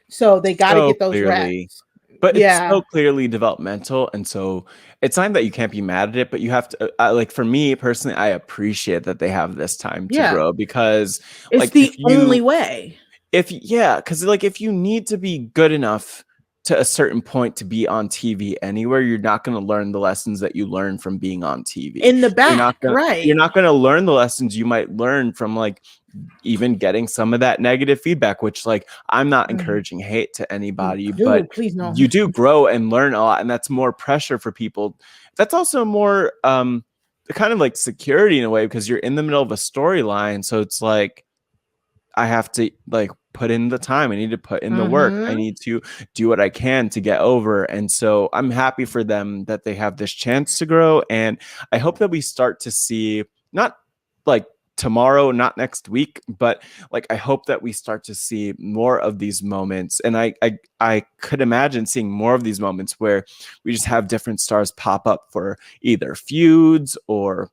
so they got to get those reps. But it's so clearly developmental, and so it's not that you can't be mad at it, but you have to, like, for me personally, I appreciate that they have this time to grow, because it's like the only way. Because like, if you need to be good enough to a certain point to be on TV anywhere, you're not going to learn the lessons that you learn from being on TV in the back. You're not going to learn the lessons you might learn from, like, even getting some of that negative feedback, which, like, I'm not encouraging hate to anybody, but please no. You do grow and learn a lot, and that's more pressure for people. That's also more kind of like security in a way, because you're in the middle of a storyline, so it's like, I have to, like, put in the time. I need to put in the work. I need to do what I can to get over. And so I'm happy for them that they have this chance to grow. And I hope that we start to see, not like tomorrow, not next week, but like, I hope that we start to see more of these moments. And I could imagine seeing more of these moments where we just have different stars pop up for either feuds or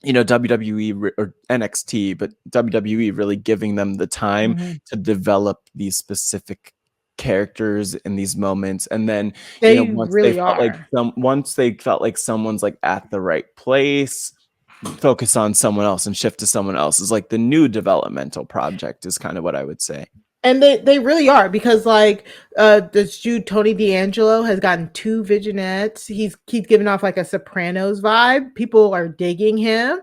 WWE or NXT, but WWE really giving them the time to develop these specific characters in these moments. And then once they felt like someone's like at the right place, focus on someone else and shift to someone else, is like the new developmental project, is kind of what I would say. And they really are, because like this dude Tony D'Angelo has gotten 2 vignettes. He's giving off like a Sopranos vibe. People are digging him.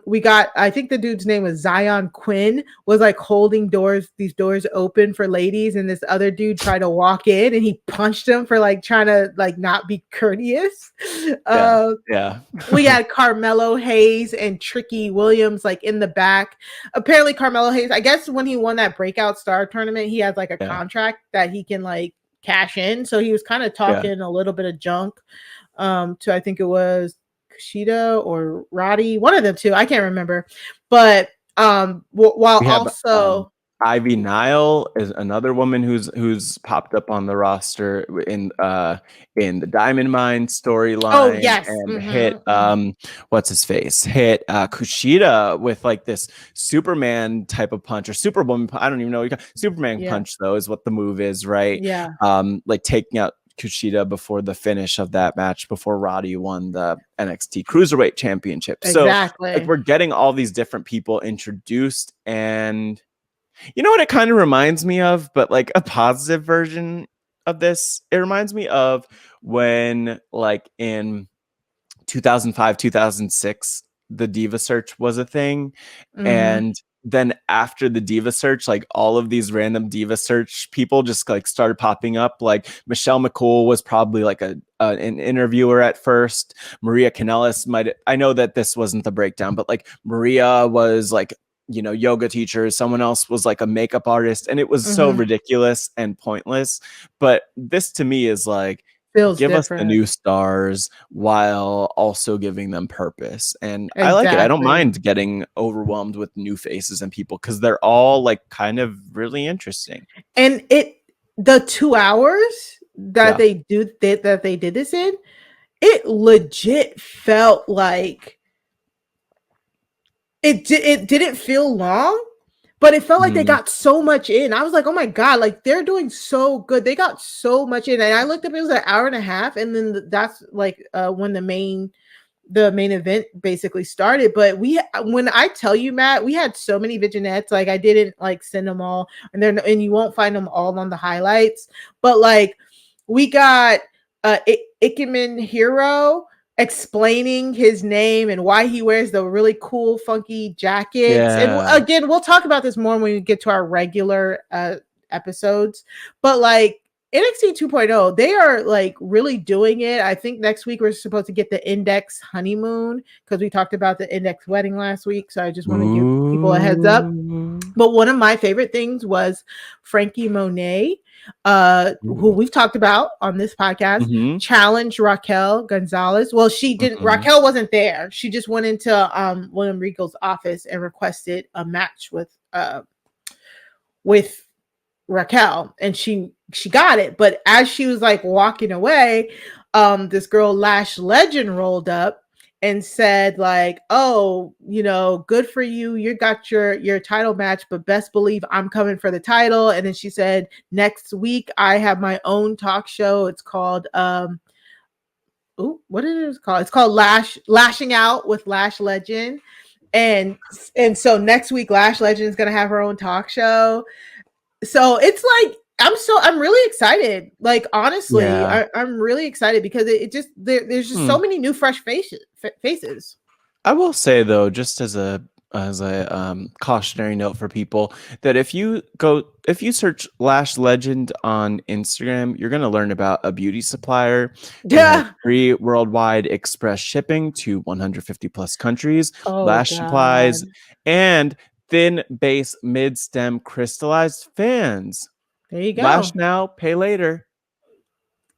We got, I think the dude's name was Zion Quinn, was like holding these doors open for ladies, and this other dude tried to walk in and he punched him for like trying to like not be courteous. We had Carmelo Hayes and Tricky Williams like in the back. Apparently Carmelo Hayes, I guess when he won that breakout star tournament, he has like a contract that he can like cash in. So he was kind of talking a little bit of junk to, I think it was Kushida or Roddy, one of them two, I can't remember. But while also Ivy Nile is another woman who's popped up on the roster in the Diamond Mine storyline. Oh yes, and hit what's his face? Hit Kushida with like this Superman type of punch, or Superwoman. I don't even know. Superman punch though is what the move is, right? Yeah. Like taking out Kushida before the finish of that match, before Roddy won the NXT Cruiserweight Championship. Exactly. So like, we're getting all these different people introduced, and you know what it kind of reminds me of, but like a positive version of this? It reminds me of when, like, in 2005, 2006, the Diva Search was a thing. And then after the Diva Search, like, all of these random Diva Search people just like started popping up. Like, Michelle McCool was probably like an interviewer at first. Maria Kanellis I know that this wasn't the breakdown, but like Maria was like, yoga teacher. Someone else was like a makeup artist, and it was so ridiculous and pointless. But this to me is like, give different. Us the new stars while also giving them purpose. And I like it. I don't mind getting overwhelmed with new faces and people, because they're all like kind of really interesting. And the 2 hours that they did this in, it legit felt like it didn't feel long, but it felt like they got so much in. I was like, oh my God, like they're doing so good. They got so much in. And I looked up, it was an hour and a half. And then that's like when the main event basically started. But when I tell you, Matt, we had so many vignettes. Like I didn't like send them all, and you won't find them all on the highlights. But like we got Ikemen Hero explaining his name and why he wears the really cool funky jackets. And again, we'll talk about this more when we get to our regular episodes. But like NXT 2.0, they are like really doing it. I think next week we're supposed to get the Index honeymoon because we talked about the Index wedding last week. So I just want to give people a heads up. But one of my favorite things was Frankie Monet, who we've talked about on this podcast, challenged Raquel Gonzalez. Well, she didn't. Raquel wasn't there. She just went into William Regal's office and requested a match with Raquel, and she got it. But as she was like walking away, this girl Lash Legend rolled up and said like, oh, you know, good for you, you got your title match, but best believe I'm coming for the title. And then she said, next week I have my own talk show. It's called what is it called? It's called Lashing Out with Lash Legend. And so next week Lash Legend is gonna have her own talk show. So it's like I'm really excited. Like honestly, I'm really excited because it just there's just so many new fresh faces. I will say though, just as a cautionary note for people, that if you search Lash Legend on Instagram, you're going to learn about a beauty supplier. Free worldwide express shipping to 150 plus countries, lash supplies, and thin base mid stem crystallized fans. There you go. Lash now, pay later.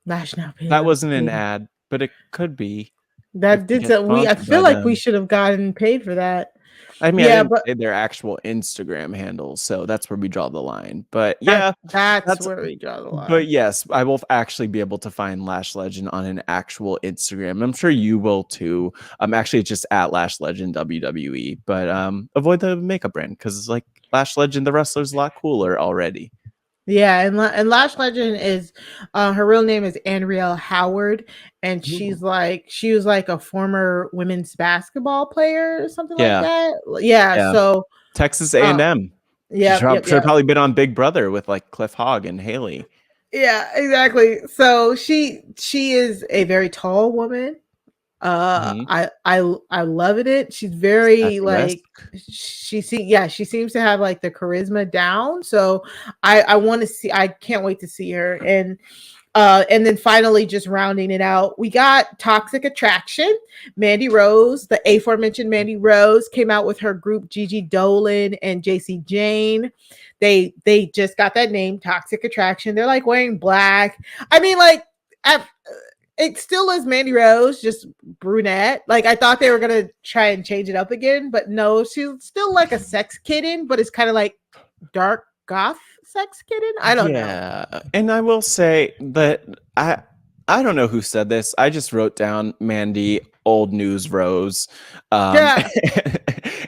Lash now, pay later. That wasn't an ad, but it could be. That did so. I feel like we should have gotten paid for that. I mean, I didn't say their actual Instagram handles, so that's where we draw the line. But yeah, that's where we draw the line. But yes, I will actually be able to find Lash Legend on an actual Instagram. I'm sure you will too. Actually, it's just at Lash Legend WWE. But avoid the makeup brand because it's like Lash Legend, the wrestler's a lot cooler already. Yeah, and Lash Legend is her real name is Andrielle Howard, and she was like a former women's basketball player or something like that. Yeah. So Texas A&M. She's probably been on Big Brother with like Cliff Hogg and Haley. Yeah, exactly. So she is a very tall woman. I love it. She's very like she seems to have like the charisma down. So I want to see. I can't wait to see her. And then finally, just rounding it out, we got Toxic Attraction. Mandy Rose, the aforementioned Mandy Rose, came out with her group Gigi Dolan and JC Jane. They just got that name, Toxic Attraction. They're like wearing black. I mean, like it still is Mandy Rose, just brunette. Like I thought they were gonna try and change it up again, but no, she's still like a sex kitten, but it's kind of like dark goth sex kitten. I don't know. Yeah, and I will say that I don't know who said this. I just wrote down Mandy Old News Rose.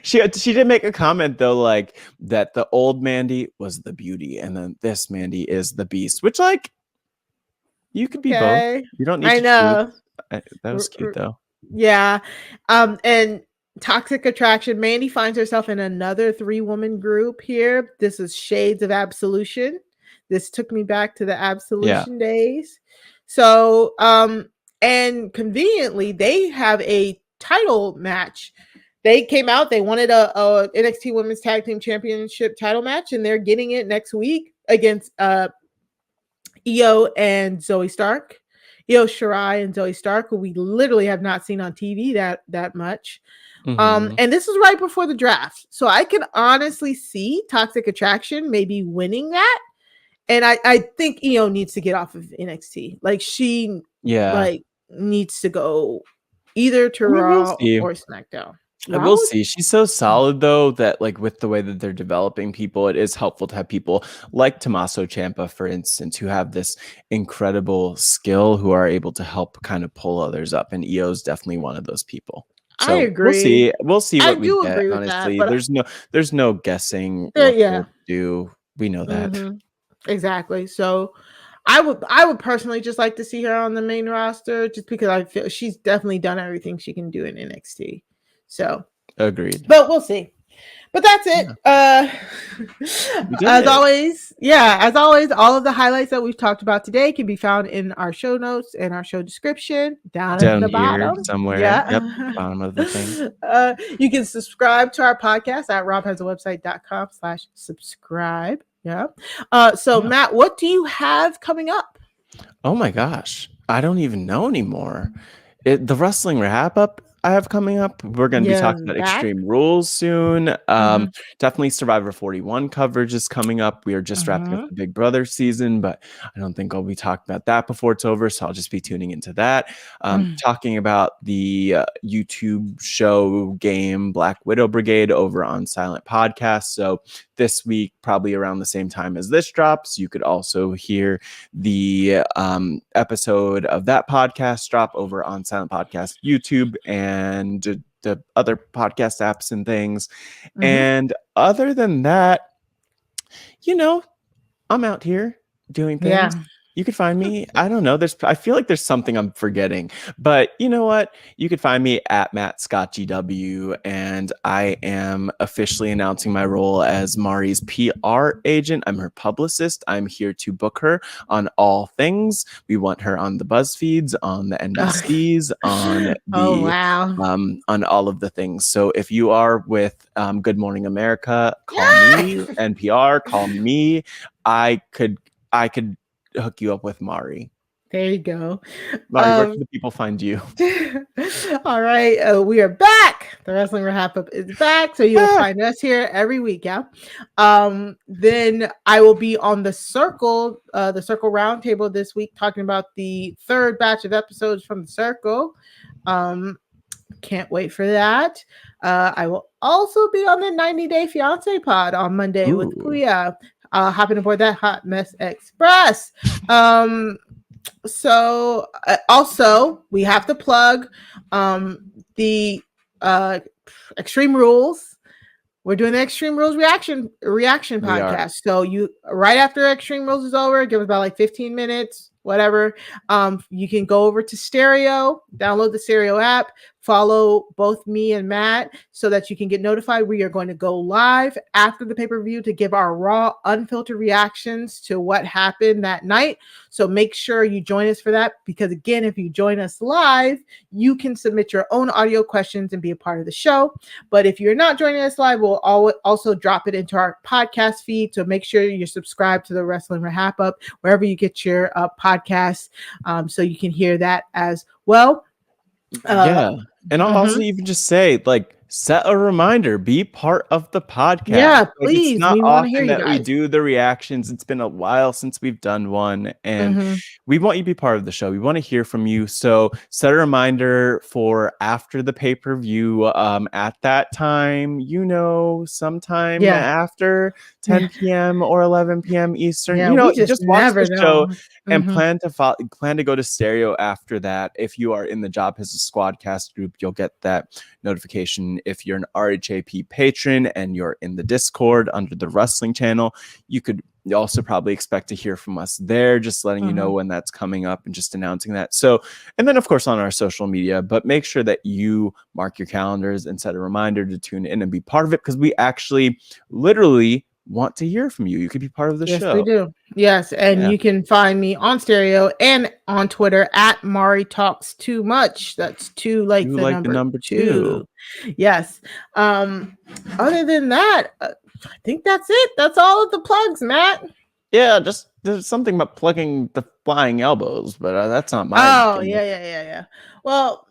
She did make a comment though, like that the old Mandy was the beauty, and then this Mandy is the beast, which like. You could be both. You don't need to. I know. That was cute though. Yeah. And Toxic Attraction, Mandy finds herself in another 3-woman group here. This is Shades of Absolution. This took me back to the Absolution days. So, and conveniently, they have a title match. They came out, they wanted a NXT Women's Tag Team Championship title match, and they're getting it next week against Io and Zoe Stark, Io Shirai and Zoe Stark, who we literally have not seen on TV that much. And this is right before the draft, so I can honestly see Toxic Attraction maybe winning that. And I think Io needs to get off of NXT. Like she like needs to go either to Raw or SmackDown. I will see. She's so solid though that like with the way that they're developing people, it is helpful to have people like Tommaso Ciampa, for instance, who have this incredible skill, who are able to help kind of pull others up. And EO is definitely one of those people. So I agree. We'll see I what we do get. agree with Honestly, that, but there's no guessing what they'll do. We know that. Exactly. So I would personally just like to see her on the main roster, just because I feel she's definitely done everything she can do in NXT. So agreed. But we'll see. But that's it. As always, all of the highlights that we've talked about today can be found in our show notes and our show description down at the bottom somewhere. Yeah. Yep, bottom of the thing. You can subscribe to our podcast at RHAPhasawebsite.com/subscribe. Yeah. So Matt, what do you have coming up? Oh my gosh, I don't even know anymore. The Wrestling RHAPup I have coming up. We're going to be talking about Extreme Rules soon. Definitely Survivor 41 coverage is coming up. We are just wrapping up the Big Brother season, but I don't think I'll be talking about that before it's over, so I'll just be tuning into that. Talking about the YouTube show game Black Widow Brigade over on Silent Podcast. So this week, probably around the same time as this drops, you could also hear the episode of that podcast drop over on Silent Podcast YouTube and the other podcast apps and things. And other than that, I'm out here doing things. You could find me. I don't know. I feel like there's something I'm forgetting, but you know what? You could find me at Matt Scott GW, and I am officially announcing my role as Mari's PR agent. I'm her publicist. I'm here to book her on all things. We want her on the BuzzFeeds, on the NBCs, on the on all of the things. So if you are with Good Morning America, call me. NPR, call me. I could hook you up with Mari. There you go. Mari, where can the people find you? All right. We are back. The Wrestling RHAPup is back. So you'll find us here every week. Yeah. Then I will be on the Circle Roundtable this week, talking about the third batch of episodes from the Circle. Can't wait for that. I will also be on the 90 Day Fiance pod on Monday with Kuya. Hopping aboard that Hot Mess Express. So also we have to plug the Extreme Rules. We're doing the Extreme Rules reaction podcast. So you right after Extreme Rules is over, give us about like 15 minutes, whatever. You can go over to Stereo, download the Stereo app, follow both me and Matt so that you can get notified. We are going to go live after the pay-per-view to give our raw, unfiltered reactions to what happened that night. So make sure you join us for that, because again, if you join us live, you can submit your own audio questions and be a part of the show. But if you're not joining us live, we'll also drop it into our podcast feed. So make sure you're subscribed to the Wrestling RHAPup wherever you get your podcasts, so you can hear that as well. And I'll also even just say, like, set a reminder, be part of the podcast. Yeah, please. It's not often that we do the reactions. It's been a while since we've done one, and we want you to be part of the show. We want to hear from you. So set a reminder for after the pay-per-view, at that time, sometime after 10 p.m. or 11 p.m. Eastern. Just watch the show and plan to go to Stereo after that. If you are in the Job as a Squadcast group, you'll get that notification. If you're an RHAP patron and you're in the Discord under the wrestling channel, you could also probably expect to hear from us there, just letting you know when that's coming up and just announcing that. So, and then of course on our social media, but make sure that you mark your calendars and set a reminder to tune in and be part of it, because we actually literally want to hear from you. You could be part of the show. Yes, we do. Yes, and you can find me on Stereo and on Twitter at Mari Talks Too Much. That's two like the number two. Yes. Other than that, I think that's it. That's all of the plugs, Matt. Yeah, just there's something about plugging the flying elbows, but that's not my opinion. Yeah. Well,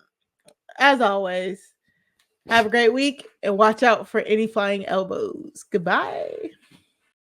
as always, have a great week and watch out for any flying elbows. Goodbye.